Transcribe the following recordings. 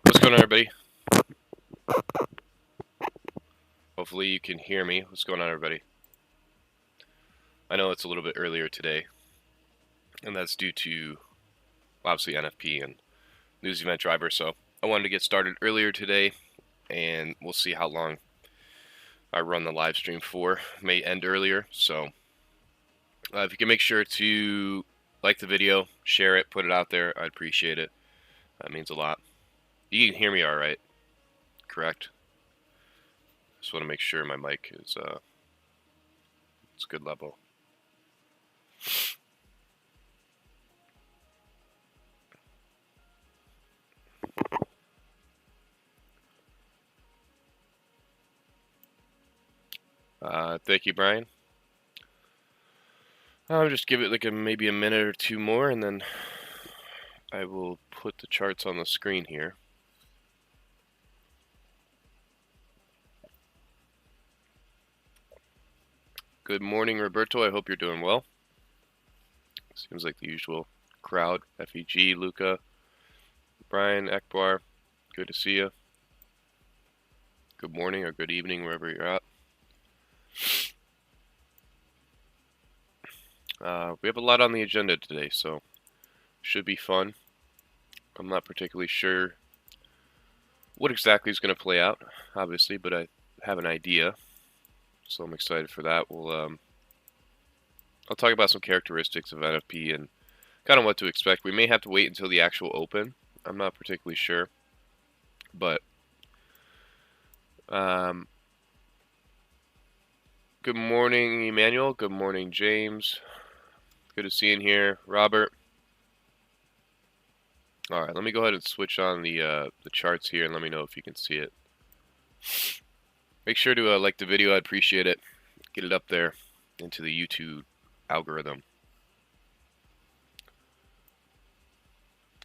What's going on, everybody? Hopefully you can hear me. What's going on, everybody? I know it's a little bit earlier today, and that's due to, obviously, NFP and news event driver. So I wanted to get started earlier today, and we'll see how long I run the live stream for. It may end earlier, so if you can make sure to like the video, share it, put it out there, I'd appreciate it. That means a lot. You can hear me all right, correct? Just want to make sure my mic is it's good level. Thank you, Brian. I'll just give it like maybe a minute or two more, and then I will put the charts on the screen here. Good morning, Roberto. I hope you're doing well. Seems like the usual crowd. FEG, Luca, Brian, Ekbar. Good to see you. Good morning or good evening, wherever you're at. We have a lot on the agenda today, so should be fun. I'm not particularly sure what exactly is going to play out, obviously, but I have an idea, so I'm excited for that. I'll talk about some characteristics of NFP and kind of what to expect. We may have to wait until the actual open. I'm not particularly sure, but good morning, Emmanuel. Good morning, James. Good to see you in here, Robert. All right, let me go ahead and switch on the charts here, and let me know if you can see it. Make sure to like the video. I'd appreciate it. Get it up there into the YouTube algorithm.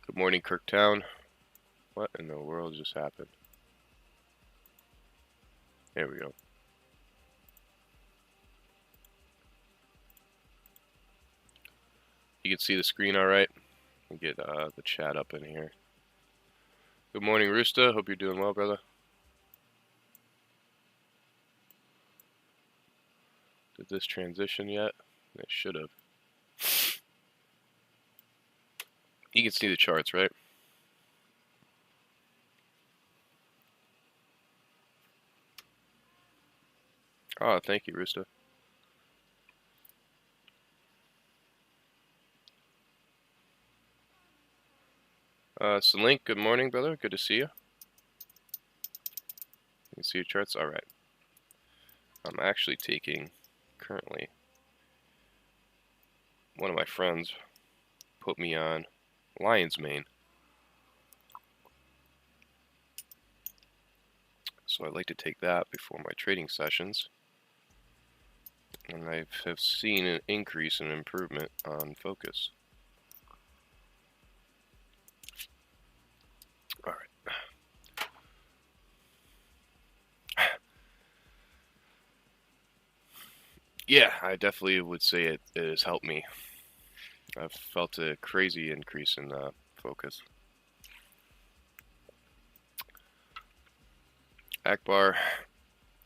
Good morning, Kirktown. What in the world just happened? There we go. You can see the screen all right. I'll get the chat up in here. Good morning, Roosta. Hope you're doing well, brother. Did this transition yet? It should have. You can see the charts, right? Oh, thank you, Roosta. Link, good morning, brother. Good to see you. You can see your charts? Alright. I'm actually taking, currently, one of my friends put me on lion's mane. So I like to take that before my trading sessions. And I have seen an increase in improvement on focus. Alright. Yeah, I definitely would say it has helped me. I've felt a crazy increase in focus. Akbar,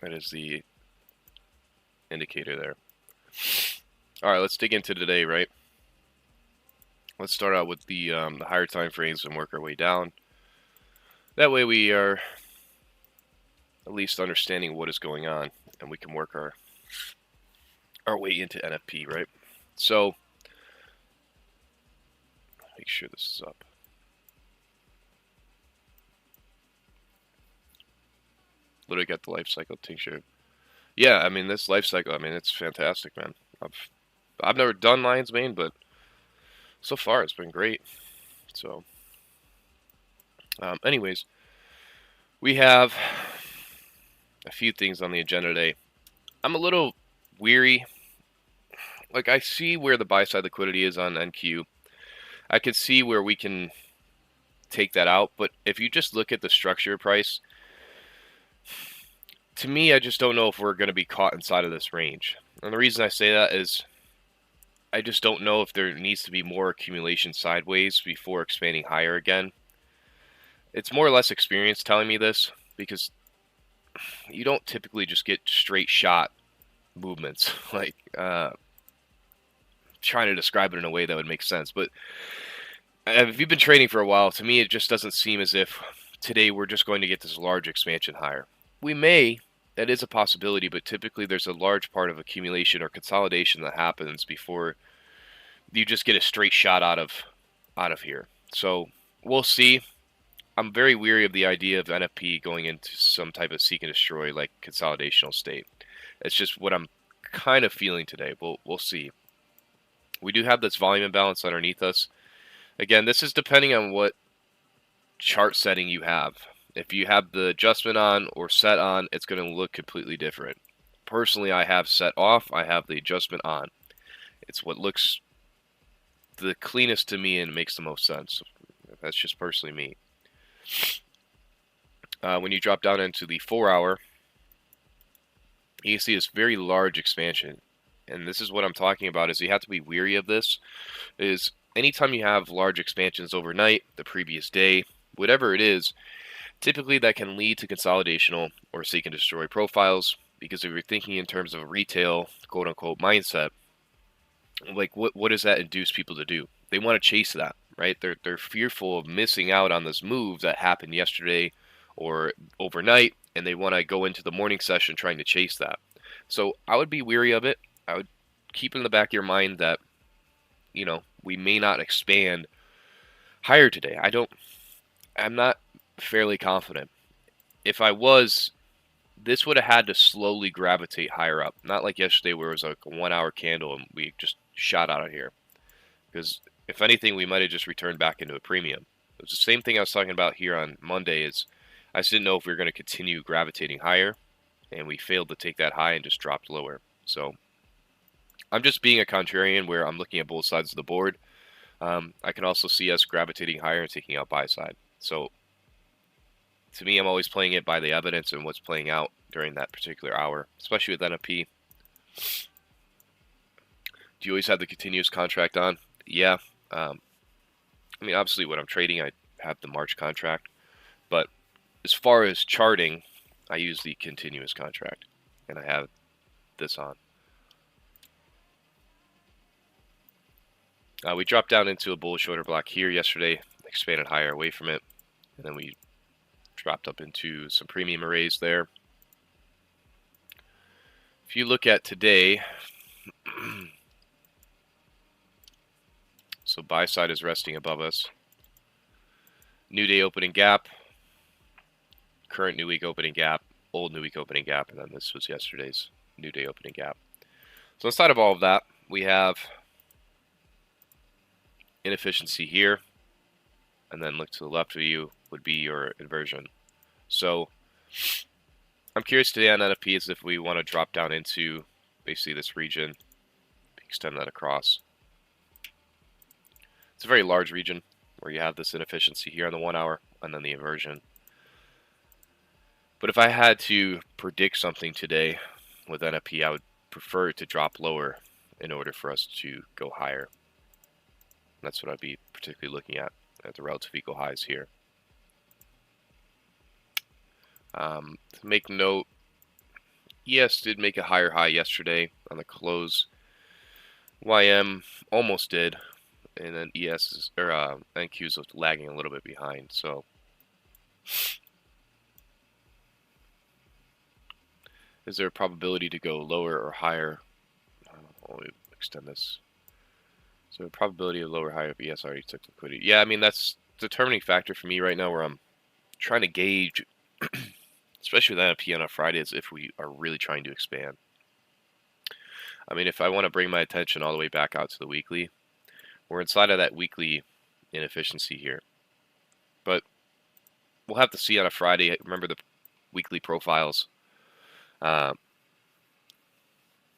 that is the indicator there. Alright, let's dig into today, right? Let's start out with the higher time frames and work our way down. That way we are at least understanding what is going on, and we can work our way into NFP, right? So, make sure this is up. Literally got the life cycle tincture. Yeah, I mean, this life cycle, I mean, it's fantastic, man. I've never done lion's mane, but so far it's been great. So, anyways, we have a few things on the agenda today. I'm a little weary. Like, I see where the buy side liquidity is on NQ. I can see where we can take that out, but if you just look at the structure price, to me, I just don't know if we're going to be caught inside of this range. And the reason I say that is I just don't know if there needs to be more accumulation sideways before expanding higher again. It's more or less experience telling me this, because you don't typically just get straight shot movements. Like, trying to describe it in a way that would make sense. But if you've been trading for a while, to me it just doesn't seem as if today we're just going to get this large expansion higher. We may, that is a possibility, but typically there's a large part of accumulation or consolidation that happens before you just get a straight shot out of here. So we'll see. I'm very weary of the idea of NFP going into some type of seek and destroy like consolidational state. It's just what I'm kind of feeling today. We'll see. We do have this volume imbalance underneath us. Again, this is depending on what chart setting you have. If you have the adjustment on or set on, it's going to look completely different. Personally, I have set off. I have the adjustment on. It's what looks the cleanest to me and makes the most sense. That's just personally me. When you drop down into the 4 hour, you can see this very large expansion. And this is what I'm talking about, is you have to be weary of this. Is anytime you have large expansions overnight, the previous day, whatever it is, typically that can lead to consolidational or seek and destroy profiles, because if you're thinking in terms of a retail quote-unquote mindset, like what does that induce people to do? They want to chase that, right? They're fearful of missing out on this move that happened yesterday or overnight, and they want to go into the morning session trying to chase that. So I would be weary of it. I would keep in the back of your mind that, you know, we may not expand higher today. I'm not fairly confident. If I was, this would have had to slowly gravitate higher up. Not like yesterday where it was like a 1 hour candle and we just shot out of here. Because if anything, we might have just returned back into a premium. It was the same thing I was talking about here on Monday, is I just didn't know if we were going to continue gravitating higher, and we failed to take that high and just dropped lower. So I'm just being a contrarian where I'm looking at both sides of the board. I can also see us gravitating higher and taking out buy side. So to me, I'm always playing it by the evidence and what's playing out during that particular hour, especially with NFP. Do you always have the continuous contract on? Yeah. I mean, obviously when I'm trading, I have the March contract. But as far as charting, I use the continuous contract. And I have this on. We dropped down into a bullish order block here yesterday, expanded higher away from it, and then we dropped up into some premium arrays there. If you look at today, so buy side is resting above us. New day opening gap, current new week opening gap, old new week opening gap, and then this was yesterday's new day opening gap. So inside of all of that, we have inefficiency here, and then look to the left of you would be your inversion. So I'm curious today on NFP is if we want to drop down into basically this region, extend that across. It's a very large region where you have this inefficiency here on the 1 hour and then the inversion. But if I had to predict something today with NFP, I would prefer it to drop lower in order for us to go higher. That's what I'd be particularly looking at the relative equal highs here. To make note, ES did make a higher high yesterday on the close. YM almost did, and then ES is, or NQ is lagging a little bit behind. So is there a probability to go lower or higher? Let me extend this. So a probability of lower or higher if ES already took liquidity. Yeah, I mean that's the determining factor for me right now, where I'm trying to gauge, especially with NFP on a Friday, is if we are really trying to expand. I mean, if I want to bring my attention all the way back out to the weekly, we're inside of that weekly inefficiency here. But we'll have to see on a Friday. Remember the weekly profiles.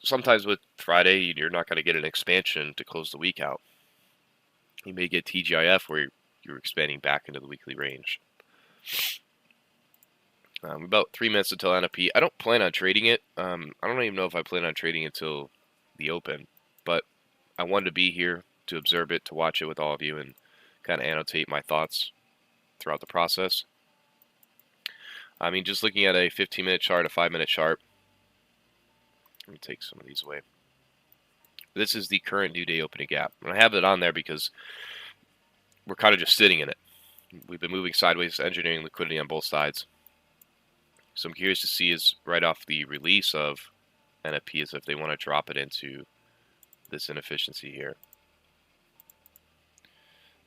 Sometimes with Friday, you're not going to get an expansion to close the week out. You may get TGIF where you're expanding back into the weekly range. About 3 minutes until NFP. I don't plan on trading it. I don't even know if I plan on trading until the open, but I wanted to be here to observe it, to watch it with all of you, and kind of annotate my thoughts throughout the process. I mean, just looking at a 15-minute chart, a 5-minute chart. Let me take some of these away. This is the current new day opening gap. And I have it on there because we're kind of just sitting in it. We've been moving sideways, engineering liquidity on both sides. So I'm curious to see is right off the release of NFP is if they want to drop it into this inefficiency here.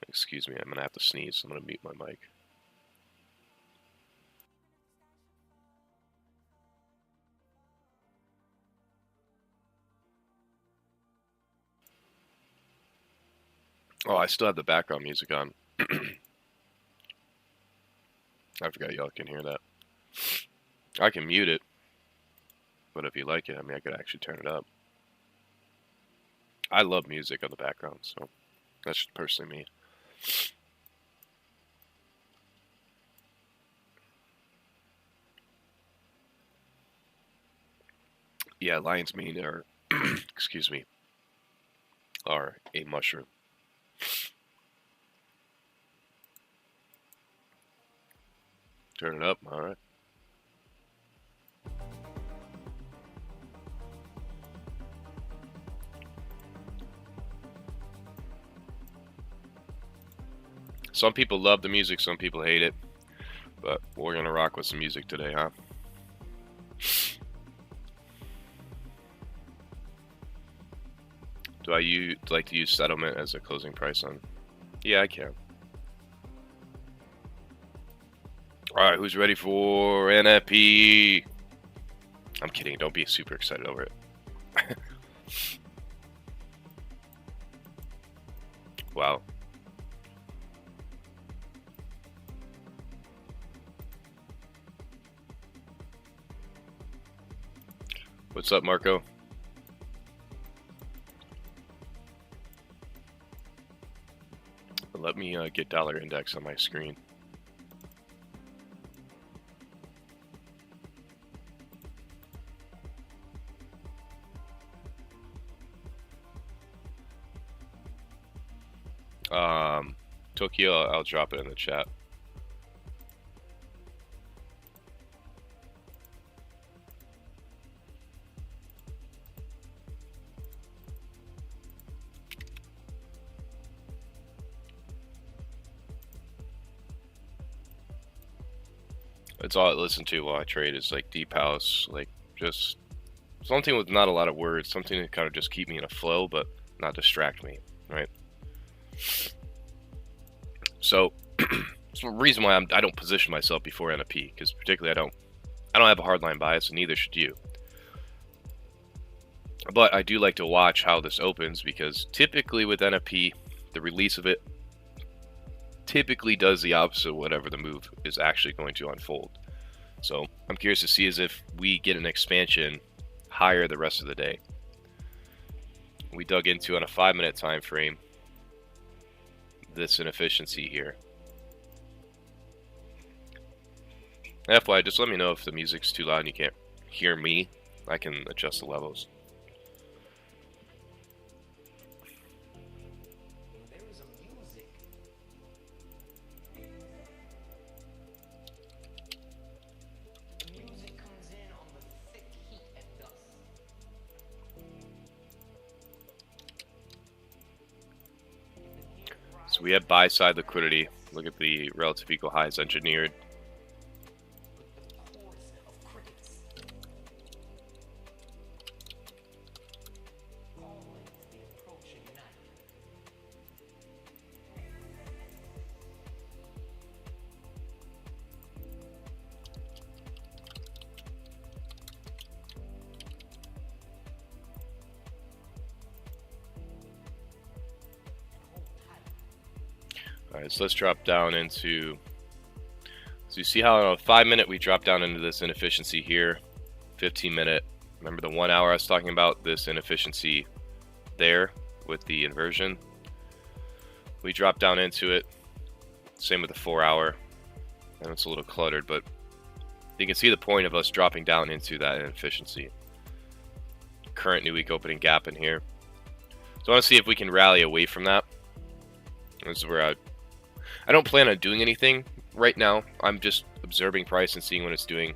Excuse me, I'm going to have to sneeze. So I'm going to mute my mic. Oh, I still have the background music on. I forgot y'all can hear that. I can mute it, but if you like it, I mean, I could actually turn it up. I love music on the background, so that's just personally me. Yeah, lion's mane are, excuse me, are a mushroom. Turn it up, all right. Some people love the music, some people hate it, but we're gonna rock with some music today, huh? Do I like to use settlement as a closing price on? Yeah, I can. All right, who's ready for NFP? I'm kidding. Don't be super excited over it. Wow. What's up, Marco? Let me get dollar index on my screen. Tokyo, I'll drop it in the chat. It's all I listen to while I trade is like deep house, like just something with not a lot of words, something to kind of just keep me in a flow, but not distract me, right? So, it's the reason why I don't position myself before NFP, because particularly I don't have a hardline bias, and neither should you. But I do like to watch how this opens, because typically with NFP, the release of it typically does the opposite of whatever the move is actually going to unfold. So I'm curious to see as if we get an expansion higher the rest of the day. We dug into on a 5-minute time frame this inefficiency here. FYI, just let me know if the music's too loud and you can't hear me. I can adjust the levels. So we have buy side liquidity. Look at the relative equal highs engineered. Alright, so let's drop down into, so you see how on a 5-minute we drop down into this inefficiency here, 15-minute, remember the 1 hour I was talking about, this inefficiency there with the inversion, we drop down into it, same with the 4 hour, and it's a little cluttered, but you can see the point of us dropping down into that inefficiency. Current new week opening gap in here, so I want to see if we can rally away from that. This is where I don't plan on doing anything right now. I'm just observing price and seeing what it's doing.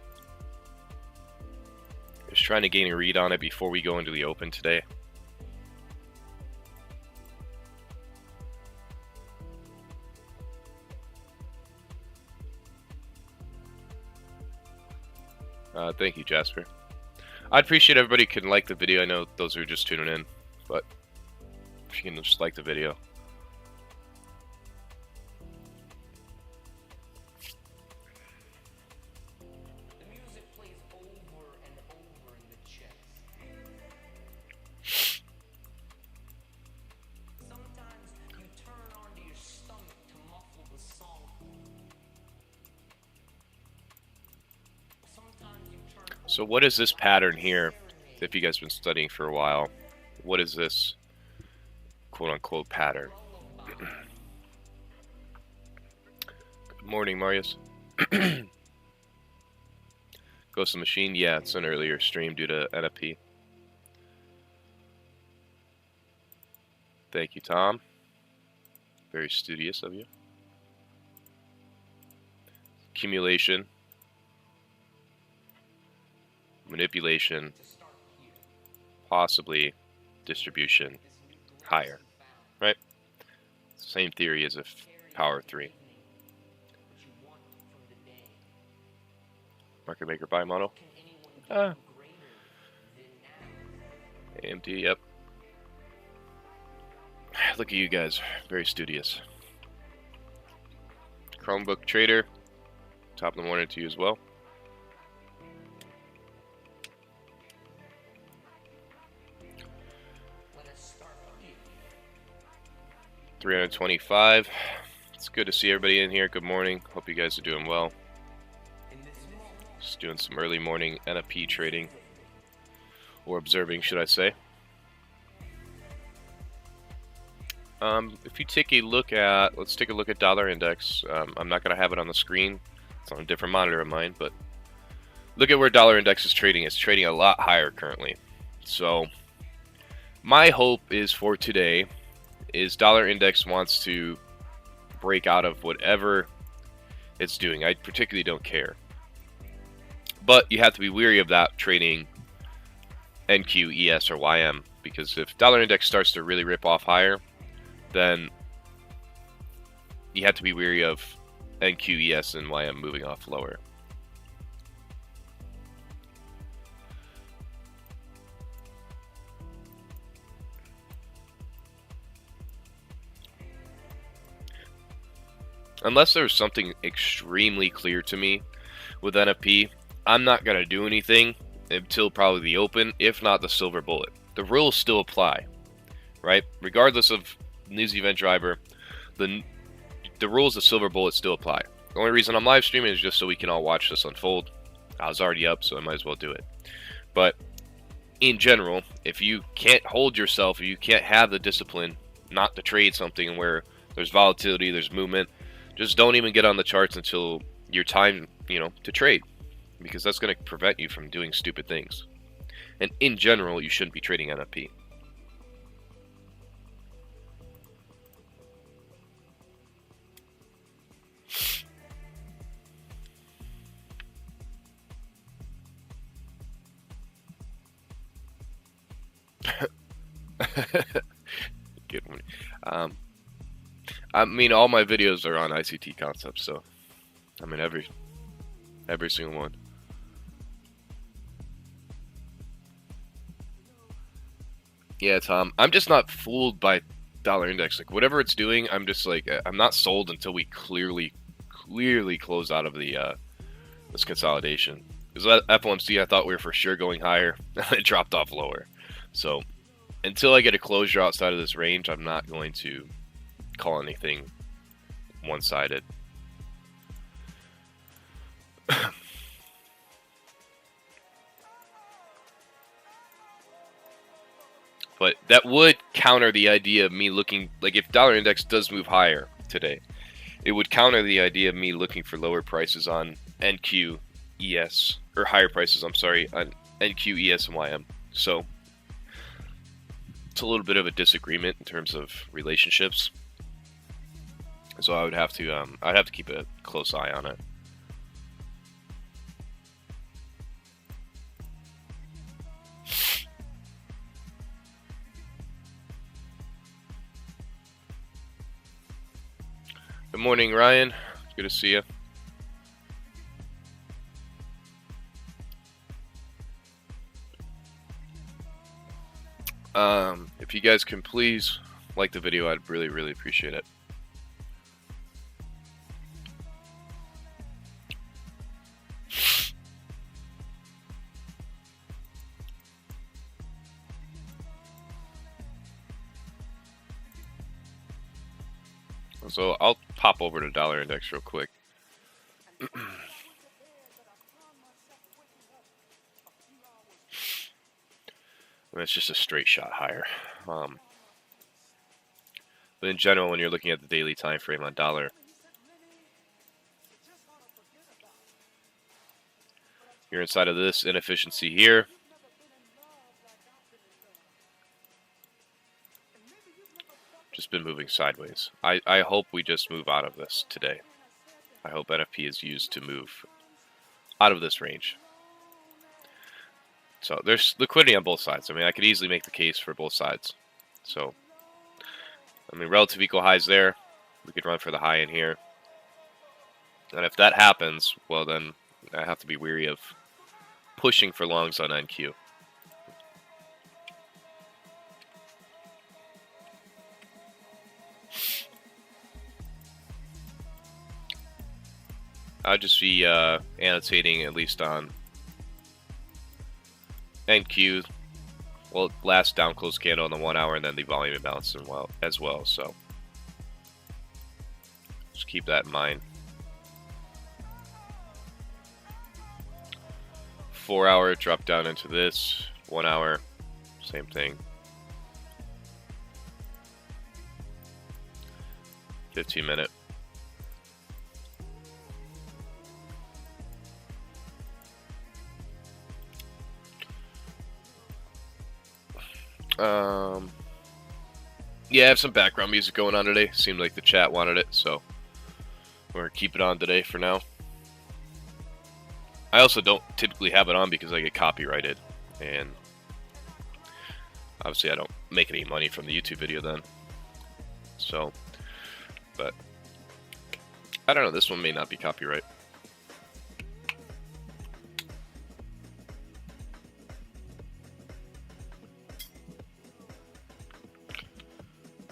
Just trying to gain a read on it before we go into the open today. Thank you, Jasper. I'd appreciate everybody who can like the video. I know those are just tuning in, but if you can just like the video. So what is this pattern here? If you guys have been studying for a while, what is this quote-unquote pattern? Good morning, Marius. Ghost of Machine? Yeah, it's an earlier stream due to NFP. Thank you, Tom. Very studious of you. Accumulation. Manipulation, possibly distribution higher, right? Same theory as if power 3. Market maker buy model. AMD, yep. Look at you guys, very studious. Chromebook trader, top of the morning to you as well. $325. It's good to see everybody in here. Good morning. Hope you guys are doing well. Just doing some early morning NFP trading, or observing, should I say. If you take a look at, let's take a look at dollar index. I'm not going to have it on the screen. It's on a different monitor of mine, but look at where dollar index is trading. It's trading a lot higher currently. So my hope is for today is dollar index wants to break out of whatever it's doing. I particularly don't care. But you have to be wary of that trading NQ, ES, or YM, because if dollar index starts to really rip off higher, then you have to be wary of NQ, ES, and YM moving off lower. unless there's something extremely clear to me with NFP, I'm not going to do anything until probably the open, if not the silver bullet. The rules still apply, right? Regardless of news event driver, the rules of silver bullet still apply. The only reason I'm live streaming is just so we can all watch this unfold. I was already up, so I might as well do it. But in general, if you can't hold yourself, if you can't have the discipline not to trade something where there's volatility, there's movement, just don't even get on the charts until your time, to trade, because that's going to prevent you from doing stupid things. And in general, you shouldn't be trading NFP. Good one. I mean, all my videos are on Ict-Concepts, so I mean every single one. Yeah, Tom, I'm just not fooled by dollar index. Like whatever it's doing, I'm just like I'm not sold until we clearly close out of the this consolidation. Because FOMC, I thought we were for sure going higher, and it dropped off lower. So until I get a closure outside of this range, I'm not going to call anything one-sided. But that would counter the idea of me looking, like if dollar index does move higher today, it would counter the idea of me looking for lower prices on NQ, ES, or higher prices, I'm sorry, on NQ, ES, and YM. So it's a little bit of a disagreement in terms of relationships. So I would have to keep a close eye on it. Good morning, Ryan. Good to see you. If you guys can please like the video, I'd really appreciate it. So I'll pop over to dollar index real quick. And it's just a straight shot higher. But in general, when you're looking at the daily time frame on dollar, you're inside of this inefficiency here. Just been moving sideways. I hope we just move out of this today. I hope NFP is used to move out of this range. So there's liquidity on both sides. I mean, I could easily make the case for both sides. So, I mean, relative equal highs there. We could run for the high in here. And if that happens, well then I have to be weary of pushing for longs on NQ. I'll just be annotating at least on NQ. Well, last down close candle in the 1 hour, and then the volume imbalance as well. So just keep that in mind. 4 hour drop down into this. 1 hour, same thing. 15-minute. Yeah, I have some background music going on today. Seemed like the chat wanted it, so we're gonna keep it on today for now. I also don't typically have it on because I get copyrighted, and obviously I don't make any money from the YouTube video then. So, but I don't know, this one may not be copyright.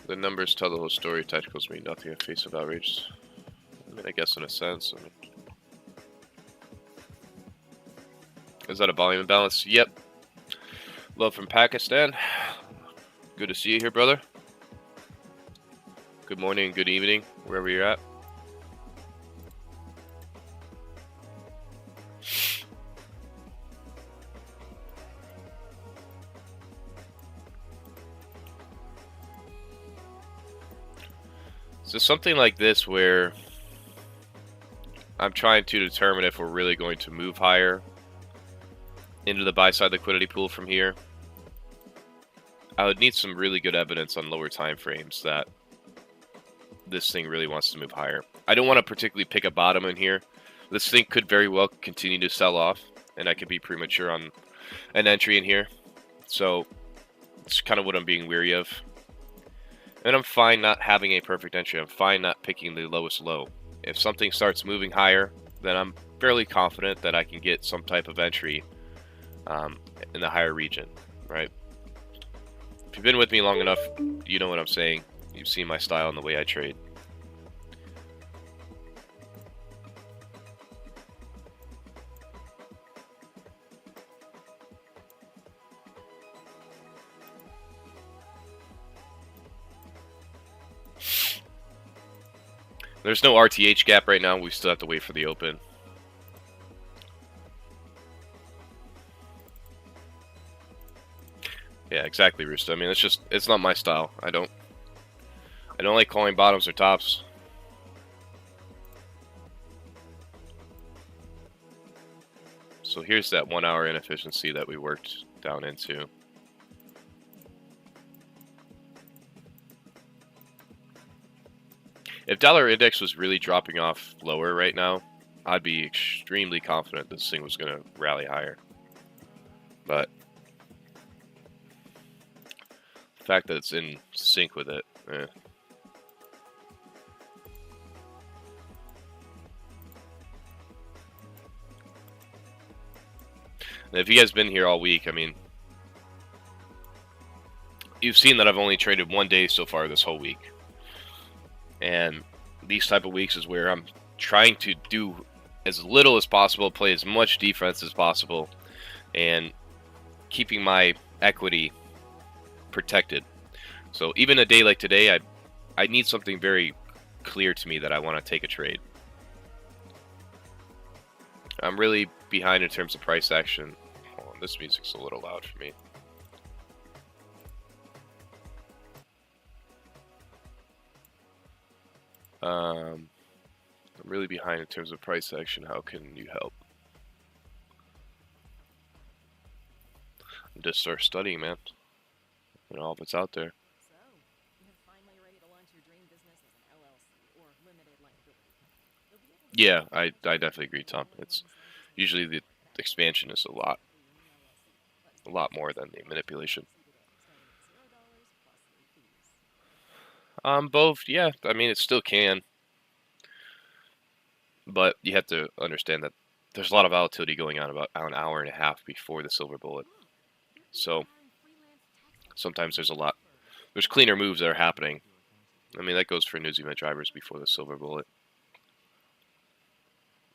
The numbers tell the whole story. Tacticals mean nothing in face of outrage. I guess in a sense. I mean, is that a volume imbalance? Yep. Love from Pakistan. Good to see you here, brother. Good morning, good evening, wherever you're at. So something like this where I'm trying to determine if we're really going to move higher into the buy-side liquidity pool from here. I would need some really good evidence on lower time frames that this thing really wants to move higher. I don't want to particularly pick a bottom in here. This thing could very well continue to sell off, and I could be premature on an entry in here. So it's kind of what I'm being weary of. And I'm fine not having a perfect entry. I'm fine not picking the lowest low. If something starts moving higher, then I'm fairly confident that I can get some type of entry in the higher region, right? If you've been with me long enough, you know what I'm saying. You've seen my style and the way I trade. There's no RTH gap right now. We still have to wait for the open. Yeah, exactly, Rooster. I mean, it's not my style. I don't like calling bottoms or tops. So here's that 1 hour inefficiency that we worked down into. If dollar index was really dropping off lower right now, I'd be extremely confident this thing was going to rally higher. But the fact that it's in sync with it, eh. And if you guys been here all week, I mean, you've seen that I've only traded 1 day so far this whole week. And these type of weeks is where I'm trying to do as little as possible, play as much defense as possible, and keeping my equity protected. So even a day like today, I need something very clear to me that I want to take a trade. I'm really behind in terms of price action. Hold on, this music's a little loud for me. I'm really behind in terms of price action. How can you help? Just start studying, man. You know, all that's out there. So, you're finally ready to launch your dream business as an LLC or limited liability. Yeah, I definitely agree, Tom. It's usually the expansion is a lot more than the manipulation. Both, yeah. I mean, it still can, but you have to understand that there's a lot of volatility going on about an hour and a half before the silver bullet. So sometimes there's cleaner moves that are happening. I mean, that goes for news event drivers before the silver bullet.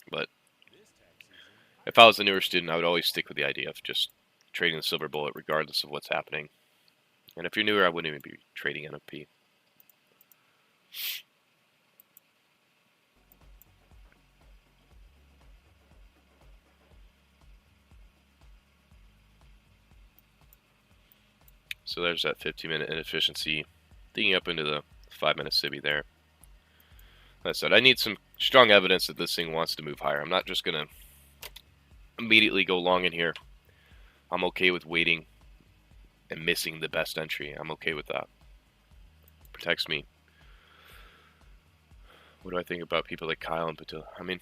But if I was a newer student, I would always stick with the idea of just trading the silver bullet regardless of what's happening. And if you're newer, I wouldn't even be trading NFP. So there's that 15-minute inefficiency, digging up into the 5-minute SIBI there. Like I said, I need some strong evidence that this thing wants to move higher. I'm not just going to immediately go long in here. I'm okay with waiting and missing the best entry. I'm okay with that. Protects me. What do I think about people like Kyle and Patil? I mean,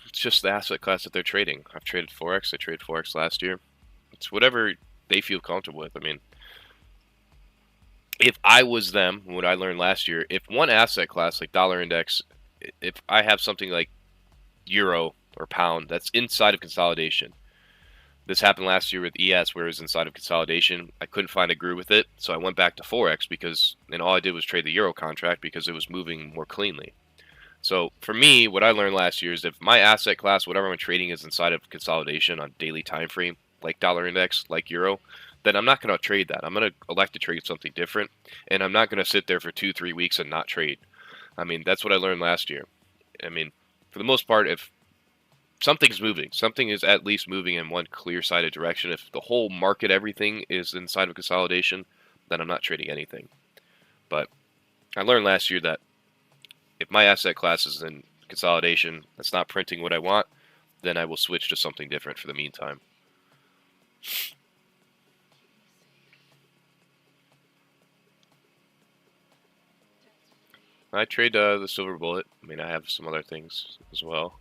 it's just the asset class that they're trading. I've traded Forex. I traded Forex last year. It's whatever they feel comfortable with. I mean, if I was them, what I learned last year, if one asset class like dollar index, if I have something like euro or pound that's inside of consolidation, this happened last year with ES where it was inside of consolidation. I couldn't find a groove with it, so I went back to Forex because, and all I did was trade the euro contract because it was moving more cleanly. So for me, what I learned last year is if my asset class, whatever I'm trading, is inside of consolidation on daily time frame, like dollar index, like euro, then I'm not going to trade that. I'm going to elect to trade something different, and I'm not going to sit there for 2-3 weeks and not trade. I mean, that's what I learned last year. I mean, for the most part, if something's moving, something is at least moving in one clear-sided direction. If the whole market, everything is inside of consolidation, then I'm not trading anything. But I learned last year that if my asset class is in consolidation, that's not printing what I want, then I will switch to something different for the meantime. I trade the silver bullet. I mean, I have some other things as well.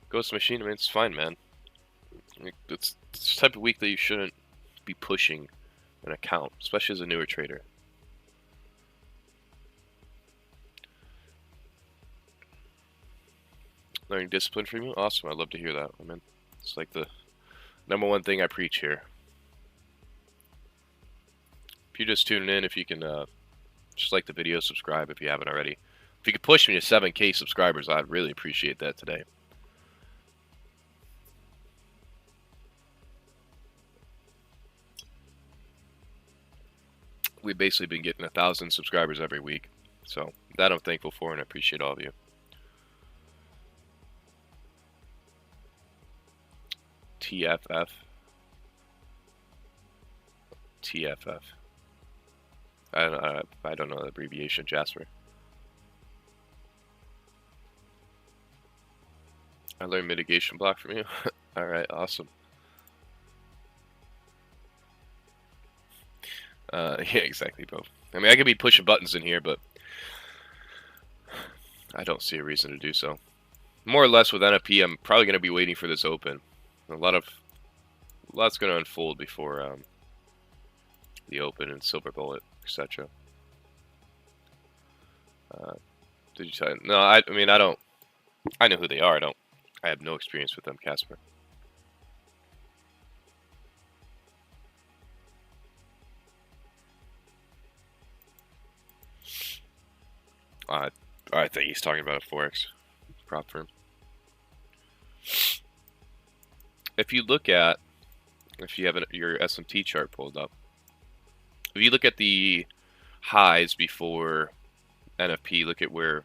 Ghost Machine, I mean, it's fine, man. It's the type of week that you shouldn't be pushing an account, especially as a newer trader. Learning discipline from you? Awesome, I'd love to hear that. I mean, it's like the #1 thing I preach here. If you're just tuning in, if you can just like the video, subscribe if you haven't already. If you could push me to 7K subscribers, I'd really appreciate that today. We've basically been getting 1,000 subscribers every week. So that I'm thankful for, and I appreciate all of you. TFF. TFF. I don't know the abbreviation, Jasper. I learned mitigation block from you. Alright, awesome. Yeah, exactly, bro. I mean, I could be pushing buttons in here, but I don't see a reason to do so. More or less with NFP, I'm probably going to be waiting for this open. A lot's going to unfold before the open and silver bullet, etc. Did you tell? No, I mean, I don't. I know who they are. I have no experience with them, Casper. I think he's talking about a Forex prop firm. If you look at, if you have your SMT chart pulled up, if you look at the highs before NFP, look at where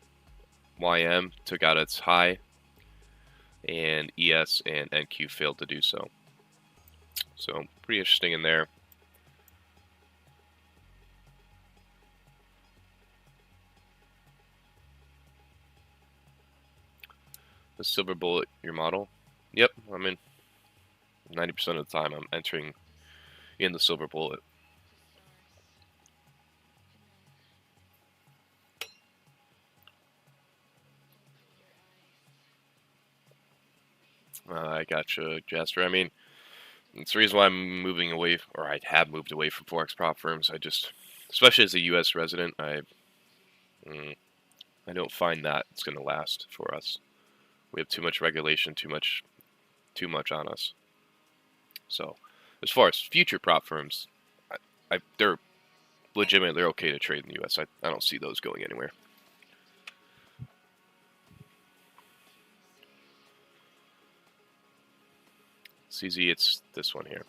YM took out its high, and ES and NQ failed to do so. So pretty interesting in there. The silver bullet, your model. Yep, I mean, 90% of the time I'm entering in the silver bullet. I gotcha, Jasper. I mean, it's the reason why I'm moving away, or I have moved away from Forex prop firms. I just, especially as a U.S. resident, I don't find that it's going to last for us. We have too much regulation, too much on us. So, as far as future prop firms, they're legitimate. They're okay to trade in the U.S. I don't see those going anywhere. CZ, it's this one here.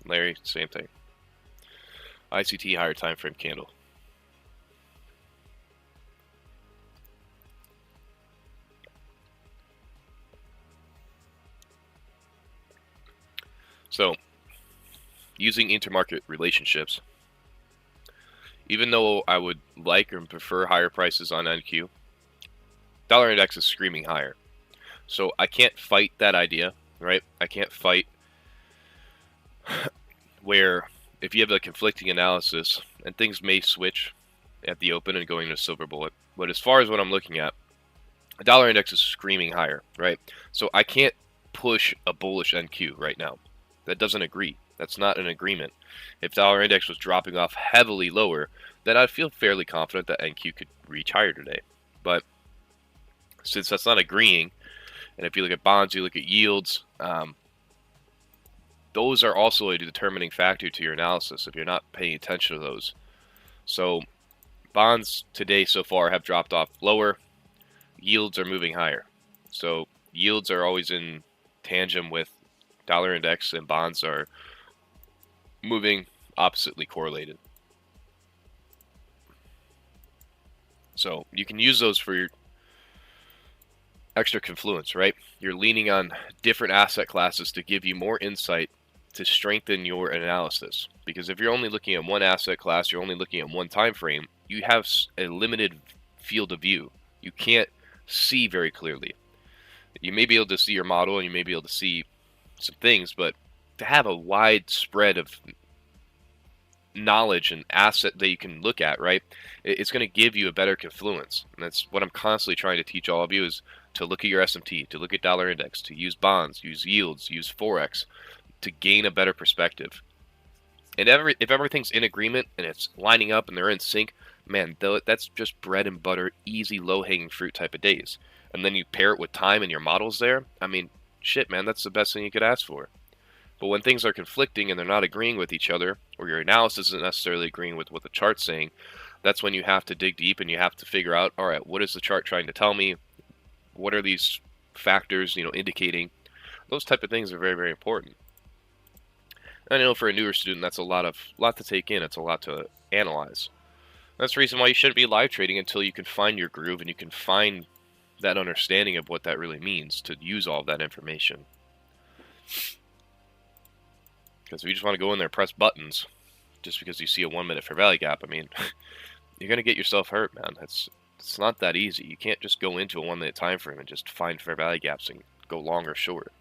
Larry, same thing. ICT higher time frame candle. So, using intermarket relationships, even though I would like or prefer higher prices on NQ, dollar index is screaming higher. So I can't fight that idea, right? I can't fight where if you have a conflicting analysis and things may switch at the open and going to silver bullet. But as far as what I'm looking at, the dollar index is screaming higher, right? So I can't push a bullish NQ right now. That doesn't agree. That's not an agreement. If dollar index was dropping off heavily lower, then I'd feel fairly confident that NQ could reach higher today. But since that's not agreeing, And if you look at bonds, you look at yields, those are also a determining factor to your analysis if you're not paying attention to those. So bonds today so far have dropped off lower, yields are moving higher. So yields are always in tandem with dollar index, and bonds are moving oppositely correlated. So you can use those for your extra confluence, right? You're leaning on different asset classes to give you more insight to strengthen your analysis. Because if you're only looking at one asset class, you're only looking at one time frame, you have a limited field of view. You can't see very clearly. You may be able to see your model and you may be able to see some things, but to have a wide spread of knowledge and asset that you can look at, right, it's going to give you a better confluence. And that's what I'm constantly trying to teach all of you, is to look at your SMT, to look at dollar index, to use bonds, use yields, use Forex, to gain a better perspective. And if everything's in agreement and it's lining up and they're in sync, man, that's just bread and butter, easy, low-hanging fruit type of days. And then you pair it with time and your model's there, I mean, shit, man, that's the best thing you could ask for. But when things are conflicting and they're not agreeing with each other, or your analysis isn't necessarily agreeing with what the chart's saying, that's when you have to dig deep and you have to figure out, all right, what is the chart trying to tell me? What are these factors, indicating? Those type of things are very, very important. I know for a newer student, that's a lot to take in. It's a lot to analyze. That's the reason why you shouldn't be live trading until you can find your groove and you can find that understanding of what that really means to use all of that information. Because if you just want to go in there and press buttons just because you see a 1 minute fair value gap, I mean, you're going to get yourself hurt, man. It's not that easy. You can't just go into a 1 minute time frame and just find fair value gaps and go long or short.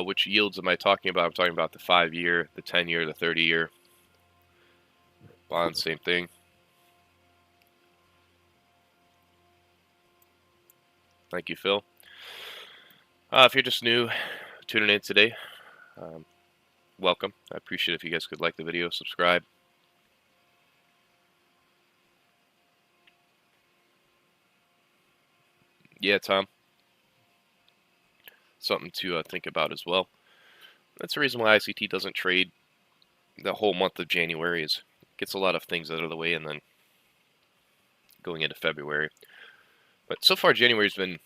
Which yields am I talking about? I'm talking about the 5-year, the 10-year, the 30-year. Bonds, same thing. Thank you, Phil. If you're just new, tuning in today, welcome. I appreciate it if you guys could like the video, subscribe. Yeah, Tom. Something to think about as well. That's the reason why ICT doesn't trade the whole month of January, is it gets a lot of things out of the way and then going into February. But so far January's been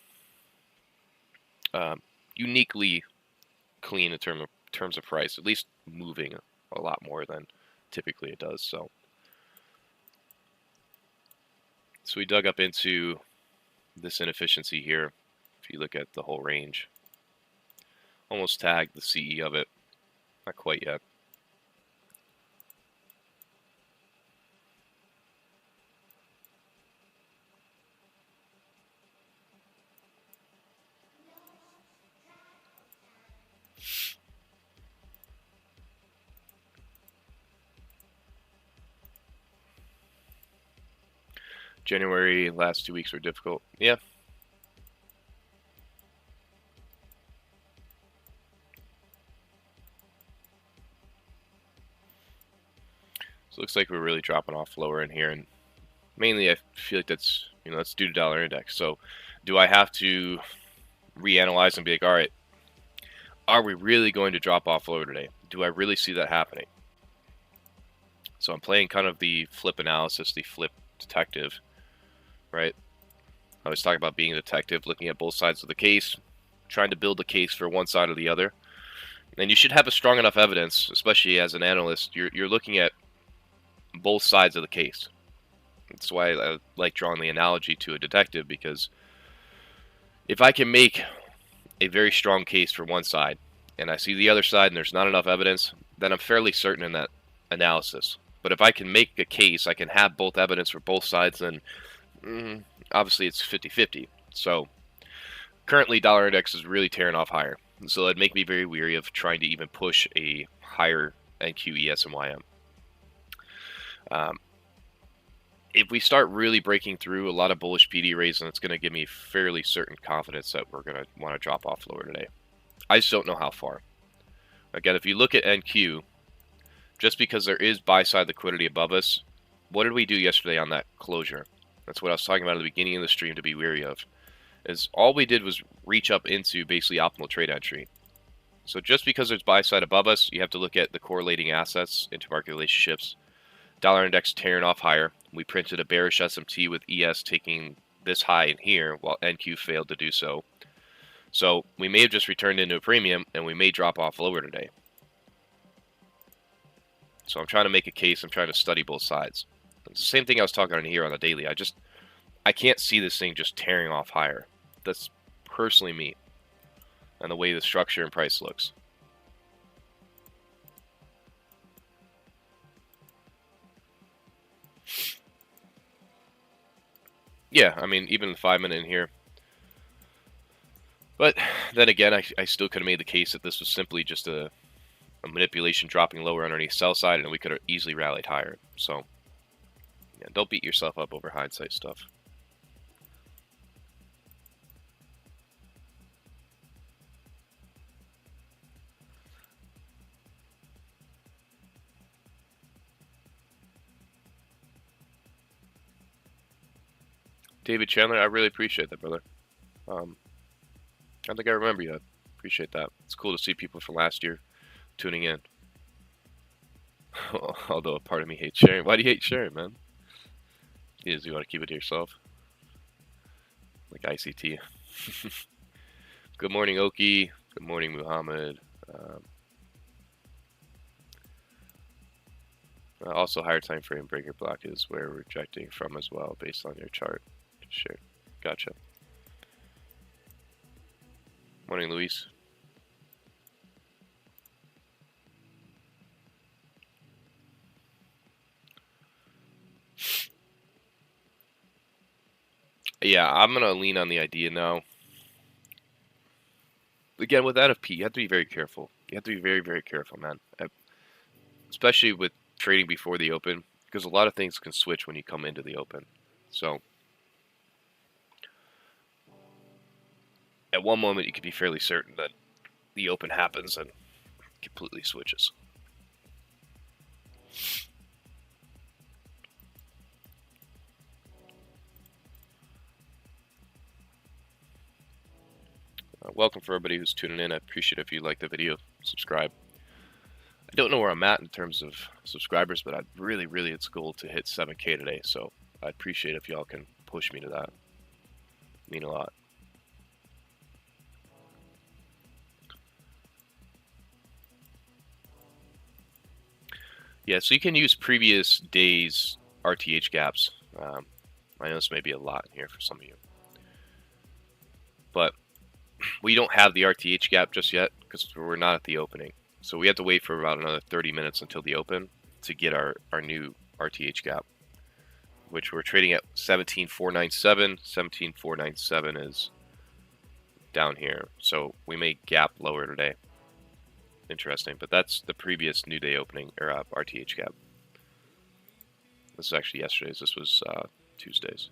uniquely clean in terms of price, at least moving a lot more than typically it does. So we dug up into this inefficiency here. If you look at the whole range, almost tagged the CE of it. Not quite yet. January, last 2 weeks were difficult. Yeah. So it looks like we're really dropping off lower in here, and mainly I feel like that's that's due to dollar index. So do I have to reanalyze and be like, all right, are we really going to drop off lower today? Do I really see that happening? So I'm playing kind of the flip analysis, the flip detective, right? I was talking about being a detective, looking at both sides of the case, trying to build a case for one side or the other. And you should have a strong enough evidence, especially as an analyst. You're looking at both sides of the case. That's why I like drawing the analogy to a detective, because if I can make a very strong case for one side and I see the other side and there's not enough evidence, then I'm fairly certain in that analysis. But if I can make a case, I can have both evidence for both sides, then obviously it's 50-50. So currently dollar index is really tearing off higher. So that'd make me very weary of trying to even push a higher NQES and YM. if we start really breaking through a lot of bullish PD rays, then it's going to give me fairly certain confidence that we're going to want to drop off lower today. I just don't know how far. Again, if you look at NQ, just because there is buy-side liquidity above us, what did we do yesterday on that closure? That's what I was talking about at the beginning of the stream to be wary of. Is all we did was reach up into basically optimal trade entry. So just because there's buy-side above us, you have to look at the correlating assets, intermarket relationships. Dollar index tearing off higher. We printed a bearish SMT with ES taking this high in here while NQ failed to do so. So we may have just returned into a premium and we may drop off lower today. So I'm trying to make a case. I'm trying to study both sides. It's the same thing I was talking on here on the daily. I can't see this thing just tearing off higher. That's personally me and the way the structure and price looks. Yeah, I mean, even the 5-minute in here. But then again, I still could have made the case that this was simply just a manipulation dropping lower underneath sell side, and we could have easily rallied higher. So, yeah, don't beat yourself up over hindsight stuff. David Chandler, I really appreciate that, brother. I think I remember you. I appreciate that. It's cool to see people from last year tuning in. Although a part of me hates sharing. Why do you hate sharing, man? You want to keep it to yourself? Like ICT. Good morning, Oki. Good morning, Muhammad. Also, higher time frame breaker block is where we're rejecting from as well, based on your chart. Sure. Gotcha. Morning, Luis. Yeah, I'm going to lean on the idea now. Again, with NFP, you have to be very careful. You have to be very, very careful, man. Especially with trading before the open, because a lot of things can switch when you come into the open. So, at one moment, you can be fairly certain that the open happens and completely switches. Welcome for everybody who's tuning in. I appreciate it if you like the video, subscribe. I don't know where I'm at in terms of subscribers, but I'd really, it's a goal to hit 7K today. So I'd appreciate if y'all can push me to that. Mean a lot. Yeah, so you can use previous days RTH gaps. I know this may be a lot in here for some of you, but we don't have the RTH gap just yet because we're not at the opening. So we have to wait for about another 30 minutes until the open to get our new RTH gap, which we're trading at 17,497. 17,497 is down here. So we may gap lower today. Interesting, but that's the previous new day opening or RTH gap. This is actually yesterday's. This was Tuesday's.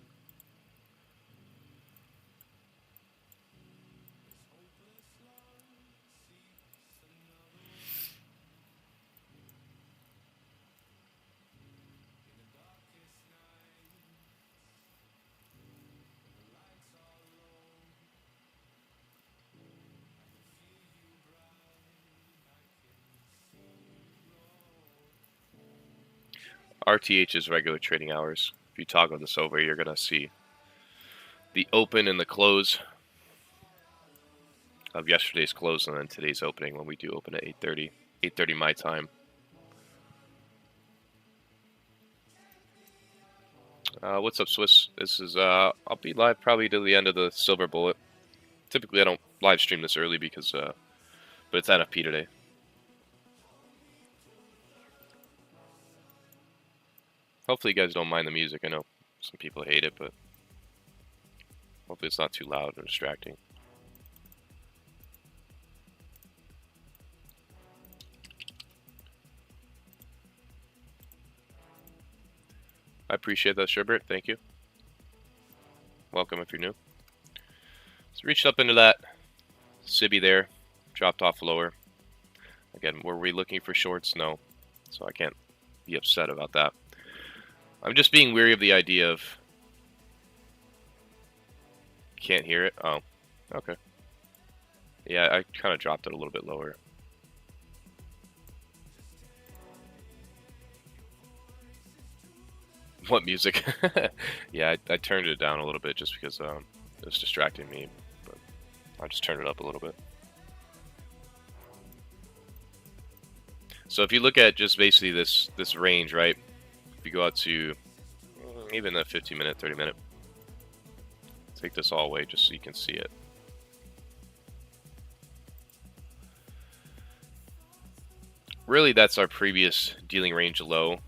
RTH is regular trading hours. If you toggle this over, you're going to see the open and the close of yesterday's close and then today's opening when we do open at 8:30. 8:30 my time. What's up, Swiss? This is, I'll be live probably to the end of the Silver Bullet. Typically, I don't live stream this early because, but it's NFP today. Hopefully you guys don't mind the music. I know some people hate it, but hopefully it's not too loud or distracting. I appreciate that, Sherbert. Thank you. Welcome if you're new. So reached up into that Sibby there, dropped off lower. Again, were we looking for shorts? No. So I can't be upset about that. I'm just being weary of the idea of... Can't hear it? Oh, okay. Yeah, I kind of dropped it a little bit lower. What music? Yeah, I turned it down a little bit just because it was distracting me, but I just turned it up a little bit. So if you look at just basically this range, right? If you go out to even the 15-minute, 30-minute, take this all away just so you can see it. Really, that's our previous dealing range low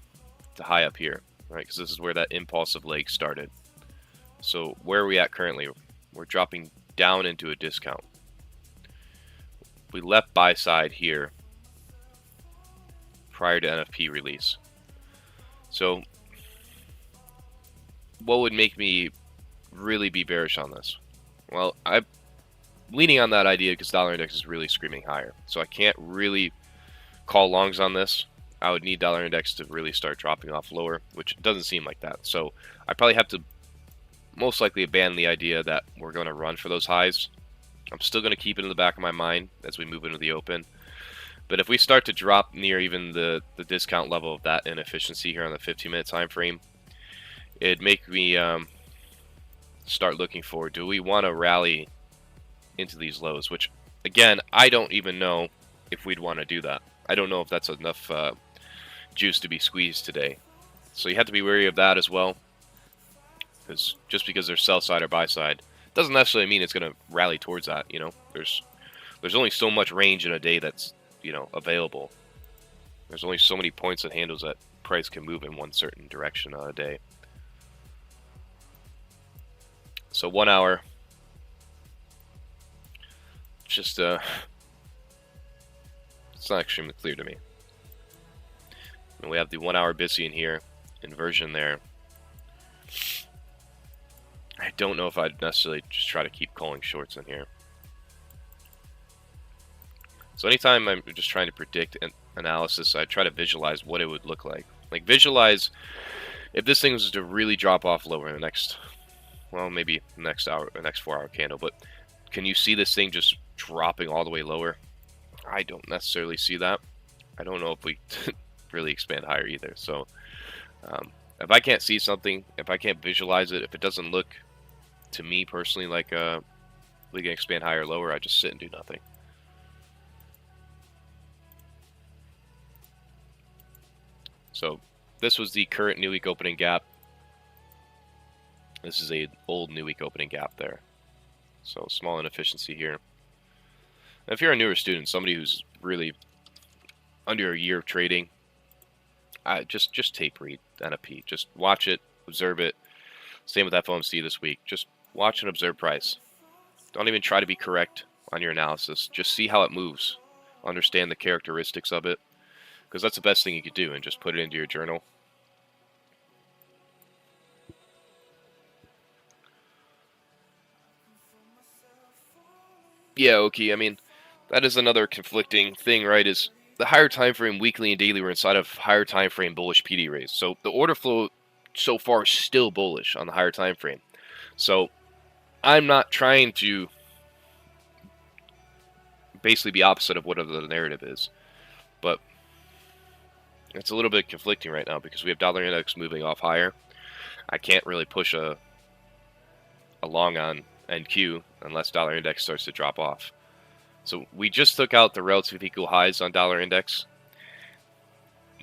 to high up here, right? Because this is where that impulsive leg started. So where are we at currently? We're dropping down into a discount. We left buy side here prior to NFP release. So what would make me really be bearish on this? Well, I'm leaning on that idea because dollar index is really screaming higher. So I can't really call longs on this. I would need dollar index to really start dropping off lower, which doesn't seem like that. So I probably have to most likely abandon the idea that we're going to run for those highs. I'm still going to keep it in the back of my mind as we move into the open. But if we start to drop near even the discount level of that inefficiency here on the 15-minute time frame, it'd make me start looking for, do we want to rally into these lows? Which, again, I don't even know if we'd want to do that. I don't know if that's enough juice to be squeezed today. So you have to be wary of that as well. Because just because there's sell side or buy side doesn't necessarily mean it's going to rally towards that. You know, there's only so much range in a day that's, you know, available. There's only so many points and handles that price can move in one certain direction on a day. So 1 hour, just it's not extremely clear to me. And we have the 1 hour BISI in here, inversion there. I don't know if I'd necessarily just try to keep calling shorts in here. So anytime I'm just trying to predict an analysis, I try to visualize what it would look like. Like visualize if this thing was to really drop off lower in the next, well, maybe next hour, or next 4 hour candle, but can you see this thing just dropping all the way lower? I don't necessarily see that. I don't know if we really expand higher either. So if I can't see something, if I can't visualize it, if it doesn't look to me personally like we can expand higher or lower, I just sit and do nothing. So this was the current new week opening gap. This is a old new week opening gap there. So small inefficiency here. And if you're a newer student, somebody who's really under a year of trading, just tape read NFP. Just watch it, observe it. Same with FOMC this week. Just watch and observe price. Don't even try to be correct on your analysis. Just see how it moves. Understand the characteristics of it. Because that's the best thing you could do, and just put it into your journal. Yeah, okay, I mean, that is another conflicting thing, right? Is the higher time frame weekly and daily were inside of higher time frame bullish PD raise. So the order flow so far is still bullish on the higher time frame. So I'm not trying to basically be opposite of whatever the narrative is, but it's a little bit conflicting right now because we have dollar index moving off higher. I can't really push a long on NQ unless dollar index starts to drop off. So we just took out the relative equal highs on dollar index.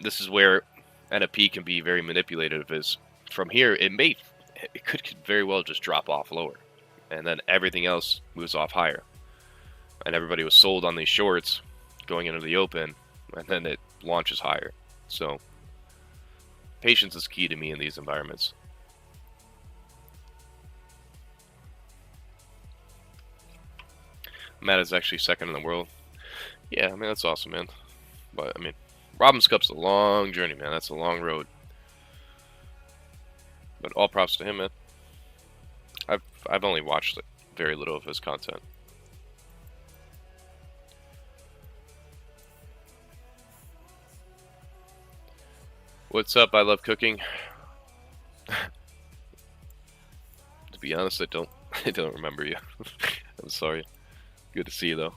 This is where NFP can be very manipulative. Is from here it could very well just drop off lower, and then everything else moves off higher. And everybody was sold on these shorts going into the open, and then it launches higher. So patience is key to me in these environments. Matt is actually second in the world. Yeah, I mean, that's awesome, man. But, I mean, Robin's Cup's a long journey, man. That's a long road. But all props to him, man. I've only watched like, very little of his content. What's up? I love cooking. To be honest, I don't remember you. I'm sorry. Good to see you though.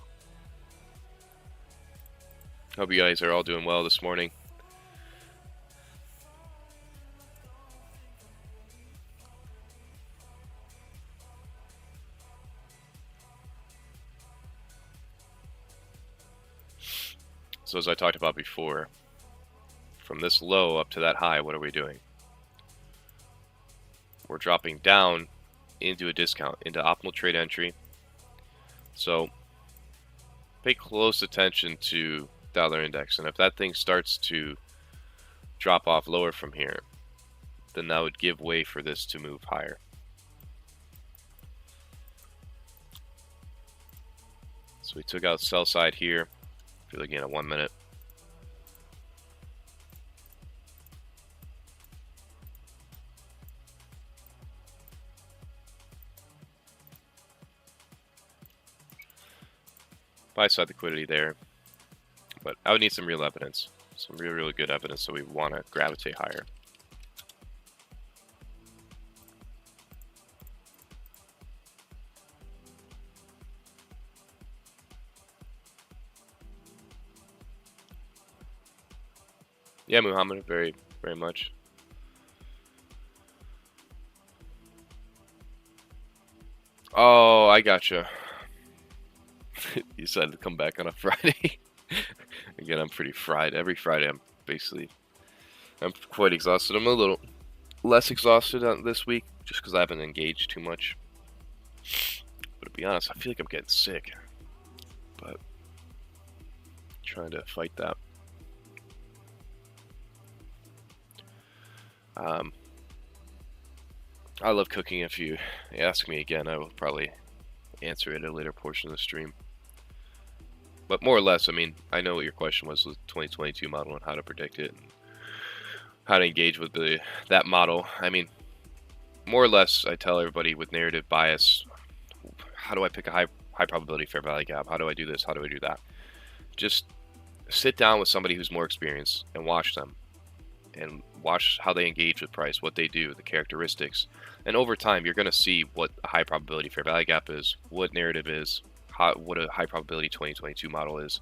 Hope you guys are all doing well this morning. So as I talked about before, from this low up to that high, what are we doing? We're dropping down into a discount, into optimal trade entry. So pay close attention to dollar index, and if that thing starts to drop off lower from here, then that would give way for this to move higher. So we took out sell side here. If you're looking at 1 minute. Buy side liquidity there. But I would need some real evidence. Some really good evidence, so we want to gravitate higher. Yeah, Muhammad, very much. Oh, I gotcha. You decided to come back on a Friday. Again, I'm pretty fried. Every Friday, I'm quite exhausted. I'm a little less exhausted this week, just because I haven't engaged too much. But to be honest, I feel like I'm getting sick. But trying to fight that. I love cooking. If you ask me again, I will probably answer it at a later portion of the stream. But more or less, I mean, I know what your question was with 2022 model and how to predict it, and how to engage with that model. I mean, more or less, I tell everybody with narrative bias, how do I pick a high probability fair value gap? How do I do this? How do I do that? Just sit down with somebody who's more experienced and watch them. And watch how they engage with price, what they do, the characteristics. And over time, you're going to see what a high probability fair value gap is, what narrative is, what a high probability 2022 model is.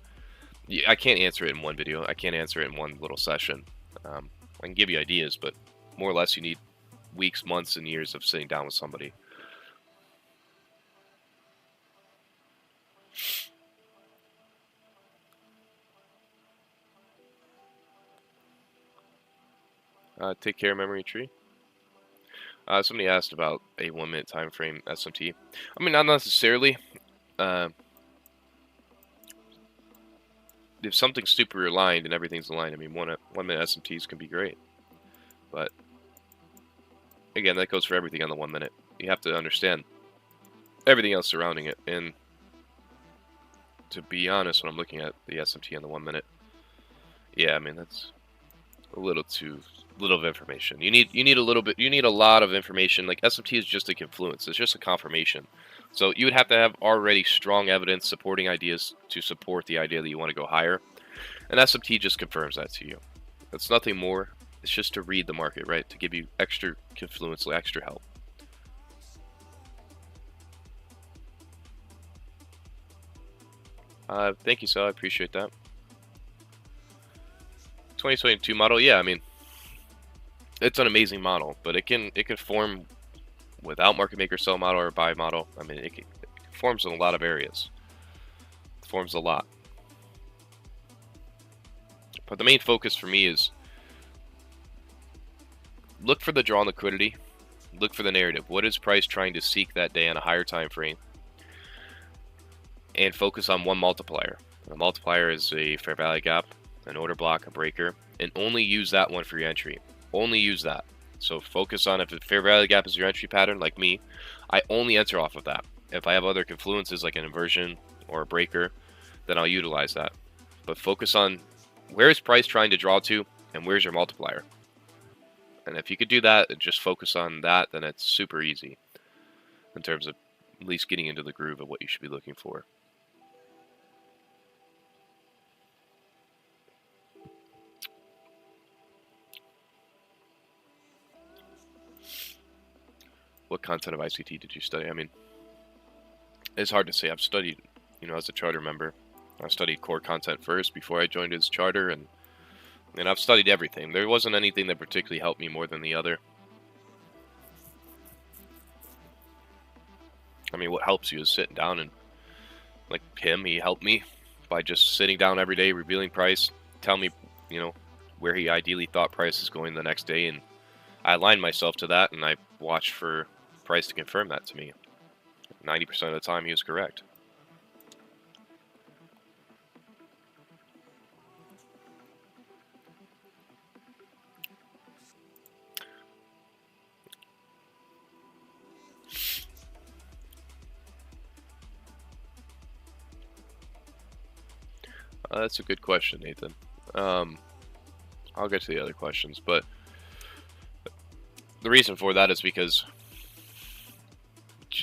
I can't answer it in one video. I can't answer it in one little session. I can give you ideas, but more or less you need weeks, months, and years of sitting down with somebody. Take care, memory tree. Somebody asked about a 1 minute time frame SMT. I mean, not necessarily. If something's super aligned and everything's aligned, I mean, 1 minute SMTs can be great. But again, that goes for everything on the 1 minute. You have to understand everything else surrounding it. And to be honest, when I'm looking at the SMT on the 1 minute, yeah, I mean, that's a little too little of information. You need a little bit. You need a lot of information. Like SMT is just a confluence. It's just a confirmation. So you would have to have already strong evidence supporting ideas to support the idea that you want to go higher. And SMT just confirms that to you. It's nothing more. It's just to read the market, right? To give you extra confluence, extra help. Thank you, Sal. I appreciate that. 2022 model, yeah, I mean, it's an amazing model, but it can form without market maker sell model or buy model. I mean, it forms in a lot of areas. It forms a lot. But the main focus for me is look for the draw on liquidity, look for the narrative. What is price trying to seek that day on a higher time frame? And focus on one multiplier. The multiplier is a fair value gap, an order block, a breaker, and only use that one for your entry. Only use that. So focus on if the fair value gap is your entry pattern, like me, I only enter off of that. If I have other confluences like an inversion or a breaker, then I'll utilize that. But focus on where is price trying to draw to and where's your multiplier. And if you could do that and just focus on that, then it's super easy in terms of at least getting into the groove of what you should be looking for. What content of ICT did you study? I mean, it's hard to say. I've studied, as a charter member, I studied core content first before I joined his charter, and I've studied everything. There wasn't anything that particularly helped me more than the other. I mean, what helps you is sitting down and, like him, he helped me by just sitting down every day, revealing price, tell me, where he ideally thought price is going the next day, and I aligned myself to that, and I watched for price to confirm that to me. 90% of the time, he was correct. That's a good question, Nathan. I'll get to the other questions, but the reason for that is because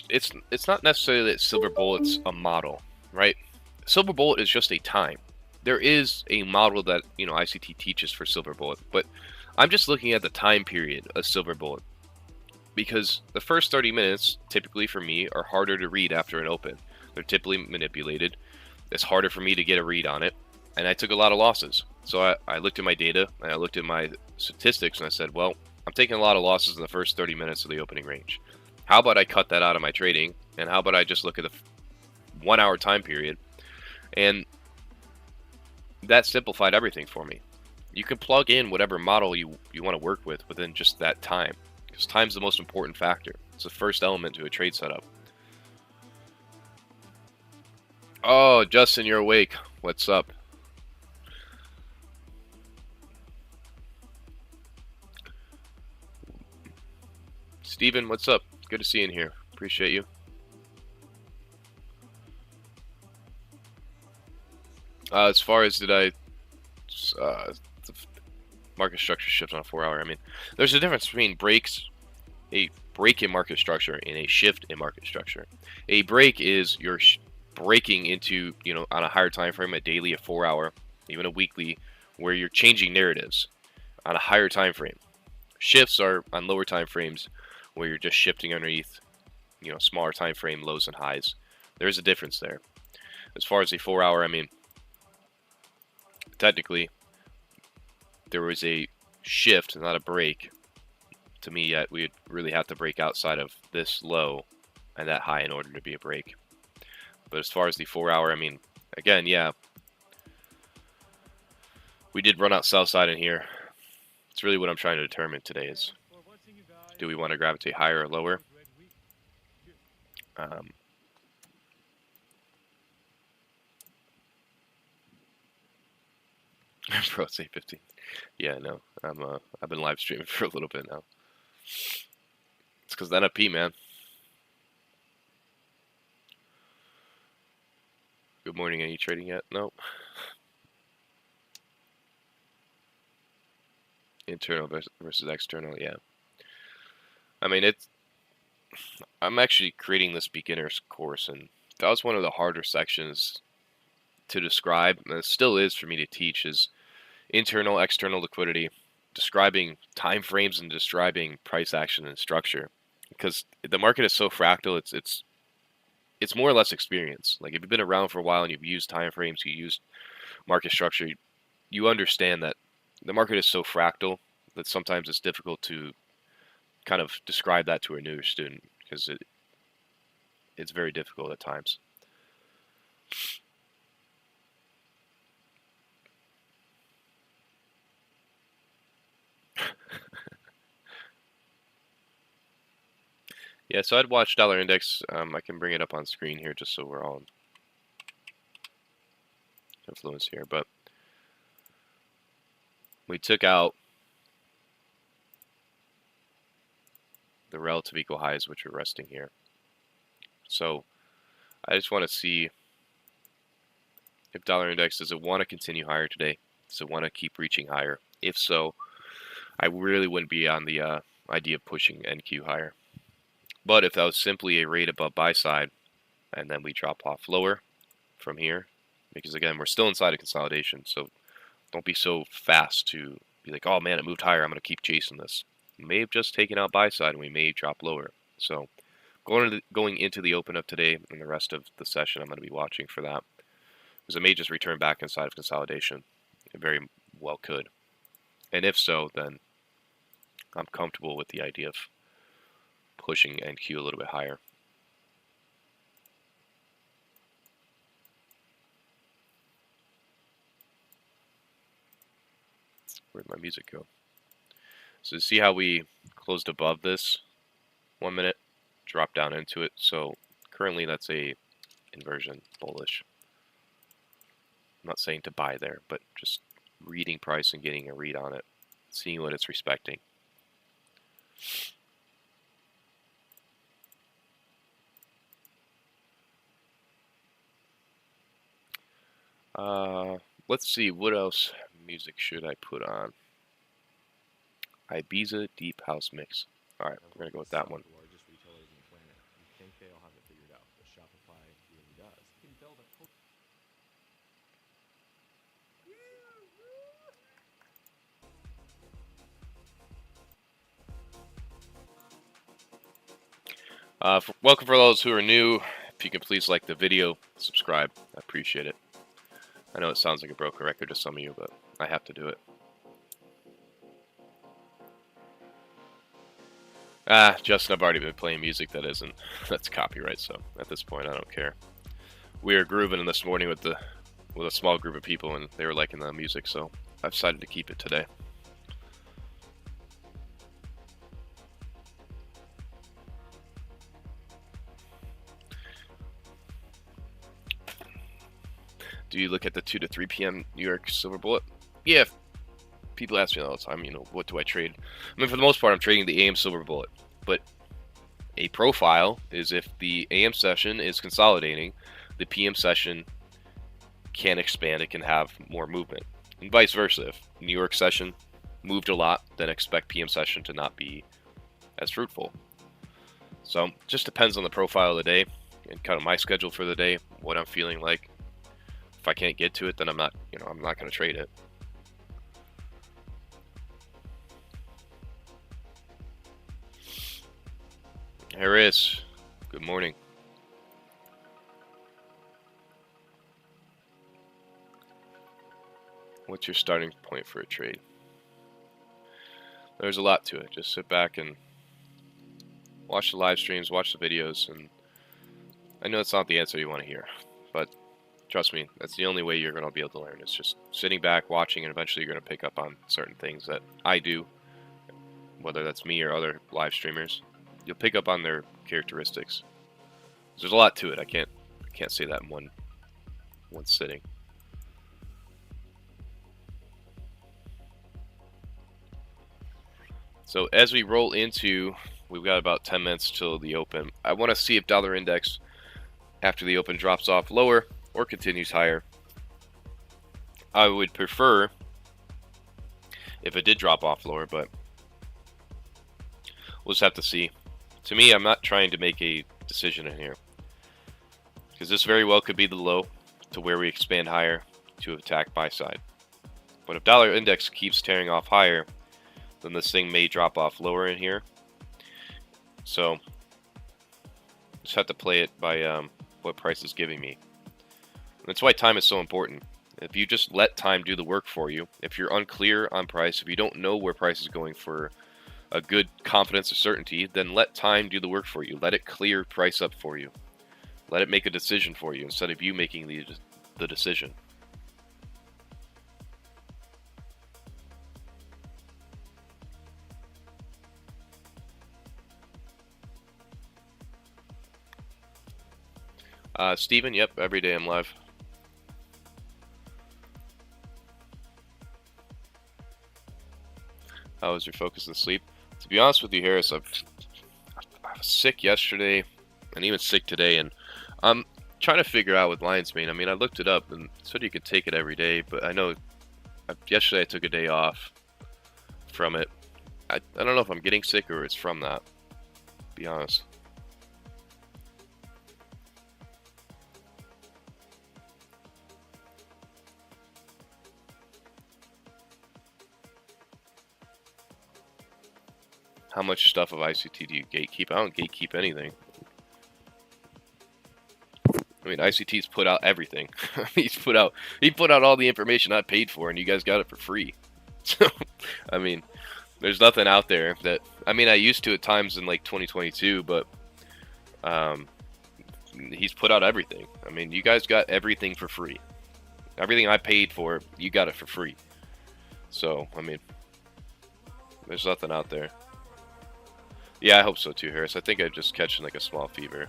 it's not necessarily that Silver Bullet's a model, right? Silver Bullet is just a time. There is a model that, ICT teaches for Silver Bullet, but I'm just looking at the time period of Silver Bullet because the first 30 minutes, typically for me, are harder to read after an open. They're typically manipulated. It's harder for me to get a read on it, and I took a lot of losses. So I looked at my data, and I looked at my statistics, and I said, well, I'm taking a lot of losses in the first 30 minutes of the opening range. How about I cut that out of my trading, and how about I just look at the 1 hour time period, and that simplified everything for me. You can plug in whatever model you want to work with within just that time, because time's the most important factor. It's the first element to a trade setup. Oh, Justin, you're awake. What's up? Steven, what's up? Good to see you in here. Appreciate you. As far as the market structure shift on a 4 hour, I mean, there's a difference between a break in market structure and a shift in market structure. A break is you're breaking into, on a higher time frame, a daily, a 4 hour, even a weekly, where you're changing narratives on a higher time frame. Shifts are on lower time frames where you're just shifting underneath, smaller time frame lows and highs. There's a difference there. As far as a 4 hour, I mean, technically, there was a shift, not a break. To me, yet we'd really have to break outside of this low and that high in order to be a break. But as far as the 4 hour, I mean, again, yeah, we did run out south side in here. It's really what I'm trying to determine today is, do we want to gravitate higher or lower? Bro, it's 8:15. Yeah, no, I've been live streaming for a little bit now. It's because the NFP, man. Good morning. Any trading yet? Nope. Internal versus external, yeah. I mean, I'm actually creating this beginner's course, and that was one of the harder sections to describe, and it still is for me to teach, is internal, external liquidity, describing time frames and describing price action and structure. Because the market is so fractal, it's more or less experience. Like if you've been around for a while and you've used time frames, you used market structure, you understand that the market is so fractal that sometimes it's difficult to kind of describe that to a newer student because it's very difficult at times. Yeah, so I'd watch dollar index. I can bring it up on screen here just so we're all in influence here. But we took out the relative equal highs, which are resting here. So I just want to see if dollar index, does it want to continue higher today? Does it want to keep reaching higher? If so, I really wouldn't be on the idea of pushing NQ higher. But if that was simply a rate above buy side, and then we drop off lower from here, because again, we're still inside of consolidation, so don't be so fast to be like, oh man, it moved higher, I'm going to keep chasing this. We may have just taken out buy side, and we may drop lower. So going into the open of today and the rest of the session, I'm going to be watching for that, because it may just return back inside of consolidation. It very well could. And if so, then I'm comfortable with the idea of pushing NQ a little bit higher. Where'd my music go? So see how we closed above this 1 minute, dropped down into it. So currently that's a inversion bullish. I'm not saying to buy there, but just reading price and getting a read on it, seeing what it's respecting. Let's see, what else music should I put on? Ibiza Deep House Mix. Alright, we're going to go with that one. Largest retailers on the planet. You think they'll have it figured out, but Shopify really does. You can build a welcome for those who are new. If you can please like the video, subscribe. I appreciate it. I know it sounds like a broken record to some of you, but I have to do it. Justin, I've already been playing music that's copyright, so at this point I don't care. We were grooving this morning with a small group of people, and they were liking the music, so I've decided to keep it today. Do you look at the 2 to 3 p.m. New York Silver Bullet? Yeah. People ask me all the time, what do I trade? I mean, for the most part, I'm trading the AM Silver Bullet. But a profile is if the AM session is consolidating, the PM session can expand, it can have more movement. And vice versa. If New York session moved a lot, then expect PM session to not be as fruitful. So, just depends on the profile of the day and kind of my schedule for the day, what I'm feeling like. If I can't get to it, then I'm not going to trade it. Harris, good morning. What's your starting point for a trade? There's a lot to it. Just sit back and watch the live streams, watch the videos, and I know it's not the answer you want to hear, but trust me, that's the only way you're going to be able to learn. It's just sitting back, watching, and eventually you're going to pick up on certain things that I do, whether that's me or other live streamers. You'll pick up on their characteristics. There's a lot to it. I can't say that in one sitting. So as we roll into, we've got about 10 minutes till the open. I want to see if dollar index after the open drops off lower or continues higher. I would prefer if it did drop off lower, but we'll just have to see. To me, I'm not trying to make a decision in here, because this very well could be the low to where we expand higher to attack buy side. But if dollar index keeps tearing off higher, then this thing may drop off lower in here. So just have to play it by what price is giving me. That's why time is so important. If you just let time do the work for you, if you're unclear on price, if you don't know where price is going for a good confidence or certainty, then let time do the work for you. Let it clear price up for you. Let it make a decision for you instead of you making the decision. Steven, yep, every day I'm live. How was your focus and sleep? To be honest with you, Harris, I was sick yesterday and even sick today, and I'm trying to figure out with lion's mane. I mean, I looked it up and said you could take it every day, but I know yesterday I took a day off from it, I don't know if I'm getting sick or it's from that, to be honest. How much stuff of ICT do you gatekeep? I don't gatekeep anything. I mean, ICT's put out everything. he put out all the information I paid for, and you guys got it for free. So, I mean, there's nothing out there that, I mean, I used to at times in like 2022, but he's put out everything. I mean, you guys got everything for free. Everything I paid for, you got it for free. So, I mean, there's nothing out there. Yeah, I hope so too, Harris. I think I'm just catching like a small fever.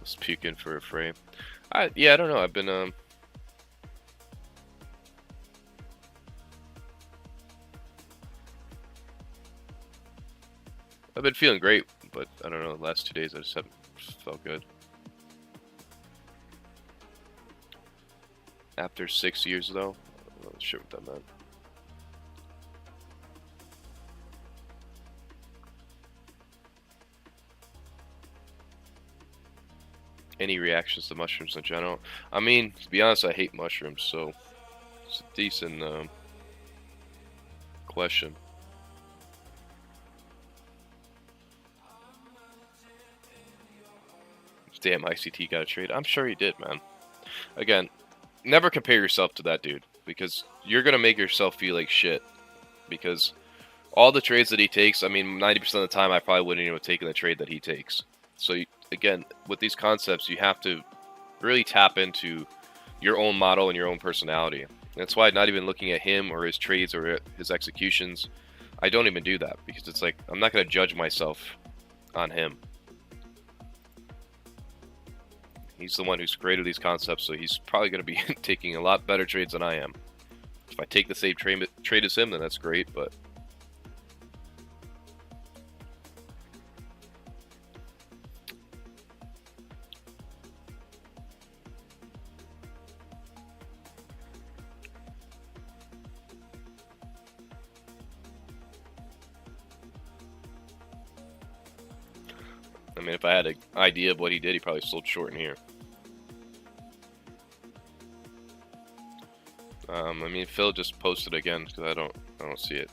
Just puking for a frame. Yeah, I don't know. I've been feeling great, but I don't know. The last 2 days I just haven't felt good. After 6 years, though, I'm not sure what that meant. Any reactions to mushrooms in general? I mean, to be honest, I hate mushrooms, so it's a decent question. Damn, ICT got a trade. I'm sure he did, man. Again, never compare yourself to that dude, because you're gonna make yourself feel like shit. Because all the trades that he takes, I mean, 90% of the time I probably wouldn't even have taken the trade that he takes. So again, with these concepts, you have to really tap into your own model and your own personality. That's why not even looking at him or his trades or his executions, I don't even do that, because it's like, I'm not going to judge myself on him. He's the one who's created these concepts, so he's probably going to be taking a lot better trades than I am. If I take the same trade as him, then that's great, but I mean, if I had an idea of what he did, he probably sold short in here. I mean, Phil just posted again because I don't see it.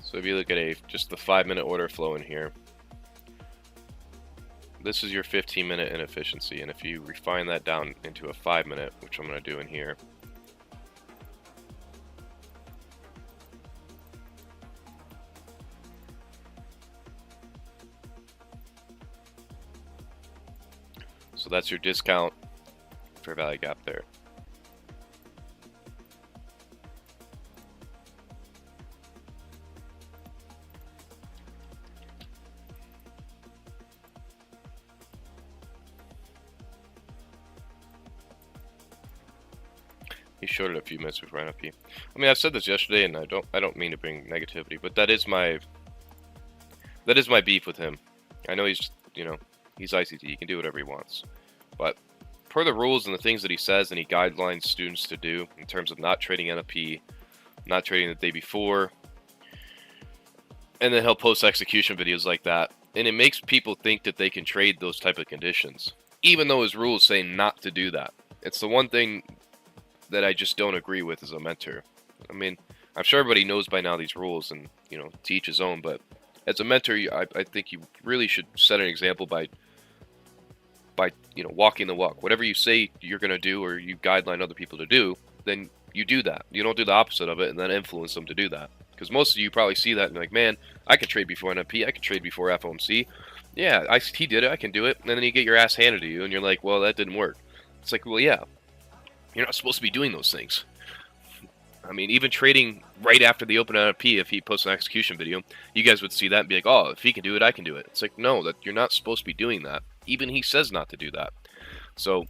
So if you look at just the 5-minute order flow in here, this is your 15-minute inefficiency, and if you refine that down into a 5-minute, which I'm going to do in here, so that's your discount fair value gap there. He shorted a few minutes before NFP. I mean, I said this yesterday, and I don't mean to bring negativity, but that is my beef with him. I know he's, you know, he's ICT. He can do whatever he wants, but per the rules and the things that he says and he guidelines students to do in terms of not trading NFP, not trading the day before, and then he'll post execution videos like that, and it makes people think that they can trade those type of conditions, even though his rules say not to do that. It's the one thing that I just don't agree with as a mentor. I mean, I'm sure everybody knows by now these rules, and, you know, to each his own, but as a mentor, I think you really should set an example by you know, walking the walk. Whatever you say you're going to do, or you guideline other people to do, then you do that. You don't do the opposite of it and then influence them to do that. Because most of you probably see that and you're like, man, I can trade before NFP, I can trade before FOMC. Yeah, ICT did it, I can do it. And then you get your ass handed to you and you're like, well, that didn't work. It's like, well, yeah, you're not supposed to be doing those things. I mean, even trading right after the open NFP, if he posts an execution video, you guys would see that and be like, oh, if he can do it, I can do it. It's like, no, that you're not supposed to be doing that. Even he says not to do that. So,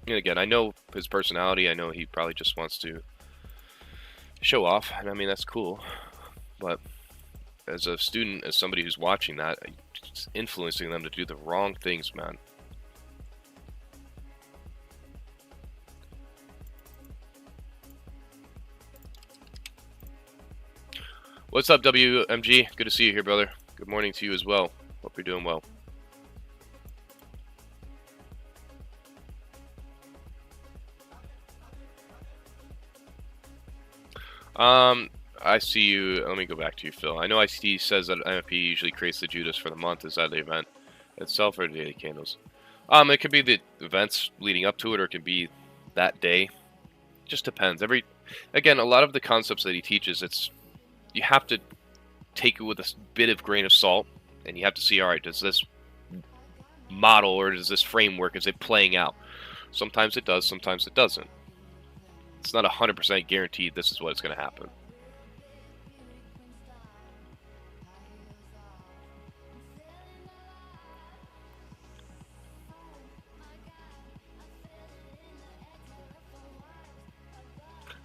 and again, I know his personality. I know he probably just wants to show off, and I mean, that's cool. But as a student, as somebody who's watching that, it's influencing them to do the wrong things, man. What's up, WMG? Good to see you here, brother. Good morning to you as well. Hope you're doing well. I see you. Let me go back to you, Phil. I know ICT says that NFP usually creates the Judas for the month. Is that the event itself or the daily candles? It could be the events leading up to it, or it can be that day. Just depends. Again, a lot of the concepts that he teaches, you have to take it with a bit of grain of salt, and you have to see, all right, does this model or does this framework, is it playing out? Sometimes it does, sometimes it doesn't. It's not 100% guaranteed this is what's going to happen.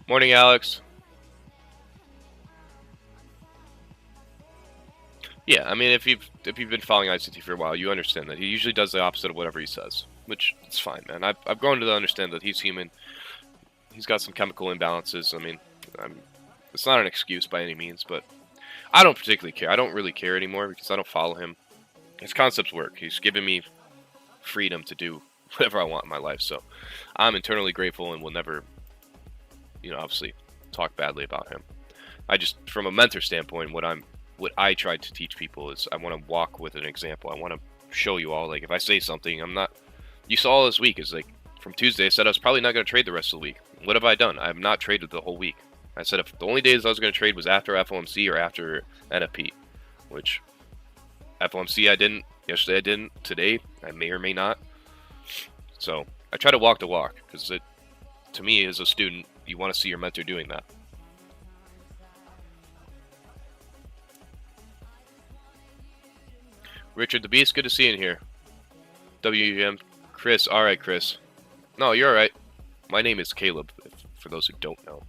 Morning, Alex. Yeah, I mean, if you've been following ICT for a while, you understand that he usually does the opposite of whatever he says, which is fine, man. I've grown to understand that he's human. He's got some chemical imbalances. I mean, it's not an excuse by any means, but I don't particularly care. I don't really care anymore because I don't follow him. His concepts work. He's given me freedom to do whatever I want in my life, so I'm eternally grateful and will never, obviously talk badly about him. I just, from a mentor standpoint, what I try to teach people is I want to walk with an example. I want to show you all, like, if I say something, you saw all this week, is like, from Tuesday, I said I was probably not going to trade the rest of the week. What have I done? I have not traded the whole week. I said if the only days I was going to trade was after FOMC or after NFP, which FOMC I didn't, yesterday I didn't, today I may or may not. So I try to walk the walk, because to me, as a student, you want to see your mentor doing that. Richard the Beast, good to see you in here. WM Chris, alright Chris. No, you're alright. My name is Caleb, for those who don't know.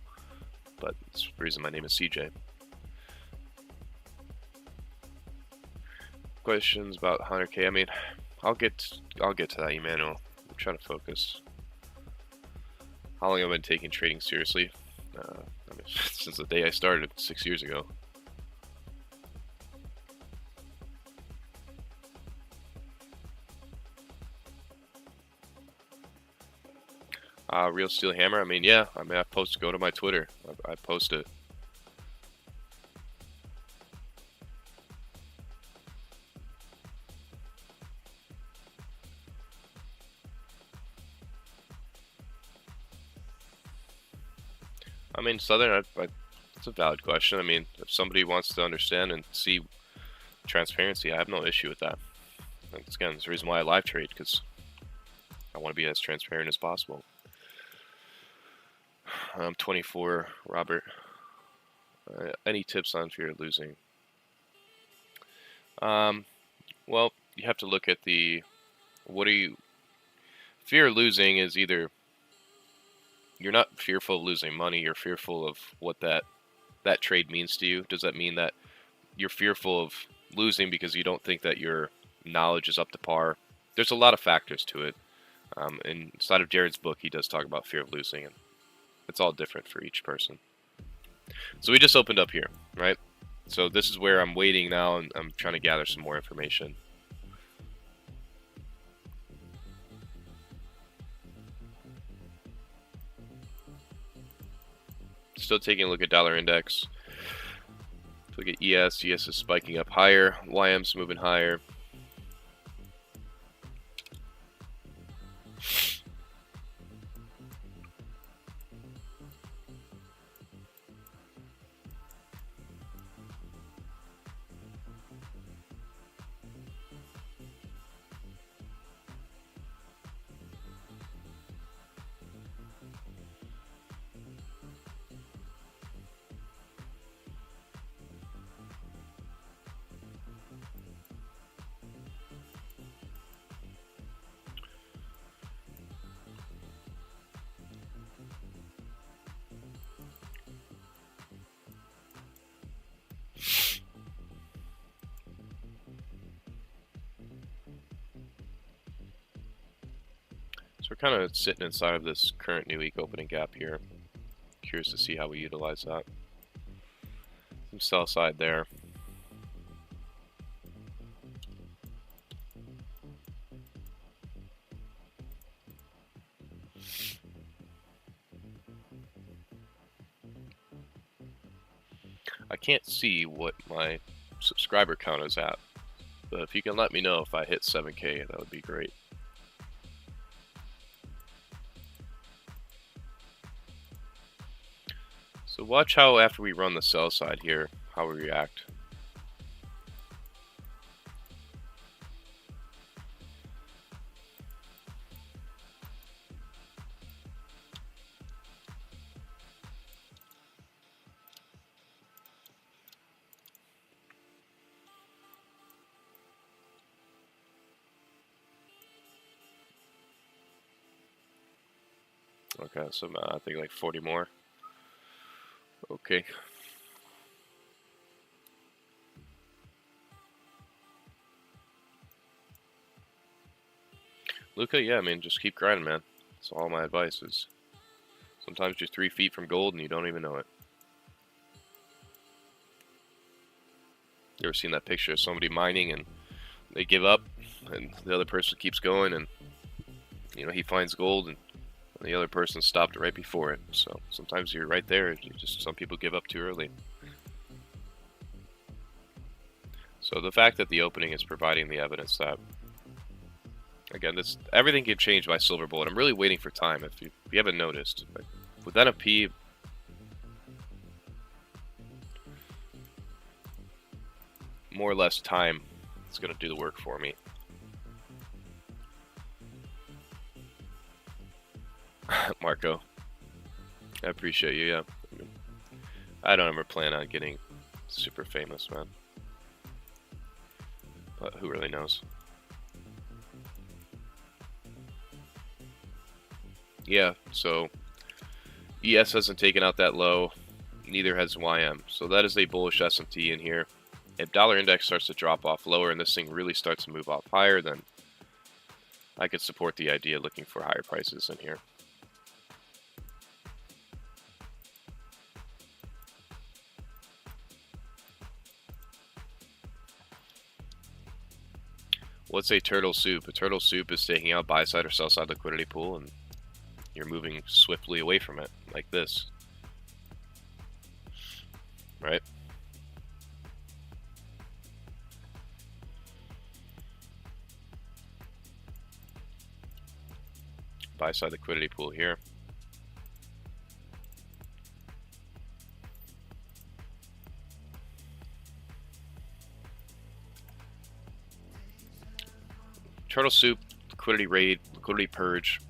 But it's the reason my name is CJ. Questions about 100K? I mean, I'll get to that, Emmanuel. I'm trying to focus. How long have I been taking trading seriously? I mean, since the day I started 6 years ago. Real Steel Hammer. I mean, yeah. I mean, go to my Twitter. I post it. I mean, Southern, it's a valid question. I mean, if somebody wants to understand and see transparency, I have no issue with that. And again, it's the reason why I live trade, because I want to be as transparent as possible. I'm 24, Robert. Any tips on fear of losing? Well, you have to look at fear of losing is either you're not fearful of losing money, you're fearful of what that trade means to you. Does that mean that you're fearful of losing because you don't think that your knowledge is up to par? There's a lot of factors to it. Inside of Jared's book, he does talk about fear of losing, and it's all different for each person. So we just opened up here, right? So this is where I'm waiting now, and I'm trying to gather some more information. Still taking a look at dollar index. Look at ES. ES is spiking up higher. YM's moving higher. we're kind of sitting inside of this current new week opening gap here. Curious to see how we utilize that. Some sell side there. I can't see what my subscriber count is at, but if you can let me know if I hit 7K, that would be great. So watch how after we run the sell side here, how we react. Okay, so I think like 40 more. Okay. Luca, yeah, I mean, just keep grinding, man. That's all my advice is. Sometimes you're 3 feet from gold and you don't even know it. You ever seen that picture of somebody mining and they give up and the other person keeps going and, you know, he finds gold and the other person stopped right before it. So sometimes you're right there. Some people give up too early. So the fact that the opening is providing the evidence that, again, everything can change by silver bullet. I'm really waiting for time. If you haven't noticed, but with NFP, more or less time is going to do the work for me. Marco, I appreciate you. Yeah, I don't ever plan on getting super famous, man. But who really knows? Yeah, so ES hasn't taken out that low, neither has YM. So that is a bullish S&T in here. If dollar index starts to drop off lower and this thing really starts to move off higher, then I could support the idea of looking for higher prices in here. What's a turtle soup? A turtle soup is taking out buy side or sell side liquidity pool and you're moving swiftly away from it, like this. Right? Buy side liquidity pool here. Turtle soup, liquidity raid, liquidity purge.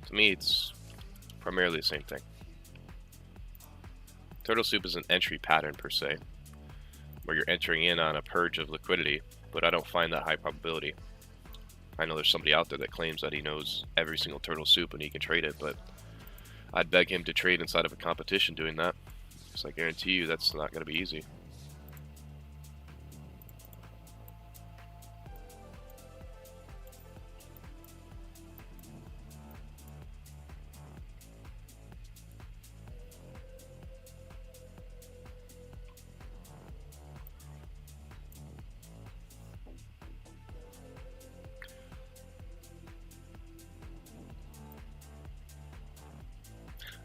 To me, it's primarily the same thing. Turtle soup is an entry pattern per se, where you're entering in on a purge of liquidity, but I don't find that high probability. I know there's somebody out there that claims that he knows every single turtle soup and he can trade it, but I'd beg him to trade inside of a competition doing that, because I guarantee you that's not going to be easy.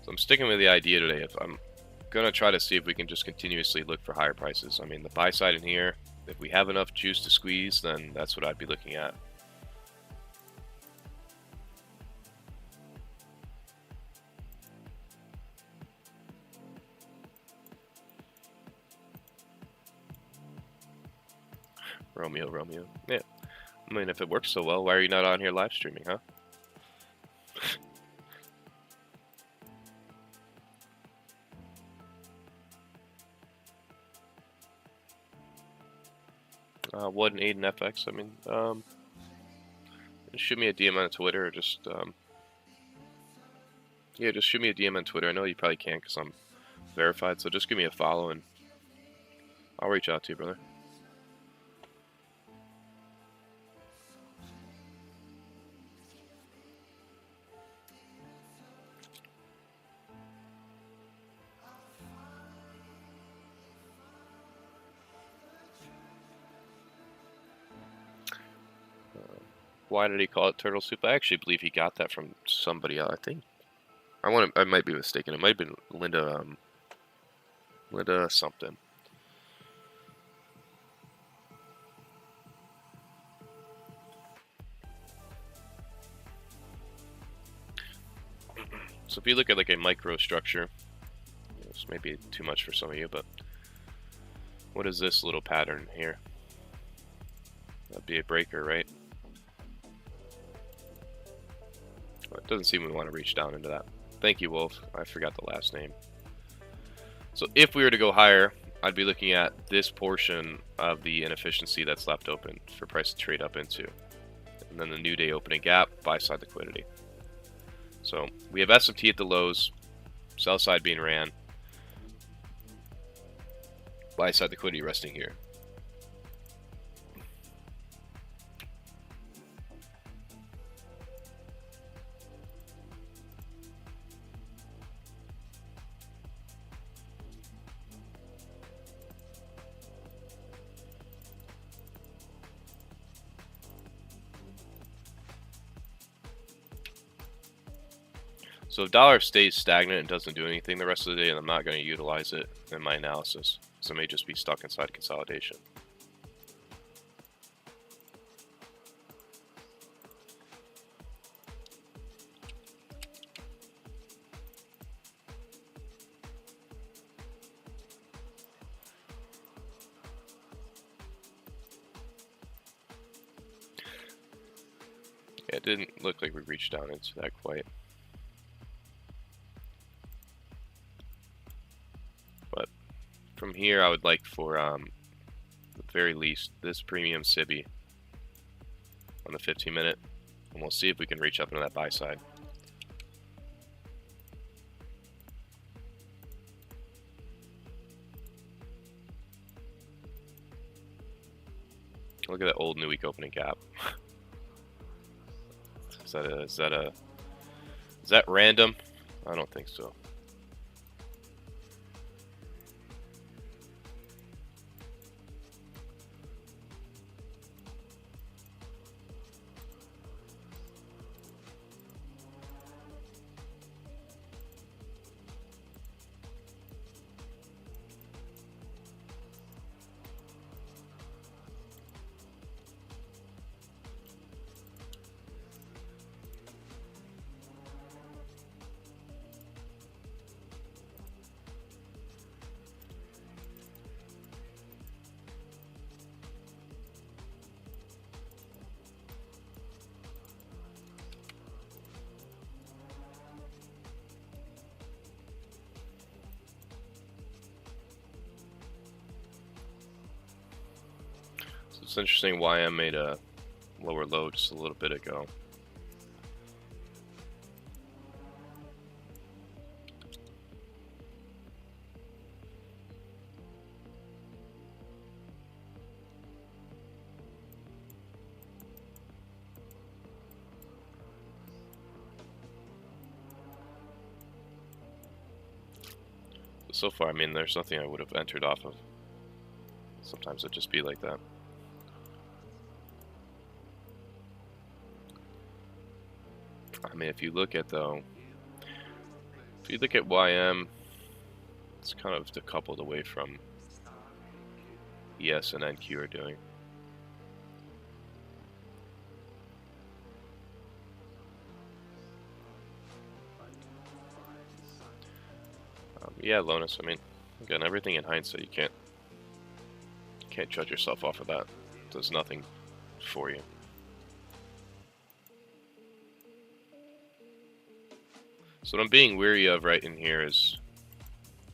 So I'm sticking with the idea today. If I'm going to try to see if we can just continuously look for higher prices. I mean, the buy side in here, if we have enough juice to squeeze, then that's what I'd be looking at. Romeo. Yeah. I mean, if it works so well, why are you not on here live streaming, huh? What an Aiden FX. I mean, shoot me a DM on Twitter or just, yeah, just shoot me a DM on Twitter. I know you probably can't because I'm verified, so just give me a follow and I'll reach out to you, brother. why did he call it turtle soup? I actually believe he got that from somebody else. I think I might be mistaken. It might have been Linda Linda something. So if you look at like a microstructure, this may be too much for some of you, but what is this little pattern here? That'd be a breaker, right? Well, it doesn't seem we want to reach down into that. Thank you, Wolf. I forgot the last name. So if we were to go higher, I'd be looking at this portion of the inefficiency that's left open for price to trade up into. And then the new day opening gap, buy side liquidity. So we have SMT at the lows, sell side being ran, buy side liquidity resting here. So if dollar stays stagnant and doesn't do anything the rest of the day, then I'm not going to utilize it in my analysis. So it may just be stuck inside consolidation. Yeah, it didn't look like we reached down into that quite. But from here, I would like for, at the very least, this premium SIBI on the 15-minute, and we'll see if we can reach up into that buy side. Look at that old new week opening gap. Is that random? I don't think so. It's interesting YM made a lower low just a little bit ago. So far, I mean, there's nothing I would have entered off of. Sometimes it'd just be like that. I mean, if you look at YM, it's kind of decoupled away from ES and NQ are doing. Yeah, Lonus, I mean, again, everything in hindsight, you can't judge yourself off of that. It does nothing for you. So what I'm being weary of right in here is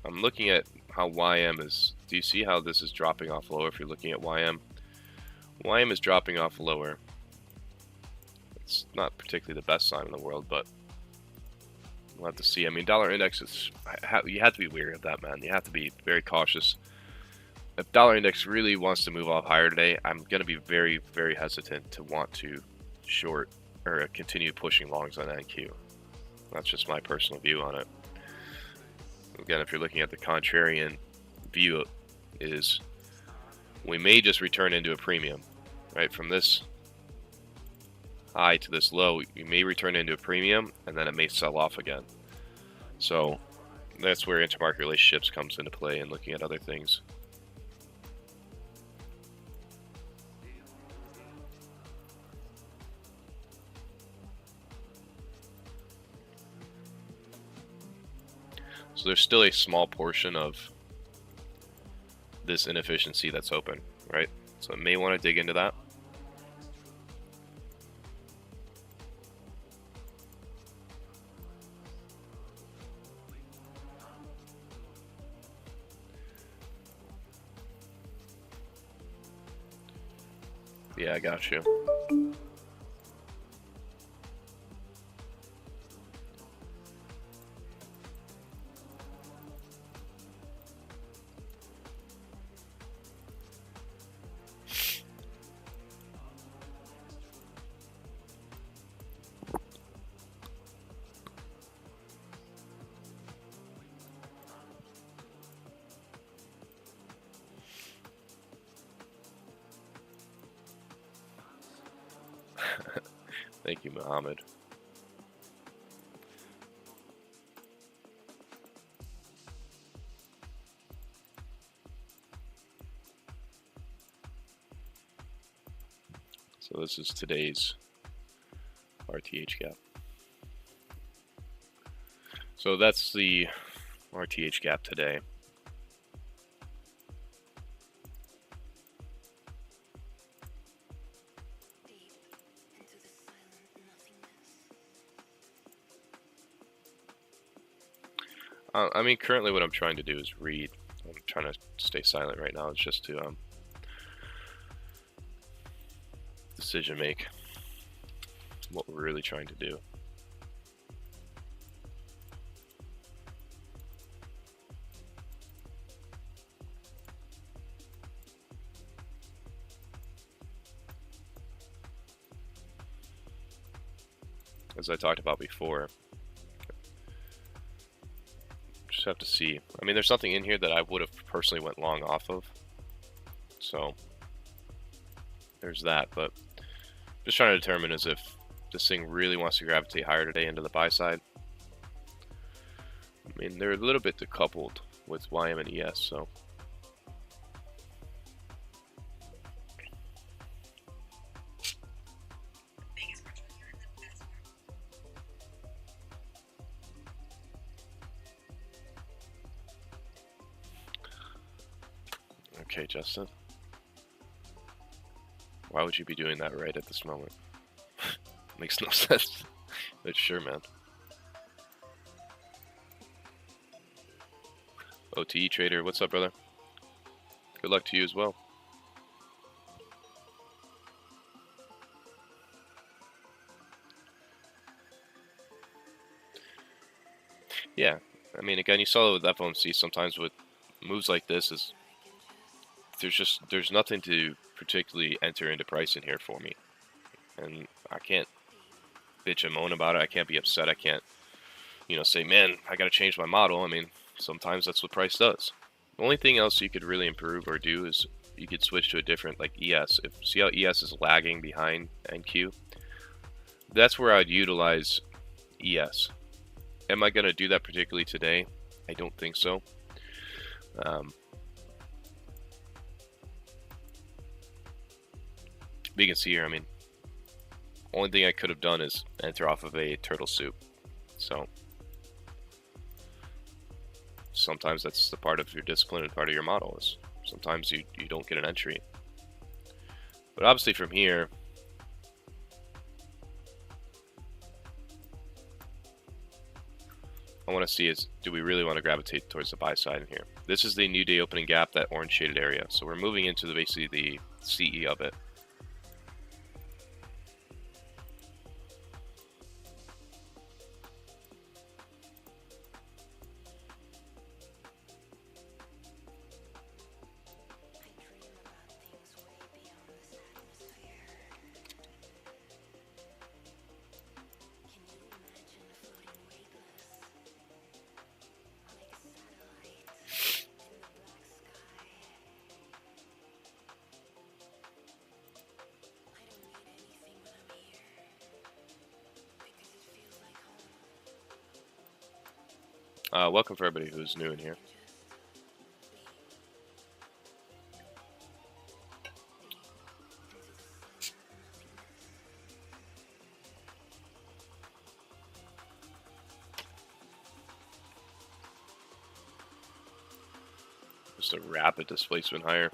I'm looking at how YM is. Do you see how this is dropping off lower if you're looking at YM? YM is dropping off lower. It's not particularly the best sign in the world, but we'll have to see. I mean, dollar index is, you have to be wary of that, man. You have to be very cautious. If dollar index really wants to move off higher today, I'm going to be very, very hesitant to want to short or continue pushing longs on NQ. That's just my personal view on it. Again, if you're looking at the contrarian view, is we may just return into a premium, right? From this high to this low, you may return into a premium, and then it may sell off again. So that's where intermarket relationships comes into play and looking at other things. So there's still a small portion of this inefficiency that's open, right? So I may want to dig into that. Yeah, I got you. Thank you, Mohammed. So this is today's RTH gap. So that's the RTH gap today. I mean, currently what I'm trying to do is read. I'm trying to stay silent right now. It's just to decision make what we're really trying to do. As I talked about before, just have to see. I mean, there's something in here that I would have personally went long off of. So there's that, but just trying to determine is if this thing really wants to gravitate higher today into the buy side. I mean, they're a little bit decoupled with YM and ES, so. Okay, Justin. Why would you be doing that right at this moment? Makes no sense. But sure, man. OTE trader, what's up, brother? Good luck to you as well. Yeah, I mean, again, you saw it with FOMC. Sometimes with moves like this is there's nothing to particularly enter into price in here for me, and I can't bitch and moan about it. I can't be upset. I can't, say, man, I got to change my model. I mean, sometimes that's what price does. The only thing else you could really improve or do is you could switch to a different, like ES. See how ES is lagging behind NQ? That's where I'd utilize ES. Am I going to do that particularly today? I don't think so. But you can see here, I mean, only thing I could have done is enter off of a turtle soup. So sometimes that's the part of your discipline and part of your model is sometimes you don't get an entry. But obviously from here, I want to see is, do we really want to gravitate towards the buy side in here? This is the new day opening gap, that orange shaded area. So we're moving into basically the CE of it. Welcome for everybody who's new in here. Just a rapid displacement higher.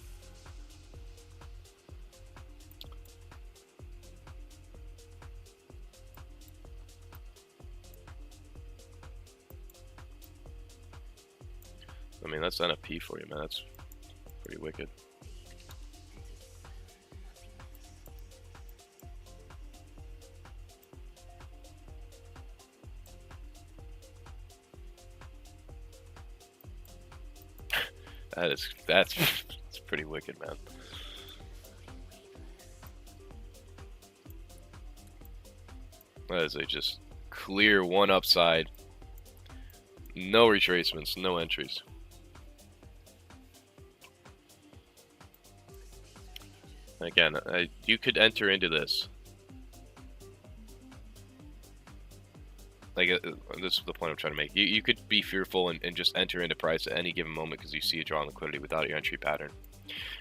I mean, that's NFP for you, man. That's pretty wicked. That's pretty wicked, man. That is a just clear one upside. No retracements, no entries. Again, you could enter into this. Like, this is the point I'm trying to make. You could be fearful and just enter into price at any given moment because you see a draw in liquidity without your entry pattern.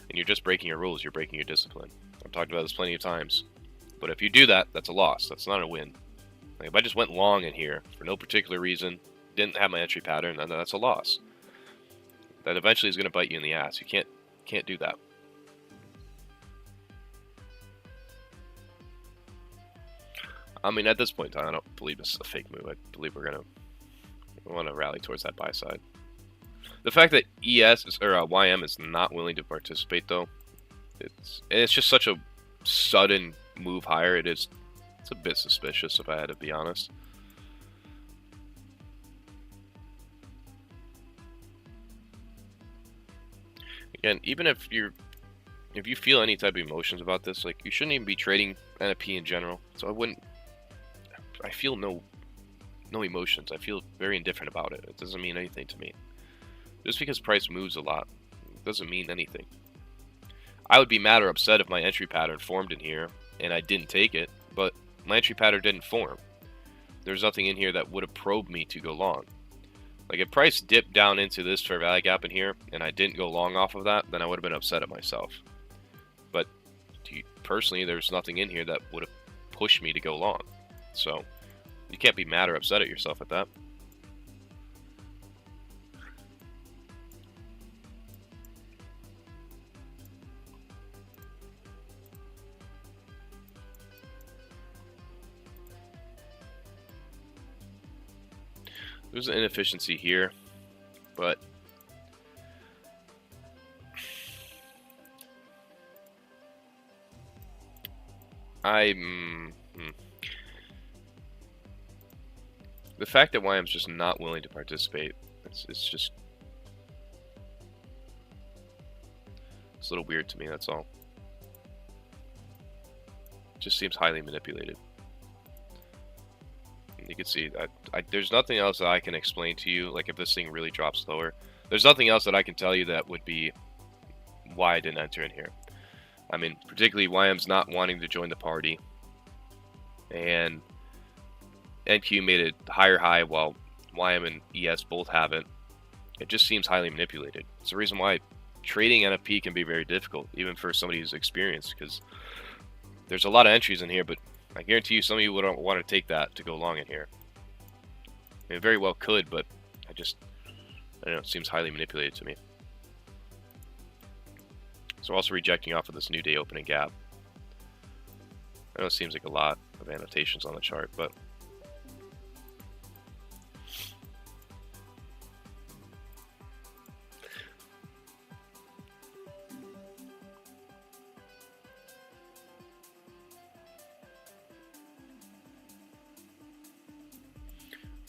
And you're just breaking your rules, you're breaking your discipline. I've talked about this plenty of times. But if you do that, that's a loss. That's not a win. Like, if I just went long in here for no particular reason, didn't have my entry pattern, then that's a loss. That eventually is going to bite you in the ass. You can't do that. I mean, at this point in time, I don't believe this is a fake move. I believe we want to rally towards that buy side. The fact that YM is not willing to participate, though, it's just such a sudden move higher. It's a bit suspicious, if I had to be honest. Again, even if you feel any type of emotions about this, like, you shouldn't even be trading NFP in general. So I feel no emotions. I feel very indifferent about it. It doesn't mean anything to me. Just because price moves a lot doesn't mean anything. I would be mad or upset if my entry pattern formed in here and I didn't take it, but my entry pattern didn't form. There's nothing in here that would have probed me to go long. Like, if price dipped down into this fair value gap in here and I didn't go long off of that, then I would have been upset at myself. But personally, there's nothing in here that would have pushed me to go long. So, you can't be mad or upset at yourself at that. There's an inefficiency here, but the fact that YM's just not willing to participate, it's just a little weird to me, that's all. It just seems highly manipulated. You can see there's nothing else that I can explain to you. Like, if this thing really drops lower, there's nothing else that I can tell you that would be why I didn't enter in here. I mean, particularly YM's not wanting to join the party, and NQ made a higher high while YM and ES both haven't. It just seems highly manipulated. It's the reason why trading NFP can be very difficult, even for somebody who's experienced, because there's a lot of entries in here, but I guarantee you some of you wouldn't want to take that to go long in here. I mean, it very well could, but I don't know, it seems highly manipulated to me. So also rejecting off of this new day opening gap. I know it seems like a lot of annotations on the chart, but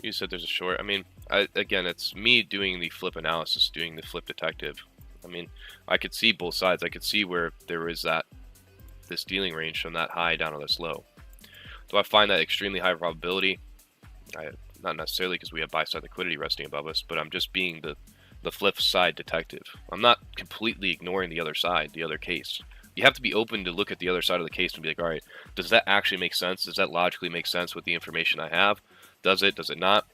you said there's a short. I mean, again, it's me doing the flip analysis, doing the flip detective. I mean, I could see both sides. I could see where there is this dealing range from that high down to this low. Do I find that extremely high probability? Not necessarily, because we have buy side liquidity resting above us, but I'm just being the flip side detective. I'm not completely ignoring the other side, the other case. You have to be open to look at the other side of the case and be like, all right, does that actually make sense? Does that logically make sense with the information I have? Does it? Does it not?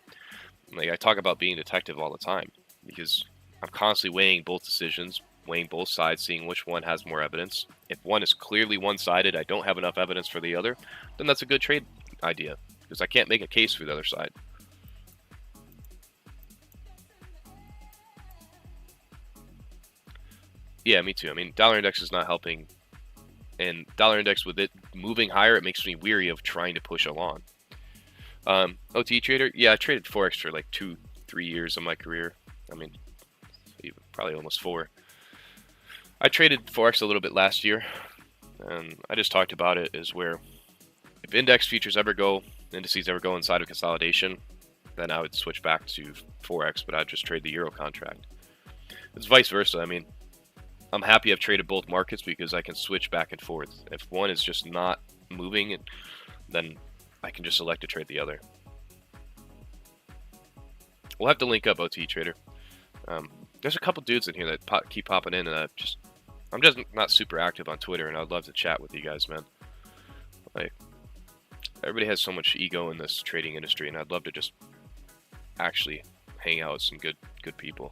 Like, I talk about being a detective all the time because I'm constantly weighing both decisions, weighing both sides, seeing which one has more evidence. If one is clearly one-sided, I don't have enough evidence for the other, then that's a good trade idea because I can't make a case for the other side. Yeah, me too. I mean, dollar index is not helping, and dollar index with it moving higher, it makes me weary of trying to push along. OT trader, yeah, I traded Forex for like 2-3 years of my career. I mean, even probably almost 4. I traded Forex a little bit last year, and I just talked about it as where if index futures indices ever go inside of consolidation, then I would switch back to Forex, but I'd just trade the Euro contract. It's vice versa. I mean, I'm happy I've traded both markets because I can switch back and forth. If one is just not moving, then I can just select to trade the other. We'll have to link up, OT Trader. There's a couple dudes in here that keep popping in, and I'm just not super active on Twitter, and I'd love to chat with you guys, man. Like, everybody has so much ego in this trading industry, and I'd love to just actually hang out with some good people.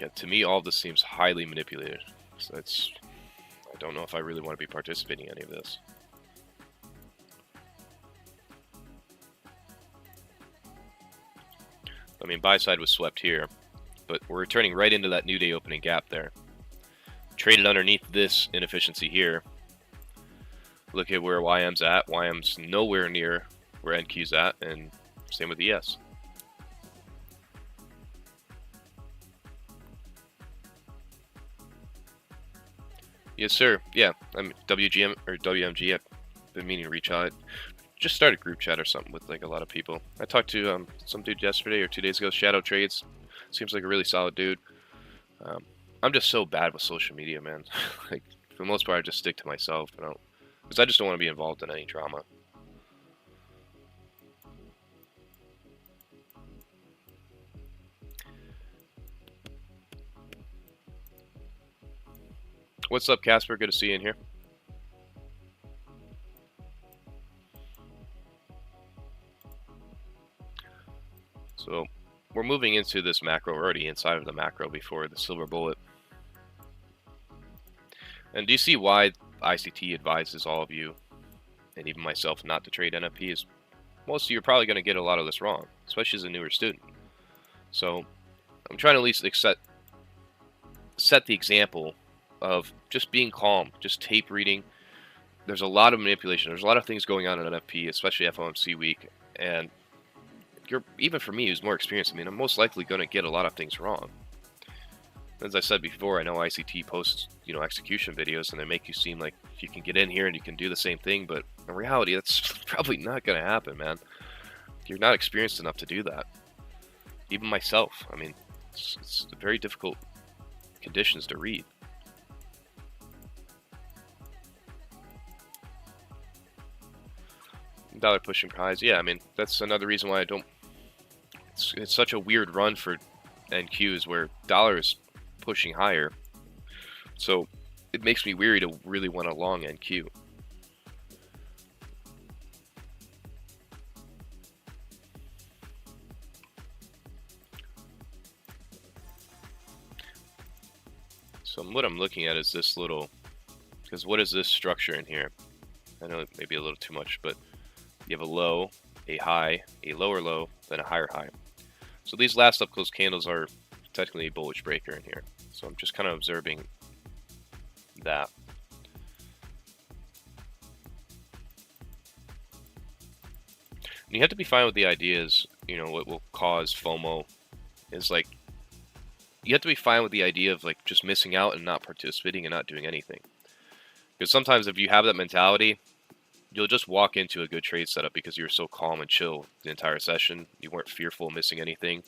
Yeah, to me, all of this seems highly manipulated. So I don't know if I really want to be participating in any of this. I mean, buy side was swept here, but we're returning right into that new day opening gap there. Traded underneath this inefficiency here. Look at where YM's at. YM's nowhere near where NQ's at, and same with ES. Yes, sir. Yeah, I'm WGM or WMG. I've been meaning to reach out. Just start a group chat or something with like a lot of people. I talked to some dude yesterday or 2 days ago. Shadow Trades. Seems like a really solid dude. I'm just so bad with social media, man. Like, for the most part, I just stick to myself. Because I just don't want to be involved in any drama. What's up, Casper? Good to see you in here. So, we're moving into this macro. We're already inside of the macro before the silver bullet. And do you see why ICT advises all of you, and even myself, not to trade NFPs? Most of you are probably going to get a lot of this wrong, especially as a newer student. So, I'm trying to at least set the example of just being calm, just tape reading. There's a lot of manipulation. There's a lot of things going on in NFP, especially FOMC week. And even for me, who's more experienced, I mean, I'm most likely going to get a lot of things wrong. As I said before, I know ICT posts, execution videos, and they make you seem like you can get in here and you can do the same thing. But in reality, that's probably not going to happen, man. You're not experienced enough to do that. Even myself, I mean, it's very difficult conditions to read. Dollar pushing highs, yeah. I mean, that's another reason why I don't. It's such a weird run for NQs where dollar is pushing higher, so it makes me weary to really want a long NQ. So what I'm looking at is this little, because what is this structure in here? I know it may be a little too much, but you have a low, a high, a lower low, then a higher high. So these last up close candles are technically a bullish breaker in here. So I'm just kind of observing that. And you have to be fine with the ideas, what will cause FOMO is like, you have to be fine with the idea of like just missing out and not participating and not doing anything. Because sometimes if you have that mentality, you'll just walk into a good trade setup because you're so calm and chill the entire session. You weren't fearful of missing anything.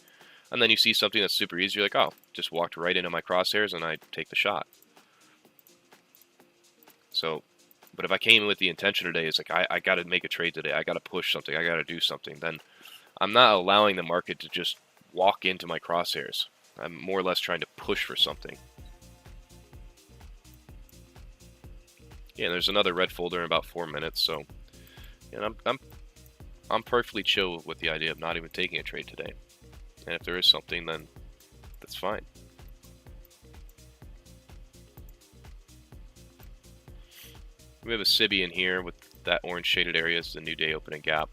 And then you see something that's super easy, you're like, oh, just walked right into my crosshairs and I take the shot. So, but if I came in with the intention today, it's like, I got to make a trade today. I got to push something. I got to do something. Then I'm not allowing the market to just walk into my crosshairs. I'm more or less trying to push for something. Yeah, there's another red folder in about 4 minutes, so and I'm perfectly chill with the idea of not even taking a trade today. And if there is something, then that's fine. We have a SIBI in here with that orange shaded area is the new day opening gap.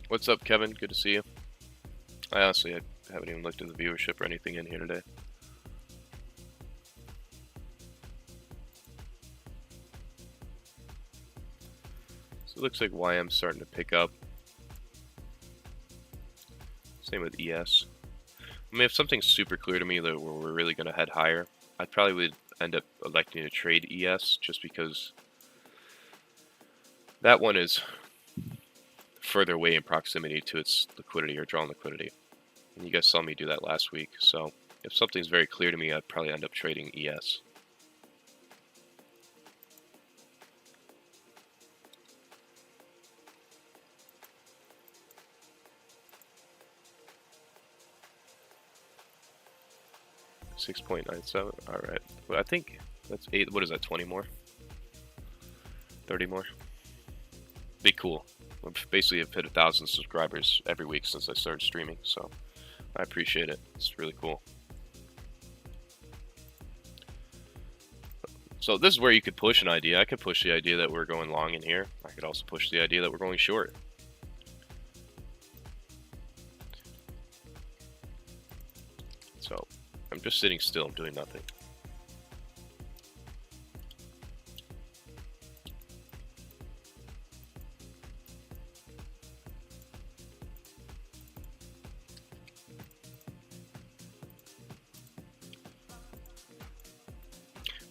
What's up, Kevin? Good to see you. I honestly haven't even looked at the viewership or anything in here today. So it looks like YM's starting to pick up. Same with ES. I mean, if something's super clear to me that we're really going to head higher, I probably would end up electing to trade ES just because that one is further away in proximity to its liquidity or drawn liquidity. And you guys saw me do that last week, so if something's very clear to me, I'd probably end up trading ES. $6.97. All right. Well, I think that's 8. What is that? 20 more? 30 more? Be cool. I've basically hit 1,000 subscribers every week since I started streaming, so I appreciate it. It's really cool. So this is where you could push an idea. I could push the idea that we're going long in here. I could also push the idea that we're going short. So I'm just sitting still. I'm doing nothing.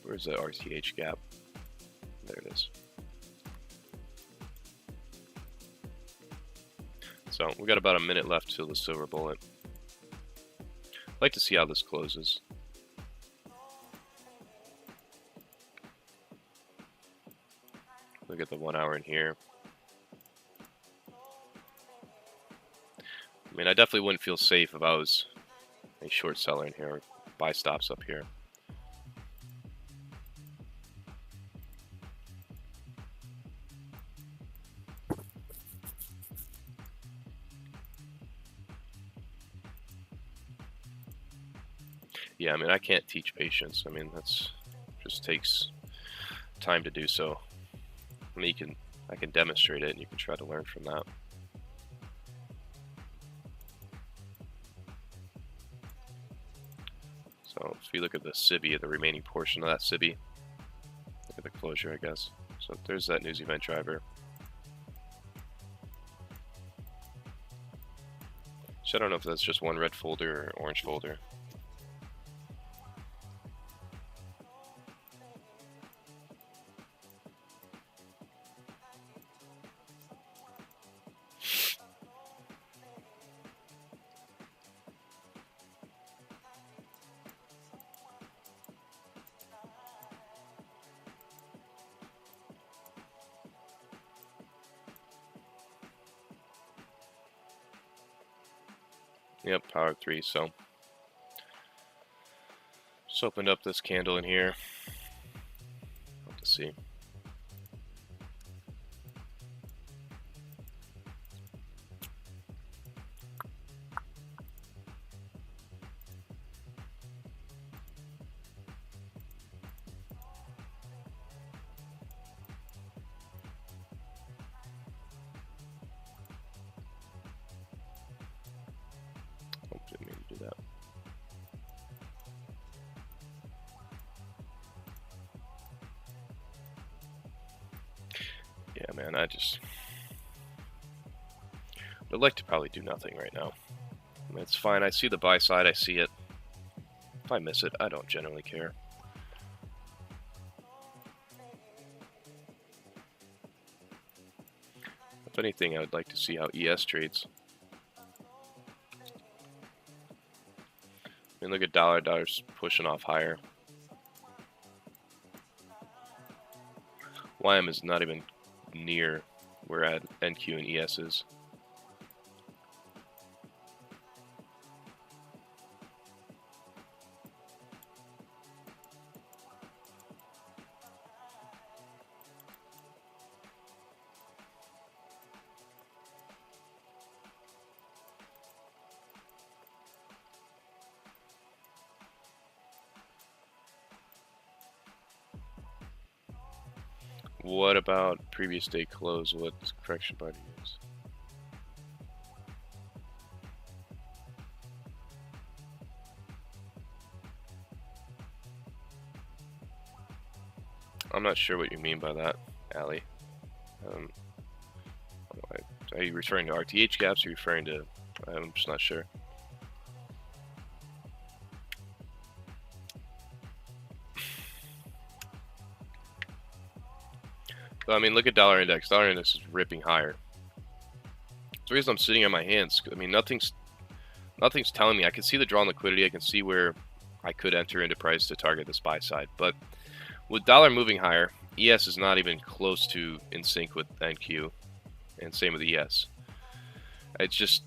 Where's the RTH gap? There it is. So we got about a minute left till the silver bullet. I'd like to see how this closes. Look at the 1 hour in here. I mean, I definitely wouldn't feel safe if I was a short seller in here or buy stops up here. Yeah, I mean, I can't teach patience. I mean, that's just takes time to do so. I mean, I can demonstrate it, and you can try to learn from that. So if you look at the SIBI, the remaining portion of that SIBI, look at the closure, I guess. So there's that news event driver. So I don't know if that's just one red folder or orange folder. Yep, power 3, so just opened up this candle in here. Have to see. Oh, didn't mean to do that. Yeah, man, I'd like to probably do nothing right now. I mean, it's fine. I see the buy side. I see it. If I miss it, I don't generally care. If anything, I would like to see how ES trades. And look at dollar. Dollar's pushing off higher. YM is not even near where NQ and ES is. What about previous day close? What correction bar do you use? I'm not sure what you mean by that, Ali. Are you referring to RTH gaps? Or are you referring to? I'm just not sure. So, I mean, look at dollar index. Dollar index is ripping higher. The reason I'm sitting on my hands, I mean, nothing's telling me. I can see the drawn liquidity. I can see where I could enter into price to target this buy side. But with dollar moving higher, ES is not even close to in sync with NQ, and same with ES. It's just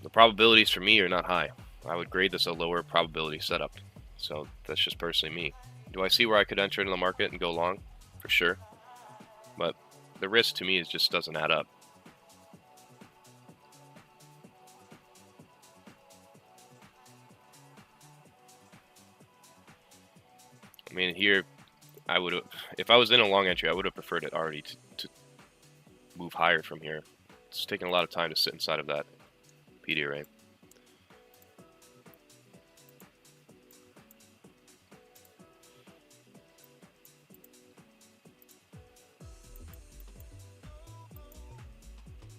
the probabilities for me are not high. I would grade this a lower probability setup. So that's just personally me. Do I see where I could enter into the market and go long? For sure. But the risk to me just doesn't add up. I mean, here, I would have, if I was in a long entry, I would have preferred it already to move higher from here. It's taking a lot of time to sit inside of that PD array.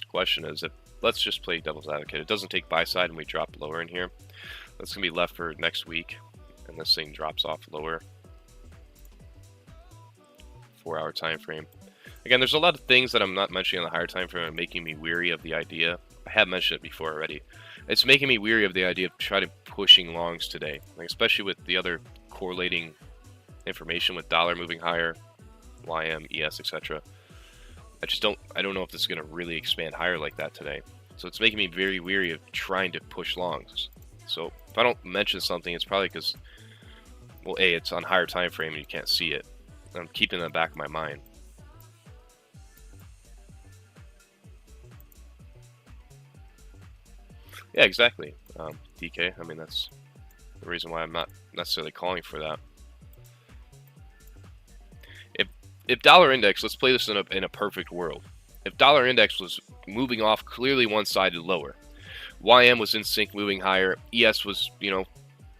Question is, if let's just play devil's advocate. It doesn't take buy side and we drop lower in here. That's gonna be left for next week, and this thing drops off lower. 4-hour time frame. Again, there's a lot of things that I'm not mentioning on the higher time frame and making me weary of the idea. I have mentioned it before already. It's making me weary of the idea of trying to pushing longs today, like especially with the other correlating information with dollar moving higher, YM, ES, etc. I don't know if this is going to really expand higher like that today. So it's making me very weary of trying to push longs. So if I don't mention something, it's probably because, well, A, it's on higher time frame and you can't see it. I'm keeping it in the back of my mind. Yeah, exactly. DK, I mean, that's the reason why I'm not necessarily calling for that. If dollar index, let's play this in a perfect world. If dollar index was moving off clearly one-sided lower, YM was in sync moving higher, ES was, you know,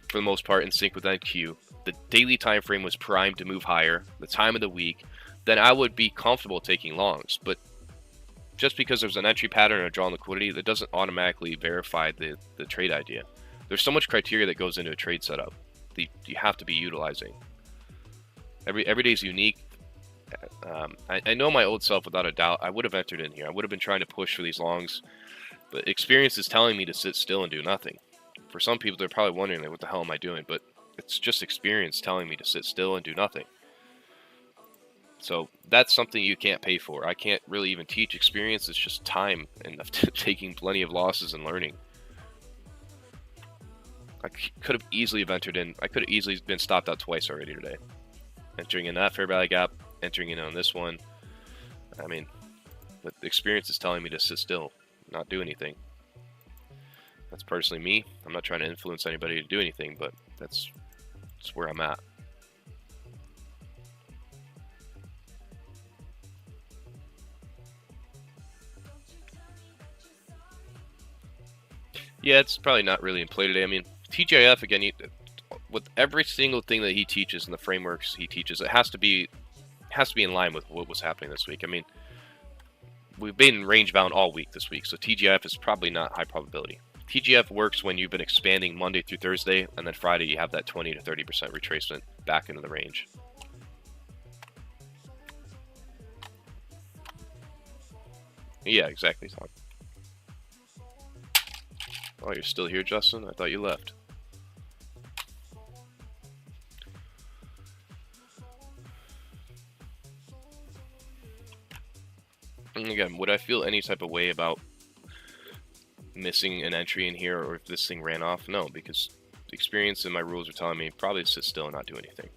for the most part in sync with NQ, the daily time frame was primed to move higher, the time of the week, then I would be comfortable taking longs. But just because there's an entry pattern or a drawn liquidity, that doesn't automatically verify the trade idea. There's so much criteria that goes into a trade setup that you have to be utilizing. Every day is unique. I know my old self, without a doubt, I would have entered in here. I would have been trying to push for these longs, but experience is telling me to sit still and do nothing. For some people, they're probably wondering, like, what the hell am I doing? But it's just experience telling me to sit still and do nothing. So that's something you can't pay for. I can't really even teach experience. It's just time and taking plenty of losses and learning. I could have easily entered in. I could have easily been stopped out twice already today. Entering in that fair value gap, entering in on this one. I mean, but the experience is telling me to sit still, not do anything. That's personally me. I'm not trying to influence anybody to do anything, but that's where I'm at. Yeah, it's probably not really in play today. I mean, TGIF, again, with every single thing that he teaches and the frameworks he teaches, it has to be in line with what was happening this week. I mean, we've been range bound all week this week, so TGIF is probably not high probability. TGF works when you've been expanding Monday through Thursday, and then Friday you have that 20 to 30% retracement back into the range. Yeah, exactly, Tom. Oh, you're still here, Justin? I thought you left. And again, would I feel any type of way about missing an entry in here, or if this thing ran off? No, because the experience and my rules are telling me probably sit still and not do anything.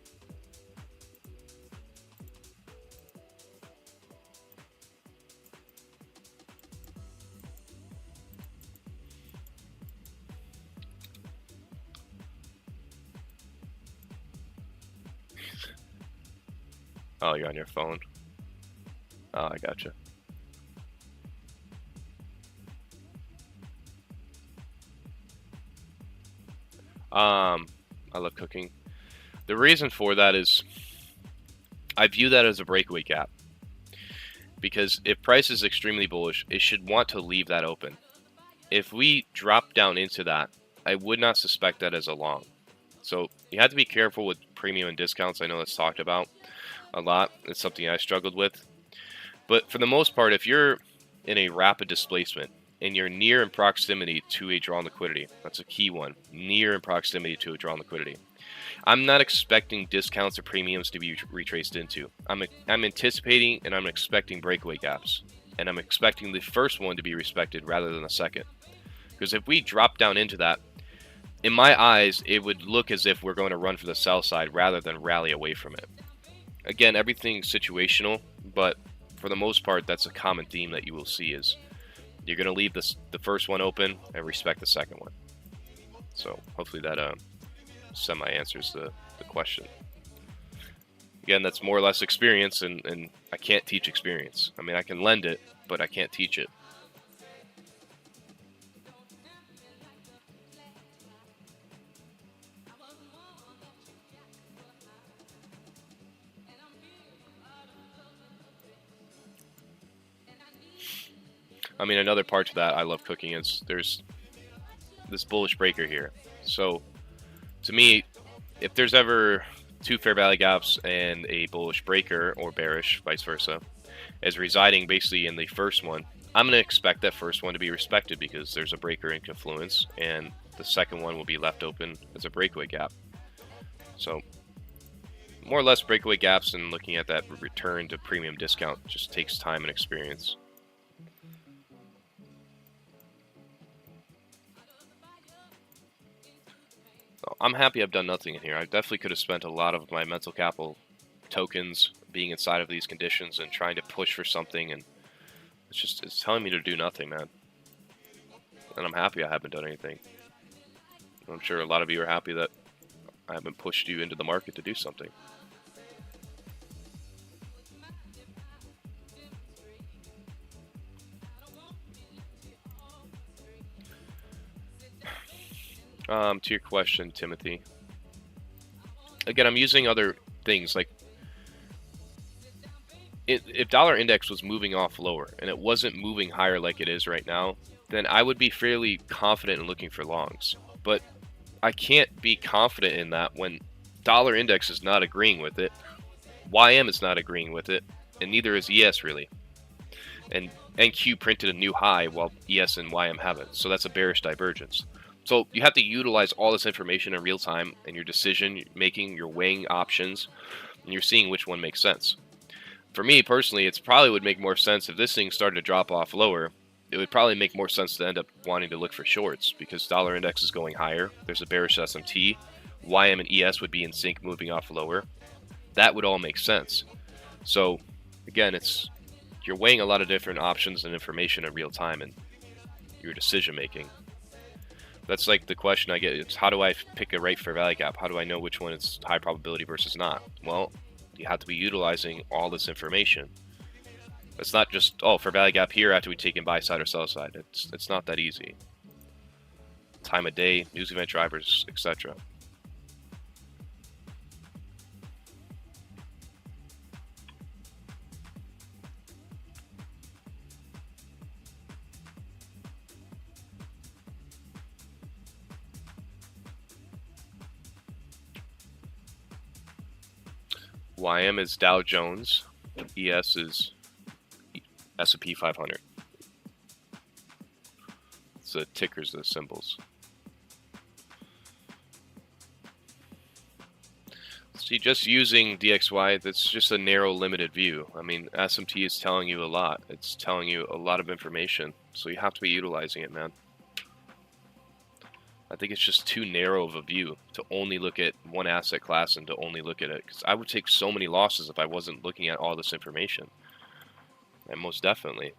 Oh, you're on your phone. Oh, I gotcha. I love cooking. The reason for that is I view that as a breakaway gap. Because if price is extremely bullish, it should want to leave that open. If we drop down into that, I would not suspect that as a long. So you have to be careful with premium and discounts. I know that's talked about a lot. It's something I struggled with. But for the most part, if you're in a rapid displacement and you're near in proximity to a drawn liquidity, that's a key one, near in proximity to a drawn liquidity, I'm not expecting discounts or premiums to be retraced into. I'm anticipating and I'm expecting breakaway gaps. And I'm expecting the first one to be respected rather than the second. Because if we drop down into that, in my eyes, it would look as if we're going to run for the sell side rather than rally away from it. Again, everything's situational, but for the most part, that's a common theme that you will see is you're going to leave the first one open and respect the second one. So hopefully that semi-answers the question. Again, that's more or less experience, and I can't teach experience. I mean, I can lend it, but I can't teach it. I mean, another part to that I love cooking is there's this bullish breaker here. So to me, if there's ever two fair value gaps and a bullish breaker, or bearish, vice versa, as residing basically in the first one, I'm going to expect that first one to be respected because there's a breaker in confluence, and the second one will be left open as a breakaway gap. So more or less breakaway gaps and looking at that return to premium discount just takes time and experience. So I'm happy I've done nothing in here. I definitely could have spent a lot of my mental capital tokens being inside of these conditions and trying to push for something, and it's telling me to do nothing, man. And I'm happy I haven't done anything. I'm sure a lot of you are happy that I haven't pushed you into the market to do something. To your question, Timothy. Again, I'm using other things like if dollar index was moving off lower and it wasn't moving higher like it is right now, then I would be fairly confident in looking for longs. But I can't be confident in that when dollar index is not agreeing with it, YM is not agreeing with it, and neither is ES really. And NQ printed a new high while ES and YM haven't, so that's a bearish divergence. So you have to utilize all this information in real time in your decision making, you're weighing options, and you're seeing which one makes sense. For me personally, it's probably would make more sense if this thing started to drop off lower. It would probably make more sense to end up wanting to look for shorts because dollar index is going higher. There's a bearish SMT. YM and ES would be in sync moving off lower. That would all make sense. So again, you're weighing a lot of different options and information in real time in your decision making. That's like the question I get. It's how do I pick a right fair value gap? How do I know which one is high probability versus not? Well, you have to be utilizing all this information. It's not just, oh, fair value gap here after we take in buy side or sell side. It's not that easy. Time of day, news event drivers, etc. YM is Dow Jones, ES is S&P 500. It's the tickers, the symbols. See, just using DXY, that's just a narrow, limited view. I mean, SMT is telling you a lot. It's telling you a lot of information, so you have to be utilizing it, man. I think it's just too narrow of a view to only look at one asset class and to only look at it. Because I would take so many losses if I wasn't looking at all this information. And most definitely.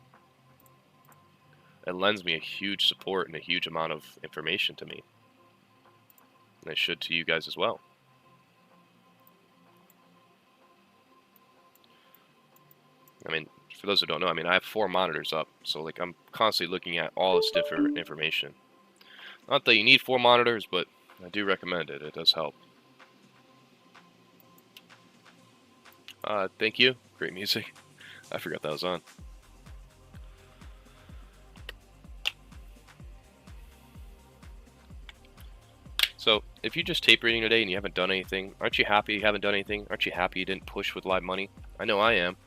It lends me a huge support and a huge amount of information to me. And it should to you guys as well. I mean, for those who don't know, I mean, I have 4 monitors up. So, like, I'm constantly looking at all this different information. Not that you need 4 monitors, but I do recommend it. It does help. Thank you. Great music. I forgot that was on. So, if you're just tape reading today and you haven't done anything, aren't you happy you haven't done anything? Aren't you happy you didn't push with live money? I know I am.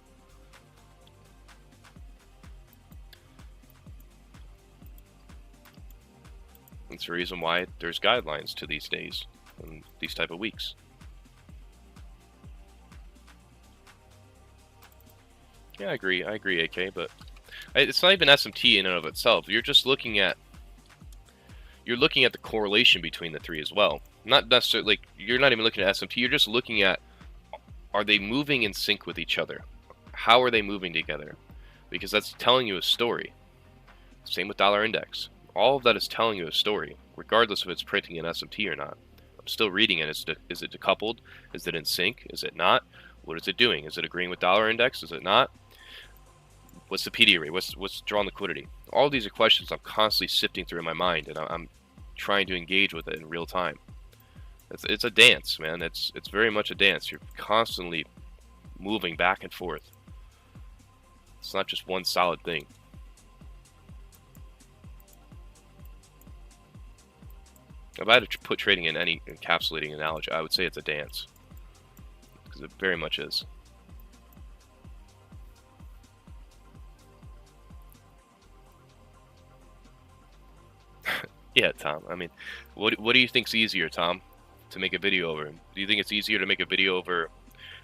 That's the reason why there's guidelines to these days and these type of weeks. Yeah, I agree, AK, but it's not even SMT in and of itself. You're just looking at the correlation between the 3 as well. Not necessarily, like, you're not even looking at SMT, you're just looking at, are they moving in sync with each other? How are they moving together? Because that's telling you a story. Same with dollar index. All of that is telling you a story, regardless if it's printing in SMT or not. I'm still reading it. Is it decoupled? Is it in sync? Is it not? What is it doing? Is it agreeing with dollar index? Is it not? What's the PD rate? What's drawn liquidity? All these are questions I'm constantly sifting through in my mind, and I'm trying to engage with it in real time. It's a dance, man. It's very much a dance. You're constantly moving back and forth. It's not just one solid thing. If I had to put trading in any encapsulating analogy, I would say it's a dance. Because it very much is. Yeah, Tom. I mean, what do you think's easier, Tom, to make a video over? Do you think it's easier to make a video over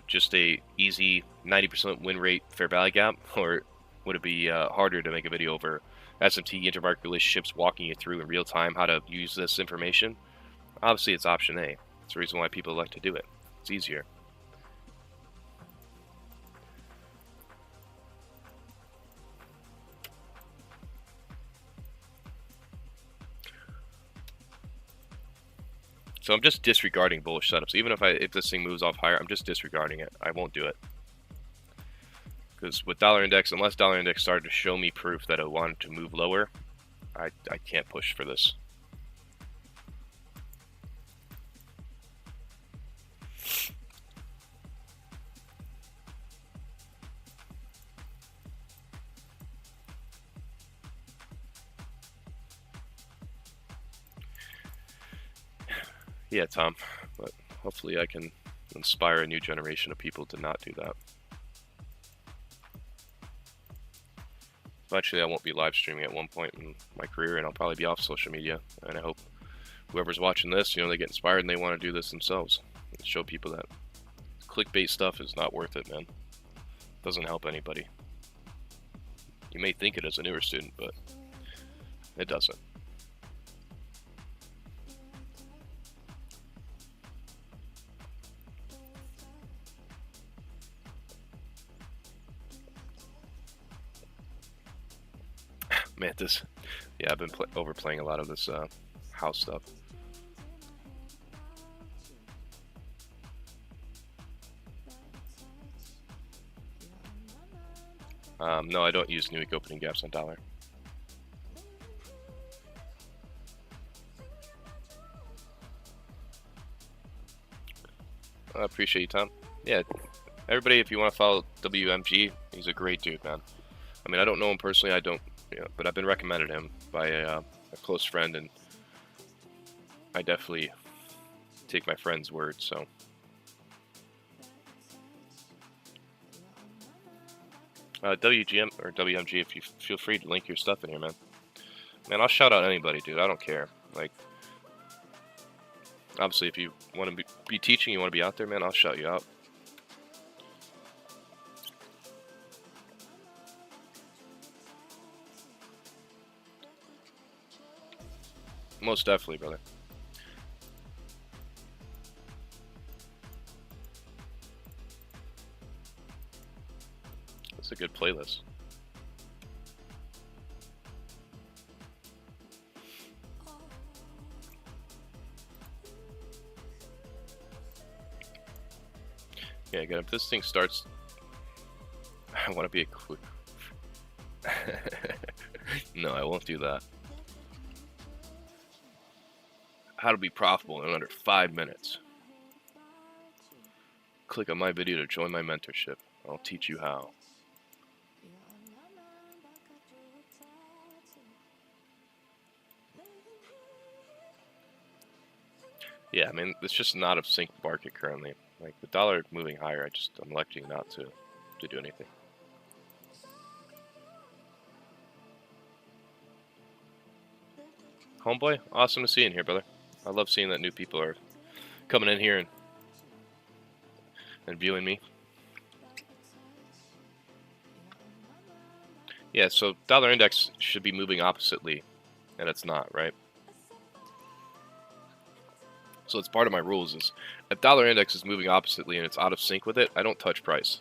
just a easy 90% win rate fair value gap, or would it be harder to make a video over SMT intermarket relationships, walking you through in real time how to use this information? Obviously, it's option A. That's the reason why people like to do it. It's easier. So I'm just disregarding bullish setups. Even if this thing moves off higher, I'm just disregarding it. I won't do it. Because with dollar index, unless dollar index started to show me proof that it wanted to move lower, I can't push for this. Yeah, Tom, but hopefully I can inspire a new generation of people to not do that. Eventually, I won't be live streaming at one point in my career, and I'll probably be off social media. And I hope whoever's watching this, they get inspired and they want to do this themselves. And show people that clickbait stuff is not worth it, man. It doesn't help anybody. You may think it as a newer student, but it doesn't. Man, yeah, I've been overplaying a lot of this house stuff. No, I don't use new week opening gaps on dollar. I appreciate you, Tom. Yeah, everybody, if you want to follow WMG, he's a great dude, man. I mean, I don't know him personally, but I've been recommended him by a close friend, and I definitely take my friend's word, so. WGM or WMG, if you feel free to link your stuff in here, man. Man, I'll shout out anybody, dude. I don't care. Like, Obviously, if you want to be teaching, you want to be out there, man, I'll shout you out. Most definitely, brother. That's a good playlist. Yeah, again, if this thing starts, I want to be a quick. No, I won't do that. How to be profitable in under 5 minutes. Click on my video to join my mentorship. I'll teach you how. Yeah, I mean, it's just not a sync market currently. Like, the dollar moving higher, I'm electing not to do anything. Homeboy, awesome to see you in here, brother. I love seeing that new people are coming in here and viewing me. Yeah, so dollar index should be moving oppositely, and it's not, right? So it's part of my rules is if dollar index is moving oppositely and it's out of sync with it, I don't touch price.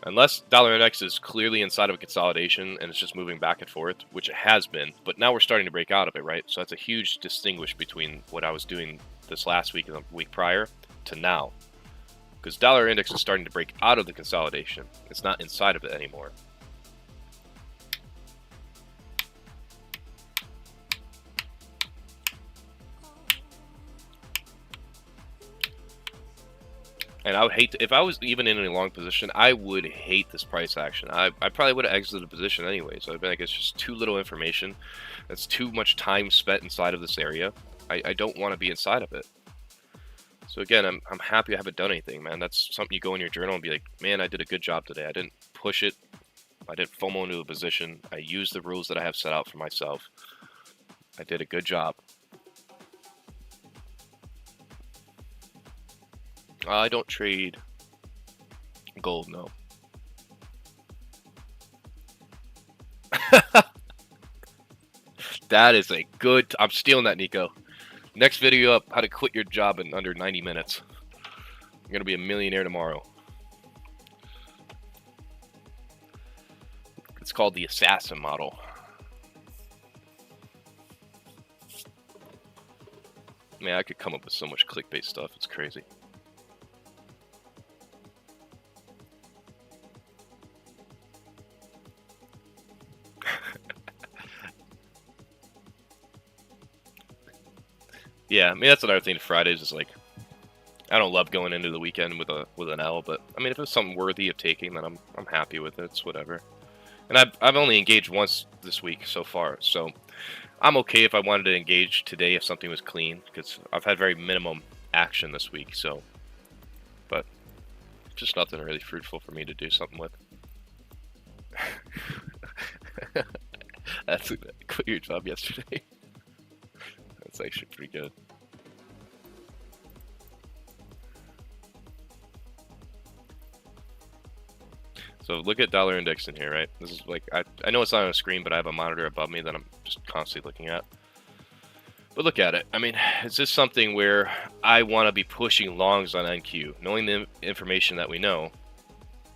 Unless dollar index is clearly inside of a consolidation and it's just moving back and forth, which it has been, but now we're starting to break out of it, right? So that's a huge distinguish between what I was doing this last week and the week prior to now. Because dollar index is starting to break out of the consolidation. It's not inside of it anymore. And I would hate to, if I was even in a long position, I would hate this price action. I probably would have exited the position anyway. So I'd be like, it's just too little information. That's too much time spent inside of this area. I don't want to be inside of it. So again, I'm happy I haven't done anything, man. That's something you go in your journal and be like, man, I did a good job today. I didn't push it. I didn't FOMO into a position. I used the rules that I have set out for myself. I did a good job. I don't trade gold, no. That is a good... I'm stealing that, Nico. Next video up, how to quit your job in under 90 minutes. I'm going to be a millionaire tomorrow. It's called the assassin model. Man, I could come up with so much clickbait stuff. It's crazy. Yeah, I mean, that's another thing to Fridays is like, I don't love going into the weekend with an L, but I mean, if it's something worthy of taking, then I'm happy with it. It's whatever. And I've only engaged once this week so far, so I'm okay if I wanted to engage today if something was clean, because I've had very minimum action this week. So, but just nothing really fruitful for me to do something with. That's quit your job yesterday. That's actually pretty good. So look at dollar index in here, right? This is like, I know it's not on a screen, but I have a monitor above me that I'm just constantly looking at. But look at it. I mean, is this something where I want to be pushing longs on NQ? Knowing the information that we know,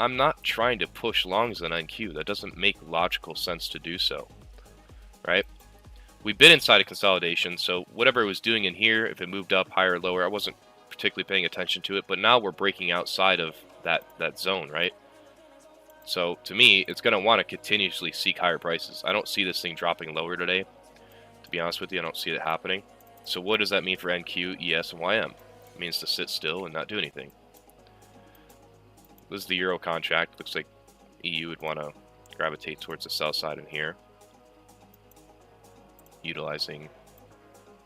I'm not trying to push longs on NQ. That doesn't make logical sense to do so, right? We've been inside a consolidation, so whatever it was doing in here, if it moved up higher or lower, I wasn't particularly paying attention to it, but now we're breaking outside of that zone, right? So to me, it's going to want to continuously seek higher prices. I don't see this thing dropping lower today. To be honest with you, I don't see it happening. So what does that mean for NQ, ES, and YM? It means to sit still and not do anything. This is the Euro contract. Looks like EU would want to gravitate towards the sell side in here, utilizing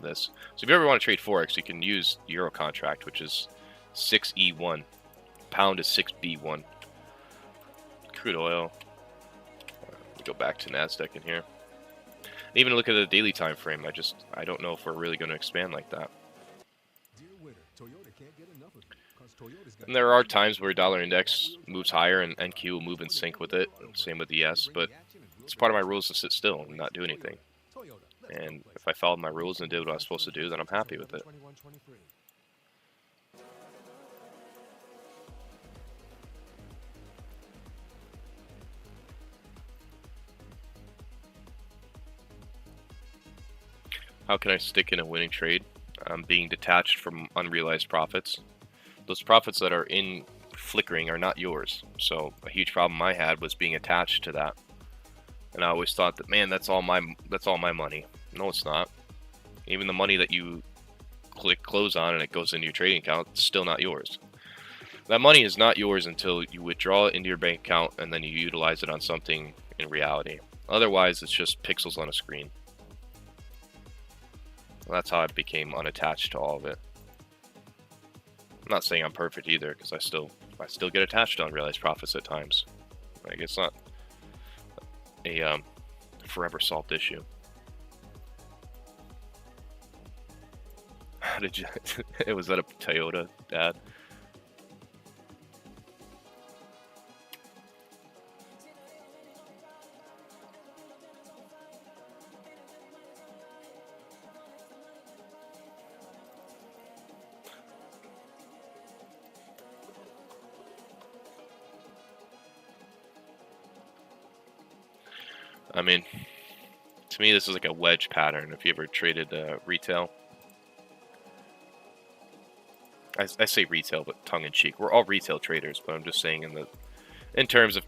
this. So if you ever want to trade Forex, you can use Euro contract, which is 6E1. Pound is 6B1. Crude oil. We go back to NASDAQ in here. And even look at the daily time frame. I don't know if we're really going to expand like that. And there are times where dollar index moves higher and NQ will move in sync with it. Same with ES, but it's part of my rules to sit still and not do anything. And if I followed my rules and did what I was supposed to do, then I'm happy with it. How can I stick in a winning trade? Being detached from unrealized profits. Those profits that are in flickering are not yours. So a huge problem I had was being attached to that. And I always thought that, man, that's all my money. No, it's not. Even the money that you click close on and it goes into your trading account, it's still not yours. That money is not yours until you withdraw it into your bank account and then you utilize it on something in reality. Otherwise, it's just pixels on a screen. That's how I became unattached to all of it. I'm not saying I'm perfect either, because I still get attached to unrealized profits at times. Like, it's not a forever solved issue. How did you? Was that a Toyota, Dad? I mean, to me, this is like a wedge pattern. If you ever traded retail, I say retail, but tongue-in-cheek. We're all retail traders, but I'm just saying in terms of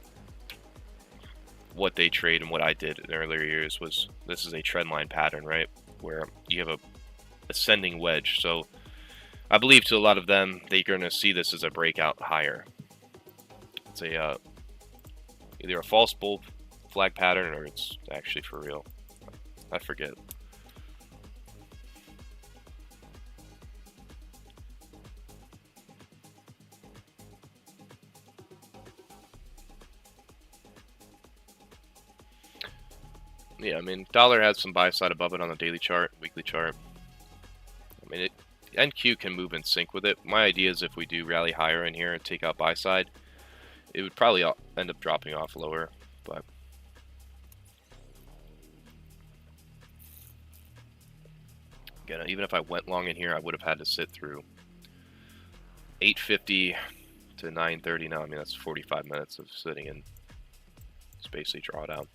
what they trade and what I did in earlier years was this is a trendline pattern, right? Where you have a ascending wedge. So I believe to a lot of them, they're going to see this as a breakout higher. It's a either a false bull flag pattern or it's actually for real. I forget. Yeah, I mean, dollar has some buy side above it on the daily chart, weekly chart. I mean, NQ can move in sync with it. My idea is if we do rally higher in here and take out buy side, it would probably end up dropping off lower, but again, even if I went long in here, I would have had to sit through 8:50 to 9:30 now. I mean, that's 45 minutes of sitting in. It's basically drawdown.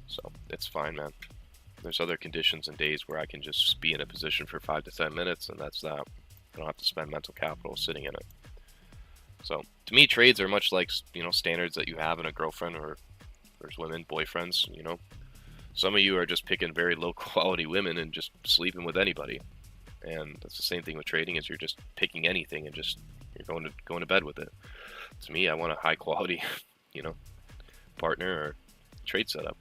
So it's fine, man. There's other conditions and days where I can just be in a position for 5 to 10 minutes, and that's that. I don't have to spend mental capital sitting in it. So to me, trades are much like, you know, standards that you have in a girlfriend, or there's women, boyfriends, you know. Some of you are just picking very low quality women and just sleeping with anybody. And that's the same thing with trading, is you're just picking anything and just you're going to bed with it. To me, I want a high quality, you know, partner or trade setup.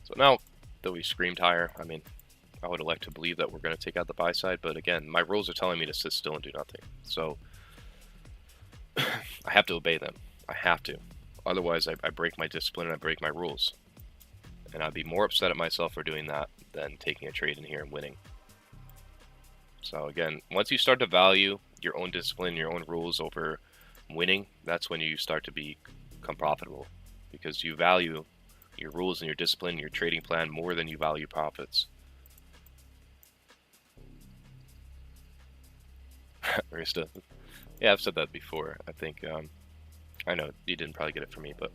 So now that we screamed higher, I mean, I would like to believe that we're going to take out the buy side, but again, my rules are telling me to sit still and do nothing. So I have to obey them. I have to. Otherwise, I break my discipline and I break my rules. And I'd be more upset at myself for doing that than taking a trade in here and winning. So again, once you start to value your own discipline, your own rules over winning, that's when you start to become profitable, because you value your rules and your discipline, your trading plan more than you value profits. Arista. Yeah, I've said that before. I think, I know you didn't probably get it from me, but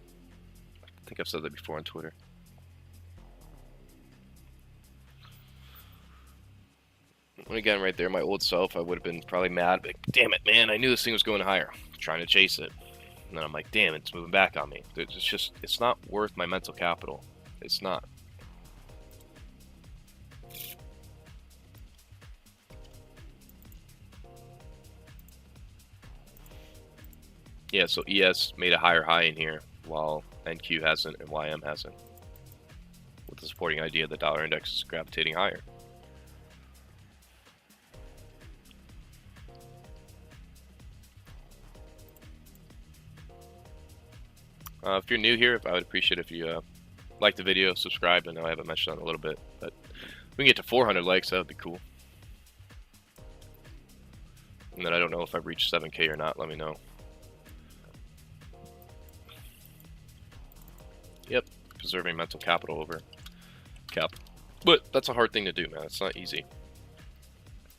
I think I've said that before on Twitter. And again, right there, my old self, I would have been probably mad, like, damn it, man, I knew this thing was going higher. Trying to chase it. And then I'm like, damn, it's moving back on me. It's not worth my mental capital. It's not. Yeah, so ES made a higher high in here, while NQ hasn't and YM hasn't. With the supporting idea the dollar index is gravitating higher. If you're new here, I would appreciate if you like the video, subscribe. I know I haven't mentioned that in a little bit, but if we can get to 400 likes, that would be cool. And then I don't know if I've reached 7K or not. Let me know. Yep, preserving mental capital over cap. But that's a hard thing to do, man. It's not easy.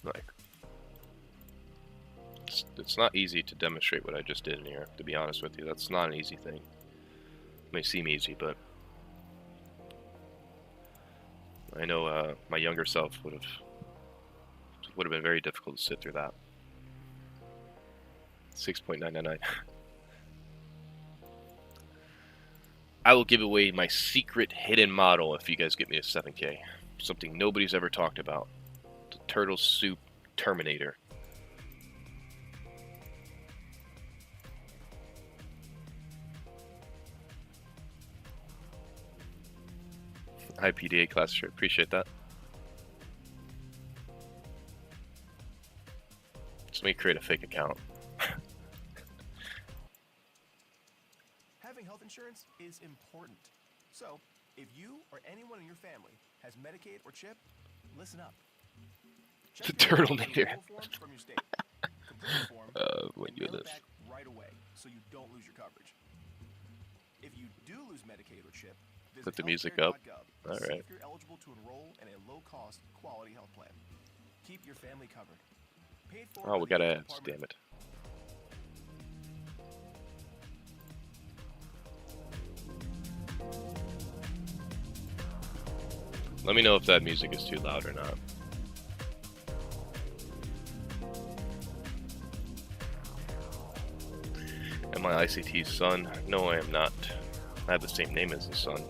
Like, it's not easy to demonstrate what I just did in here, to be honest with you. That's not an easy thing. It may seem easy, but I know my younger self would have been very difficult to sit through that. 6.999. I will give away my secret hidden model if you guys get me to 7K. Something nobody's ever talked about. The Turtle Soup Terminator. Hi PDA class shirt. Appreciate that. Just let me create a fake account. Having health insurance is important. So, if you or anyone in your family has Medicaid or CHIP, listen up. The Turtlenator. From your state. Complete the form when and you mail this. it back right away so you don't lose your coverage. If you do lose Medicaid or CHIP, visit Put the music up. healthcare.gov to see if you're eligible to enroll in a low-cost, quality health plan. Keep your family covered. Paid for Oh, we by got the ads. Department Damn it. Let me know if that music is too loud or not. Am I ICT's son? No, I am not. I have the same name as his son.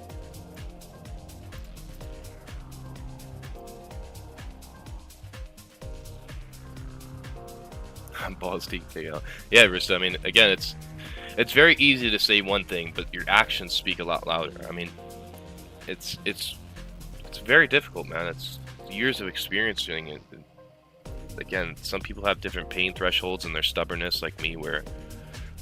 Balls deep, yeah, Rista. I mean, again, it's very easy to say one thing, but your actions speak a lot louder. I mean, it's very difficult, man. It's years of experiencing it. Again, some people have different pain thresholds and their stubbornness, like me, where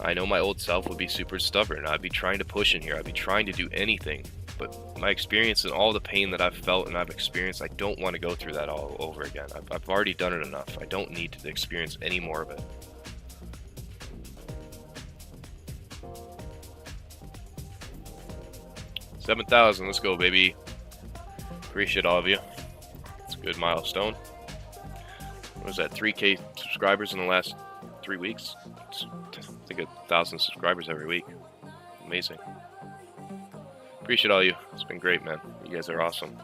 I know my old self would be super stubborn. I'd be trying to push in here. I'd be trying to do anything. But my experience and all the pain that I've felt and I've experienced, I don't want to go through that all over again. I've already done it enough. I don't need to experience any more of it. $7,000. Let's go, baby. Appreciate all of you. It's a good milestone. What was that? 3K subscribers in the last 3 weeks? I think 1,000 subscribers every week. Amazing. Appreciate all you. It's been great, man. You guys are awesome.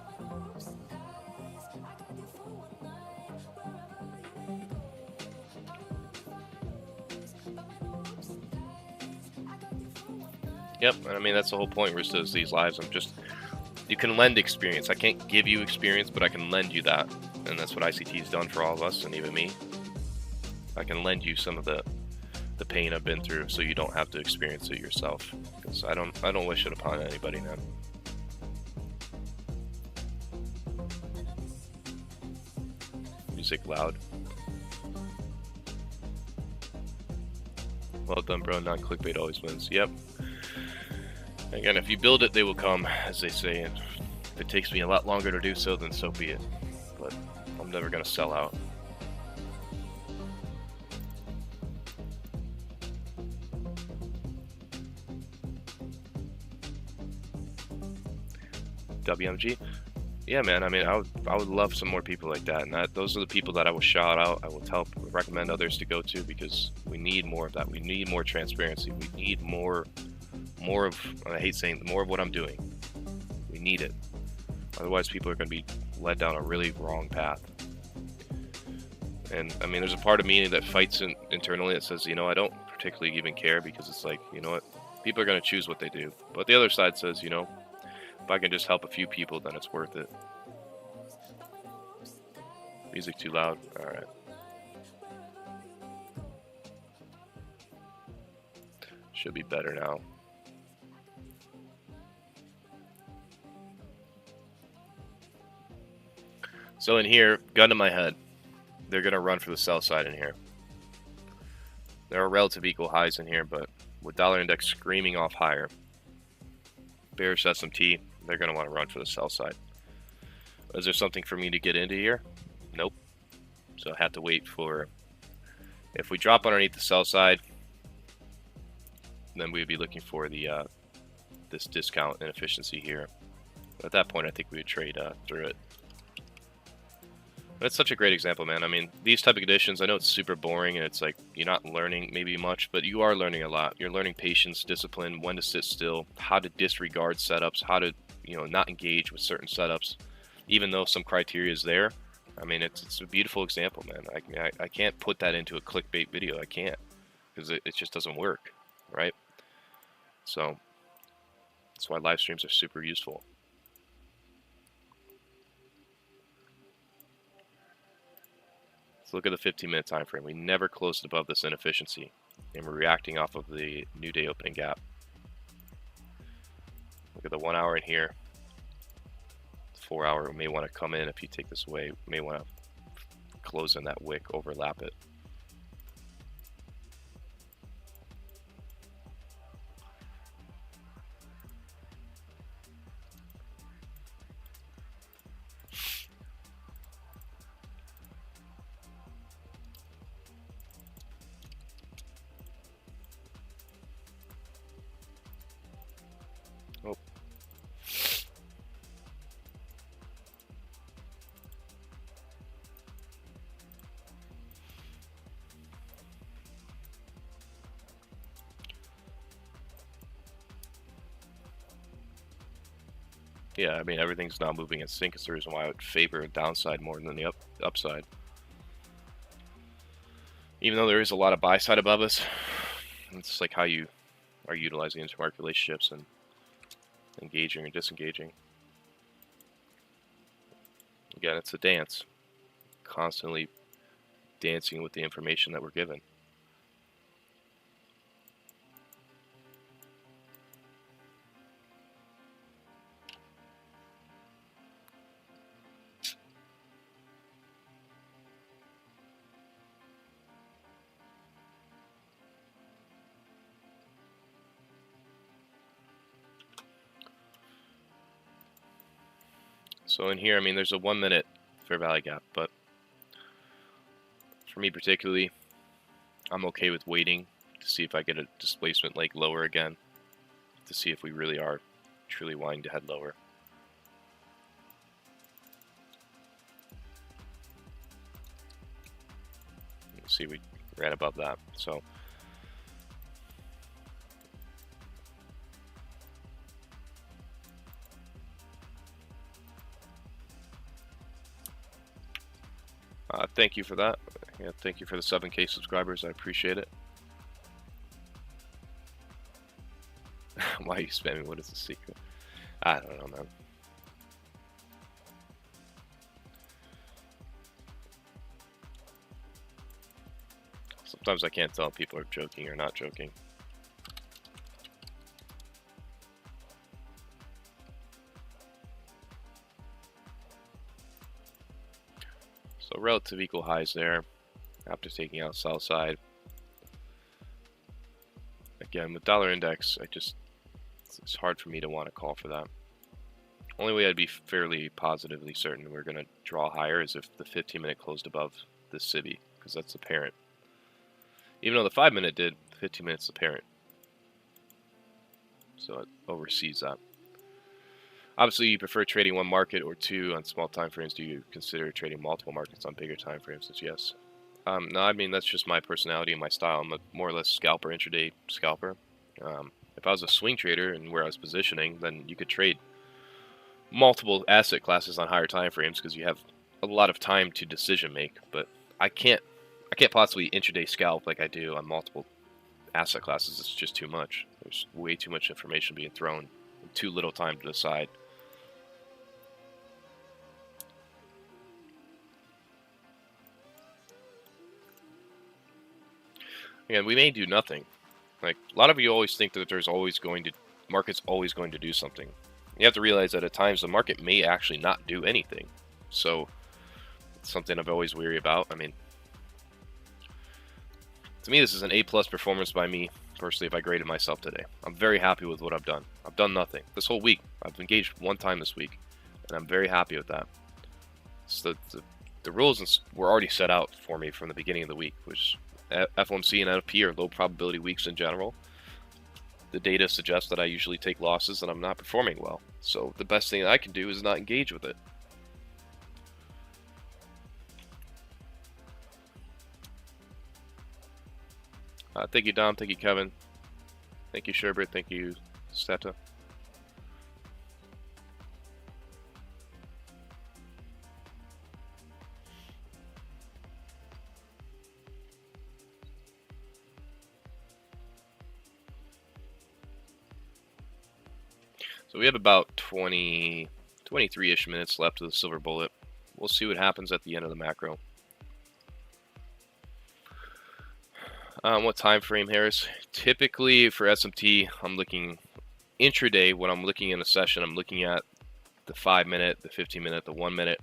Yep, and I mean, that's the whole point, Rista, is these lives. You can lend experience. I can't give you experience, but I can lend you that. And that's what ICT's done for all of us, and even me. I can lend you some of the pain I've been through, so you don't have to experience it yourself. Because I don't wish it upon anybody, man. Music loud. Well done, bro. Not clickbait always wins. Yep. Again, if you build it, they will come, as they say. And if it takes me a lot longer to do so, then so be it. But I'm never gonna sell out. WMG? Yeah, man. I mean, I would love some more people like that, and those are the people that I will shout out. I will recommend others to go to, because we need more of that. We need more transparency. We need more of, I hate saying, more of what I'm doing. We need it. Otherwise, people are going to be led down a really wrong path. And I mean, there's a part of me that fights internally that says, you know, I don't particularly even care, because it's like, you know what, people are going to choose what they do. But the other side says, you know, if I can just help a few people, then it's worth it. Music too loud? Alright. Should be better now. So in here, gun to my head, they're going to run for the sell side in here. There are relative equal highs in here, but with dollar index screaming off higher, bearish SMT, they're going to want to run for the sell side. Is there something for me to get into here? Nope. So I have to wait for, if we drop underneath the sell side, then we'd be looking for the this discount inefficiency here. At that point, I think we would trade through it. That's such a great example, man. I mean, these type of conditions, I know it's super boring and it's like you're not learning maybe much, but you are learning a lot. You're learning patience, discipline, when to sit still, how to disregard setups, how to, you know, not engage with certain setups, even though some criteria is there. I mean, it's a beautiful example, man. I can't put that into a clickbait video. I can't, because it just doesn't work, right? So that's why live streams are super useful. Look at the 15-minute time frame. We never closed above this inefficiency, and we're reacting off of the new day opening gap. Look at the 1 hour in here. 4 hour, we may want to come in. If you take this away, we may want to close in that wick, overlap it. Oh. Yeah, I mean, everything's not moving in sync. It's the reason why I would favor a downside more than the upside. Even though there is a lot of buy side above us, it's like how you are utilizing intermarket relationships and engaging or disengaging. Again, it's a dance. Constantly dancing with the information that we're given. So in here, I mean, there's a 1 minute fair value gap, but for me particularly, I'm okay with waiting to see if I get a displacement leg lower again, to see if we really are truly wanting to head lower. You see, we ran above that, so. Thank you for that. Yeah, thank you for the 7K subscribers. I appreciate it. Why are you spamming? What is the secret? I don't know, man. Sometimes I can't tell if people are joking or not joking. So relative equal highs there after taking out sell side. Again, with dollar index, it's hard for me to want to call for that. Only way I'd be fairly positively certain we're going to draw higher is if the 15-minute closed above this SIBI, because that's apparent. Even though the 5-minute did, the 15 minutes apparent. So it oversees that. Obviously, you prefer trading one market or two on small time frames. Do you consider trading multiple markets on bigger time frames? Yes. No, I mean, that's just my personality and my style. I'm a more or less scalper, intraday scalper. If I was a swing trader and where I was positioning, then you could trade multiple asset classes on higher time frames because you have a lot of time to decision make. But I can't possibly intraday scalp like I do on multiple asset classes. It's just too much. There's way too much information being thrown and too little time to decide. Again, we may do nothing. Like, a lot of you always think that market's always going to do something. You have to realize that at times the market may actually not do anything. So, it's something I'm always weary about. I mean, to me, this is an A+ performance by me personally, if I graded myself today. I'm very happy with what I've done. I've done nothing. This whole week, I've engaged one time this week, and I'm very happy with that. So the rules were already set out for me from the beginning of the week, which FOMC and NFP are low probability weeks in general. The data suggests that I usually take losses and I'm not performing well. So the best thing I can do is not engage with it. Thank you, Dom. Thank you, Kevin. Thank you, Sherbert. Thank you, Steta. So we have about 23-ish minutes left of the silver bullet. We'll see what happens at the end of the macro. What time frame, Harris? Typically for SMT, I'm looking intraday. When I'm looking in a session, I'm looking at the 5-minute, the 15-minute, the 1-minute.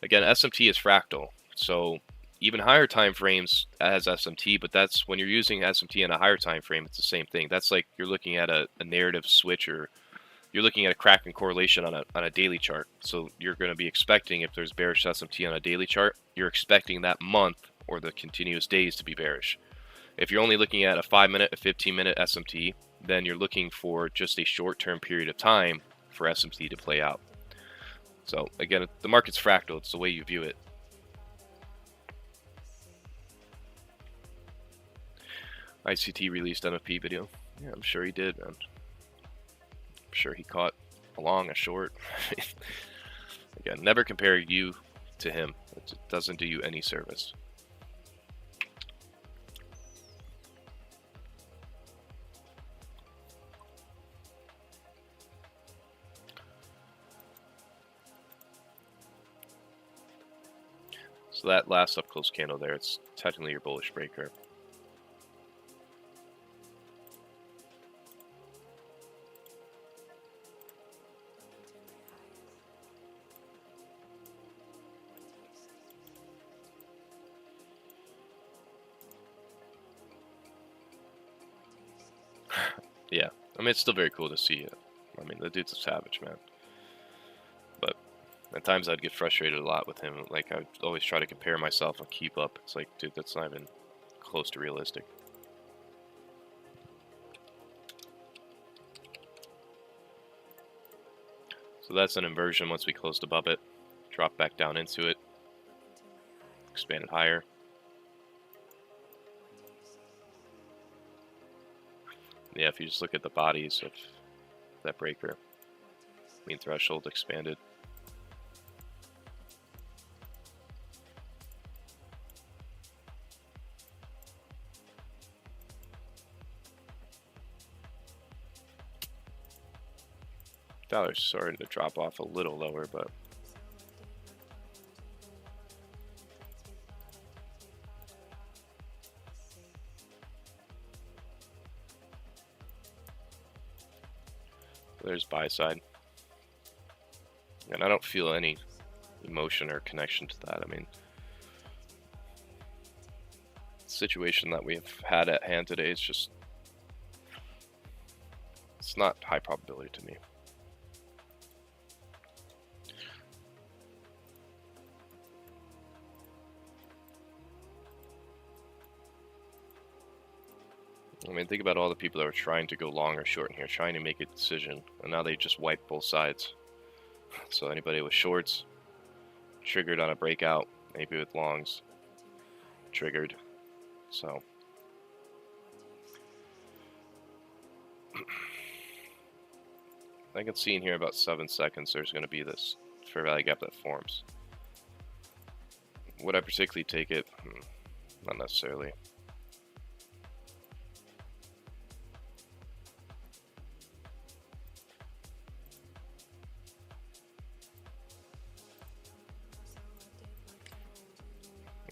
Again, SMT is fractal, so even higher time frames as SMT, but that's when you're using SMT in a higher time frame, it's the same thing. That's like you're looking at a narrative switch, or you're looking at a crack and correlation on a daily chart. So you're going to be expecting, if there's bearish SMT on a daily chart, you're expecting that month or the continuous days to be bearish. If you're only looking at a 5-minute, a 15-minute SMT, then you're looking for just a short-term period of time for SMT to play out. So again, the market's fractal. It's the way you view it. ICT released NFP video. Yeah, I'm sure he did, man. I'm sure he caught a long, a short. Again, never compare you to him. It doesn't do you any service. So that last up close candle there, it's technically your bullish breaker. Yeah, I mean, it's still very cool to see it. I mean, the dude's a savage, man. But at times I'd get frustrated a lot with him. Like, I'd always try to compare myself and keep up. It's like, dude, that's not even close to realistic. So that's an inversion once we closed above it. Drop back down into it. Expanded higher. Yeah, if you just look at the bodies of that breaker, mean threshold expanded. Dollar's starting to drop off a little lower, but there's buy side. And I don't feel any emotion or connection to that. I mean, the situation that we've had at hand today is just, it's not high probability to me. I mean, think about all the people that are trying to go long or short in here, trying to make a decision, and now they just wipe both sides. So anybody with shorts, triggered on a breakout, maybe with longs, triggered. So I can see in here about 7 seconds there's going to be this fair value gap that forms. Would I particularly take it? Not necessarily.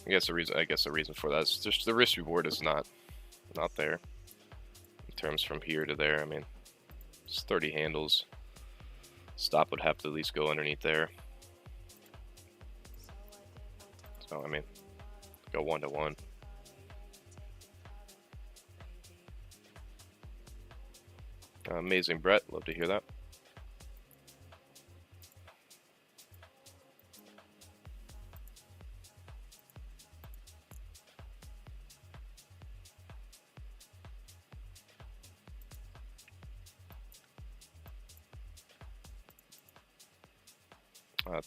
I guess the reason for that is just the risk reward is not there in terms from here to there. I mean, it's 30 handles. Stop would have to at least go underneath there. So I mean, go 1-to-1. Amazing, Brett. Love to hear that.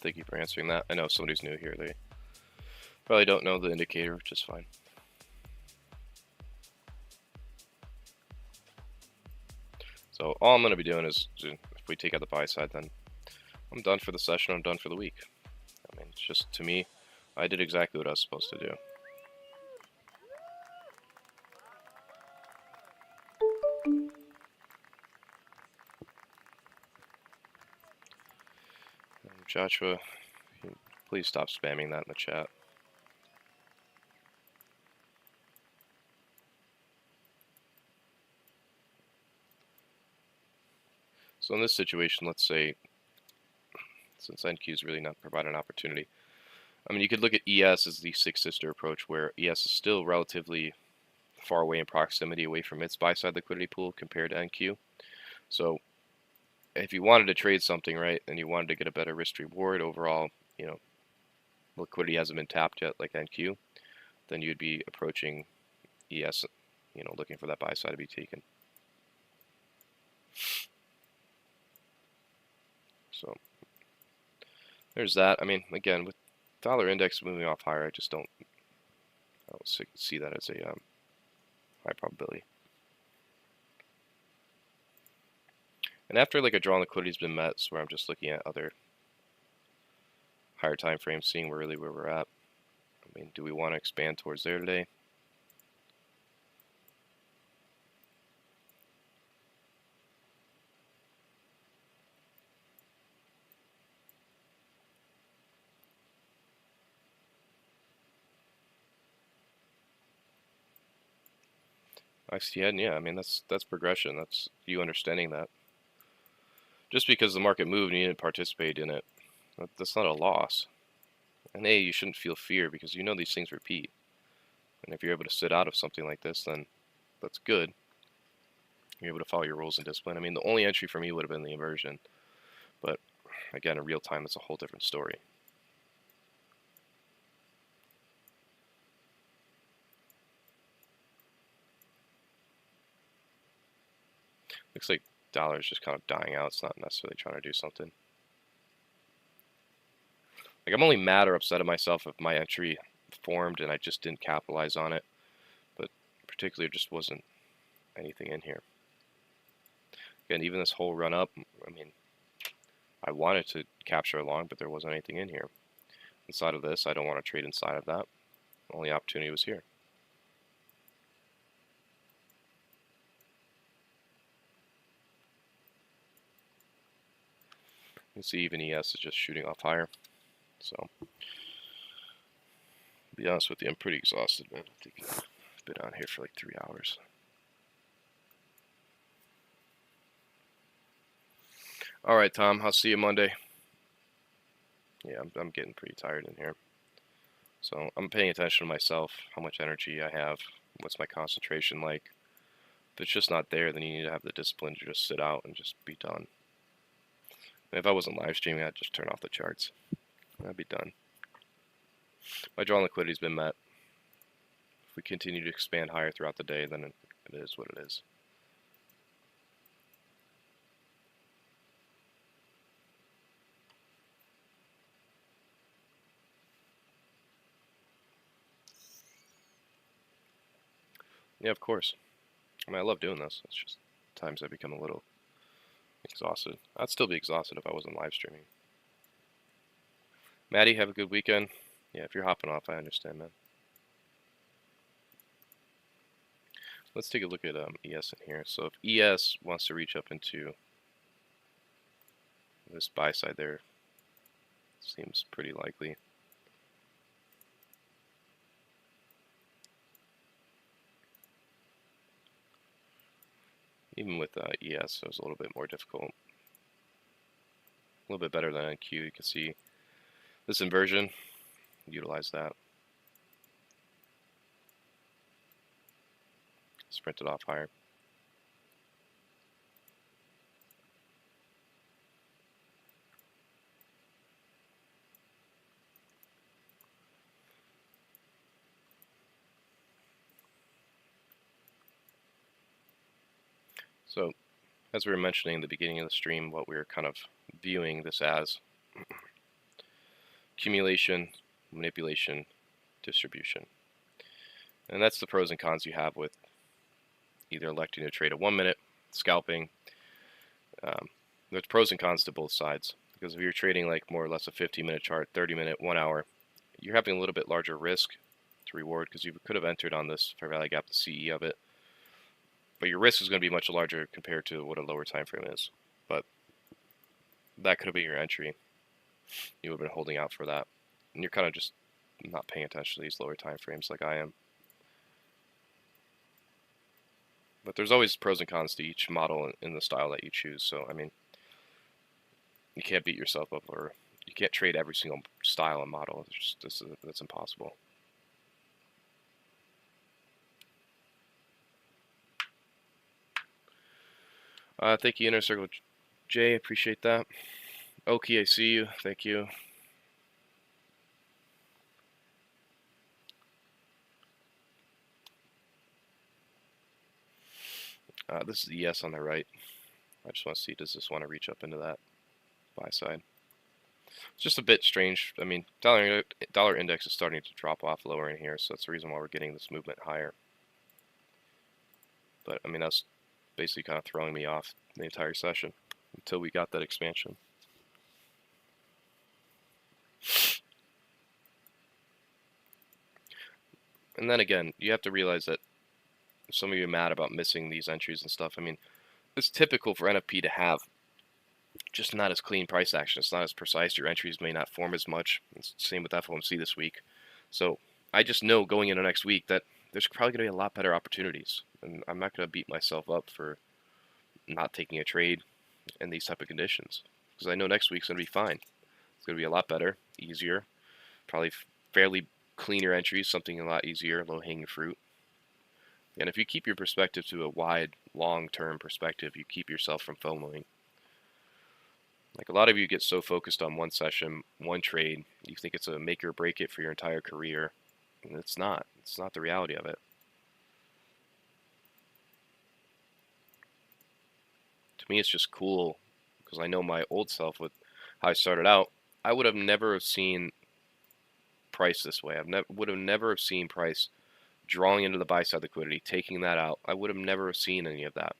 Thank you for answering that. I know somebody's new here. They probably don't know the indicator, which is fine. So all I'm going to be doing is, if we take out the buy side, then I'm done for the session. I'm done for the week. I mean, it's just, to me, I did exactly what I was supposed to do. Joshua, please stop spamming that in the chat. So in this situation, let's say, since NQ is really not providing an opportunity, I mean, you could look at ES as the sixth sister approach, where ES is still relatively far away in proximity away from its buy-side liquidity pool compared to NQ. So if you wanted to trade something, right, and you wanted to get a better risk reward overall, you know, liquidity hasn't been tapped yet like NQ, then you'd be approaching ES, you know, looking for that buy side to be taken. So there's that. I mean, again, with dollar index moving off higher, I just don't see that as a high probability. And after like a drawn liquidity has been met, so where I'm just looking at other higher time frames, seeing where we're at. I mean, do we want to expand towards there today? Ict-Concepts, yeah, I mean that's progression. That's you understanding that. Just because the market moved and you didn't participate in it, that's not a loss. And A, you shouldn't feel fear because you know these things repeat. And if you're able to sit out of something like this, then that's good. You're able to follow your rules and discipline. I mean, the only entry for me would have been the inversion. But again, in real time, it's a whole different story. Looks like dollar is just kind of dying out. It's not necessarily trying to do something. Like, I'm only mad or upset at myself if my entry formed and I just didn't capitalize on it. But particularly, there just wasn't anything in here. Again, even this whole run up, I mean, I wanted to capture along, but there wasn't anything in here. Inside of this, I don't want to trade inside of that. The only opportunity was here. You can see even ES is just shooting off higher. So, to be honest with you, I'm pretty exhausted, man. I think I've been on here for like 3 hours. All right, Tom, I'll see you Monday. Yeah, I'm getting pretty tired in here. So I'm paying attention to myself, how much energy I have, what's my concentration like. If it's just not there, then you need to have the discipline to just sit out and just be done. And if I wasn't live streaming, I'd just turn off the charts. I'd be done. My drawn liquidity's been met. If we continue to expand higher throughout the day, then it is what it is. Yeah, of course. I mean, I love doing this. It's just times I become a little exhausted. I'd still be exhausted if I wasn't live streaming. Maddie, have a good weekend. Yeah, if you're hopping off, I understand, man. Let's take a look at ES in here. So if ES wants to reach up into this buy side there, seems pretty likely. Even with ES, it was a little bit more difficult. A little bit better than NQ. You can see this inversion. Utilize that. Sprint it off higher. So, as we were mentioning in the beginning of the stream, what we were kind of viewing this as: accumulation, manipulation, distribution. And that's the pros and cons you have with either electing to trade a 1 minute, scalping. There's pros and cons to both sides, because if you're trading like more or less a 15-minute chart, 30-minute, 1 hour, you're having a little bit larger risk to reward, because you could have entered on this fair value gap, the CE of it, but your risk is going to be much larger compared to what a lower time frame is. But that could have been your entry. You would have been holding out for that, and you're kind of just not paying attention to these lower time frames like I am. But there's always pros and cons to each model in the style that you choose. So I mean, you can't beat yourself up, or you can't trade every single style and model. It's just, that's impossible. Thank you, Inner Circle J. Appreciate that. Oki, I see you. Thank you. This is ES on the right. I just want to see, does this want to reach up into that buy side? It's just a bit strange. I mean, dollar index is starting to drop off lower in here, so that's the reason why we're getting this movement higher. But I mean, that's basically kind of throwing me off the entire session until we got that expansion. And then again, you have to realize that some of you are mad about missing these entries and stuff. I mean, it's typical for NFP to have just not as clean price action. It's not as precise. Your entries may not form as much. It's the same with FOMC this week. So I just know going into next week that there's probably going to be a lot better opportunities. And I'm not going to beat myself up for not taking a trade in these type of conditions, because I know next week's going to be fine. It's going to be a lot better, easier, probably fairly cleaner entries, something a lot easier, low-hanging fruit. And if you keep your perspective to a wide, long-term perspective, you keep yourself from FOMOing. Like, a lot of you get so focused on one session, one trade, you think it's a make or break it for your entire career, and it's not. It's not the reality of it. To me, it's just cool, because I know my old self, with how I started out, I would have never have seen price this way. Would have never have seen price drawing into the buy side liquidity, taking that out. I would have never have seen any of that.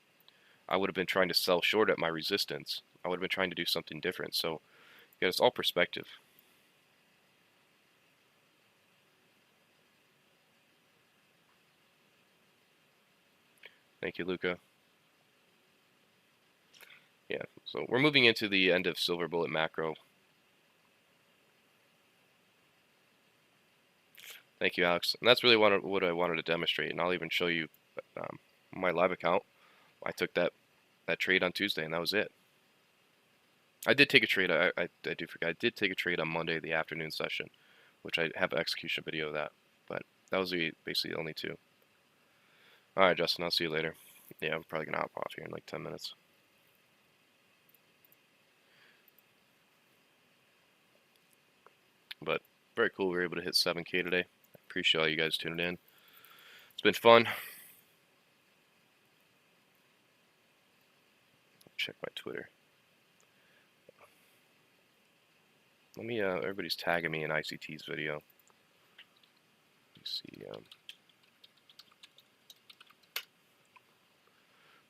I would have been trying to sell short at my resistance. I would have been trying to do something different. So, yeah, it's all perspective. Thank you, Luca. Yeah, so we're moving into the end of Silver Bullet Macro. Thank you, Alex. And that's really what I wanted to demonstrate. And I'll even show you my live account. I took that trade on Tuesday, and that was it. I did take a trade. I do forget. I did take a trade on Monday, the afternoon session, which I have an execution video of that. But that was basically the only two. All right, Justin. I'll see you later. Yeah, I'm probably gonna hop off here in like 10 minutes. But very cool. We were able to hit 7K today. I appreciate all you guys tuning in. It's been fun. Check my Twitter. Let me, everybody's tagging me in ICT's video. Let me see,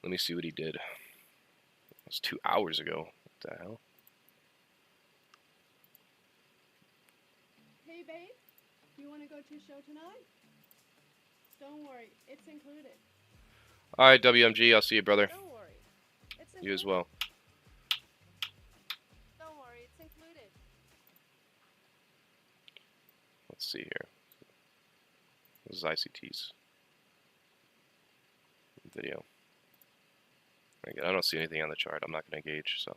let me see what he did. It was 2 hours ago. What the hell? Hey babe, you want to go to a show tonight? Don't worry, it's included. Alright, WMG, I'll see you, brother. Don't worry, it's included. You as well. Don't worry, it's included. Let's see here. This is ICT's video. Again, I don't see anything on the chart. I'm not going to engage, so.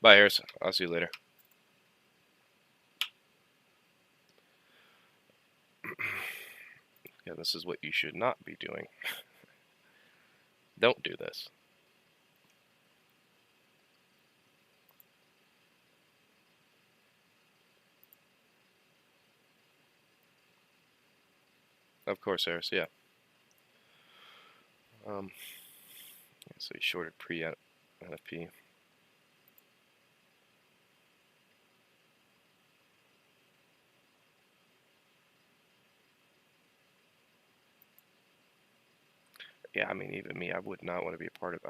Bye, Harris. I'll see you later. Yeah, this is what you should not be doing. Don't do this. Of course, Harris, yeah. So he shorted pre-NFP. Yeah, I mean, even me, I would not want to be a part of.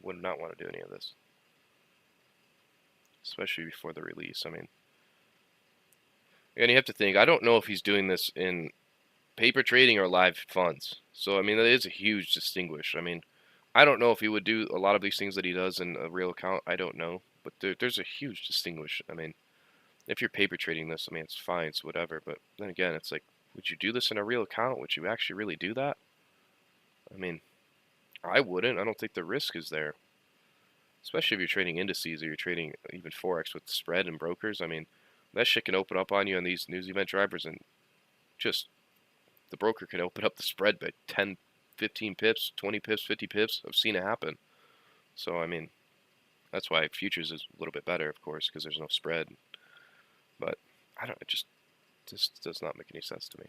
Would not want to do any of this, especially before the release. I mean, and you have to think. I don't know if he's doing this in paper trading or live funds. So I mean, that is a huge distinguish. I mean, I don't know if he would do a lot of these things that he does in a real account. I don't know, but there's a huge distinguish. I mean, if you're paper trading this, I mean, it's fine, it's whatever. But then again, it's like, would you do this in a real account? Would you actually really do that? I mean, I wouldn't. I don't think the risk is there. Especially if you're trading indices or you're trading even Forex with spread and brokers. I mean, that shit can open up on you on these news event drivers and just the broker can open up the spread by 10, 15 pips, 20 pips, 50 pips. I've seen it happen. So, I mean, that's why futures is a little bit better, of course, because there's no spread. But, I don't, it just does not make any sense to me.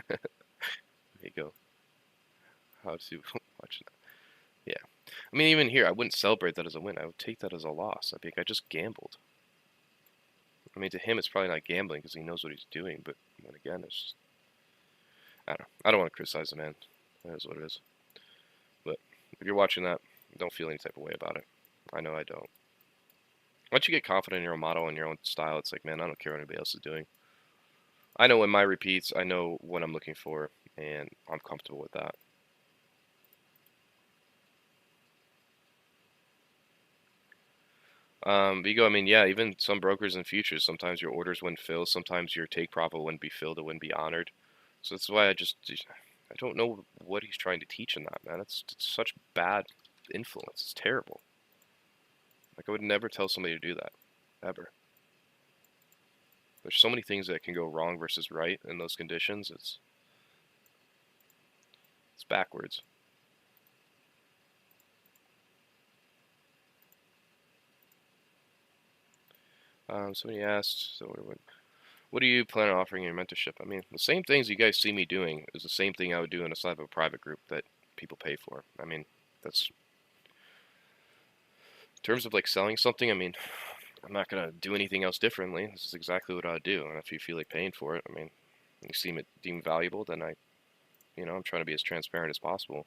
There you go. How to watch that. Yeah. I mean, even here, I wouldn't celebrate that as a win. I would take that as a loss. I think I just gambled. I mean, to him, it's probably not gambling because he knows what he's doing. But then again, it's just, I don't know. I don't want to criticize the man. That is what it is. But if you're watching that, don't feel any type of way about it. I know I don't. Once you get confident in your own model and your own style, it's like, man, I don't care what anybody else is doing. I know when my repeats, I know what I'm looking for, and I'm comfortable with that. Vigo, I mean, yeah, even some brokers and futures, sometimes your orders wouldn't fill, sometimes your take profit wouldn't be filled, it wouldn't be honored. So that's why I don't know what he's trying to teach in that, man. It's such bad influence. It's terrible. Like, I would never tell somebody to do that, ever. There's so many things that can go wrong versus right in those conditions. It's backwards. Somebody asked, so what do you plan on offering in your mentorship? I mean, the same things you guys see me doing is the same thing I would do inside of a private group that people pay for. I mean, that's in terms of like selling something. I mean, I'm not gonna do anything else differently. This is exactly what I would do. And if you feel like paying for it, I mean, you seem it deemed valuable, then I'm trying to be as transparent as possible.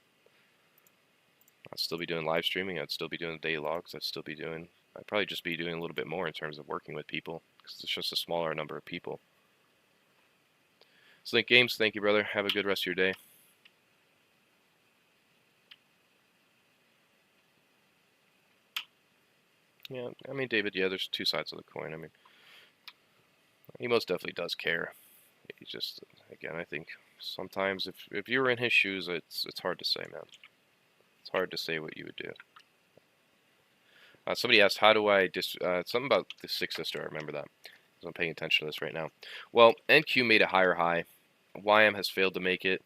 I'd still be doing live streaming. I'd still be doing daily logs. I'd probably just be doing a little bit more in terms of working with people because it's just a smaller number of people. Slink Games, thank you, brother. Have a good rest of your day. Yeah, I mean, David, yeah, there's two sides of the coin. I mean, he most definitely does care. He just, again, I think sometimes if you were in his shoes, it's hard to say, man. It's hard to say what you would do. Somebody asked, how do I something about the Six Sister, I remember that. Because I'm paying attention to this right now. Well, NQ made a higher high. YM has failed to make it.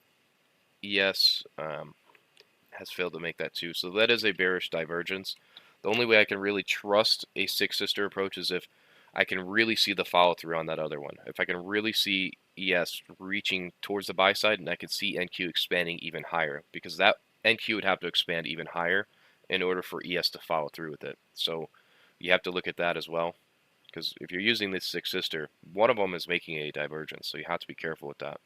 ES has failed to make that too. So that is a bearish divergence. The only way I can really trust a Six Sister approach is if I can really see the follow through on that other one. If I can really see ES reaching towards the buy side and I can see NQ expanding even higher, because that NQ would have to expand even higher in order for ES to follow through with it. So you have to look at that as well, because if you're using this Six Sister, one of them is making a divergence, so you have to be careful with that.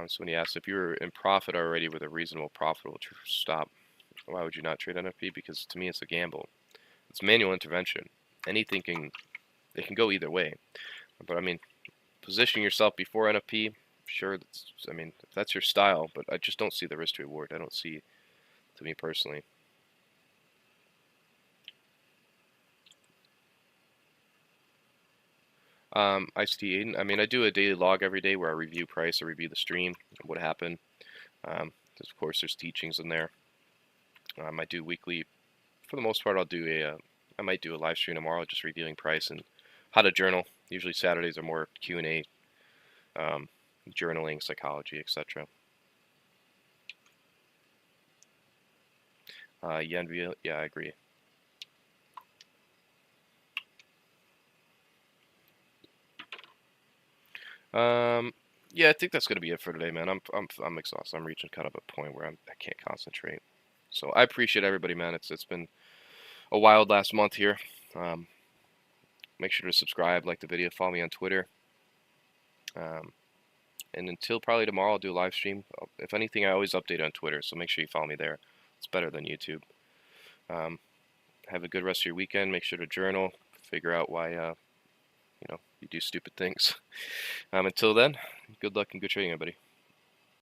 So when he asks if you're in profit already with a reasonable profitable stop, why would you not trade NFP? Because to me it's a gamble. It's manual intervention. Anything it can go either way. But I mean, positioning yourself before NFP, sure, I mean, if that's your style, but I just don't see the risk to reward. I don't see, to me personally. Ict, I mean, I do a daily log every day where I review price, I review the stream, what happened. Of course, there's teachings in there. I do weekly. For the most part, I might do a live stream tomorrow, just reviewing price and how to journal. Usually Saturdays are more Q&A, journaling, psychology, etc. Yenvia, yeah, I agree. Yeah, I think that's gonna be it for today, man. I'm exhausted. I'm reaching kind of a point where I can't concentrate. So I appreciate everybody, man. It's been a wild last month here. Make sure to subscribe, like the video, follow me on Twitter. And until probably tomorrow, I'll do a live stream. If anything, I always update on Twitter, so make sure you follow me there. It's better than YouTube. Have a good rest of your weekend. Make sure to journal. Figure out why you do stupid things. Until then, good luck and good trading, everybody.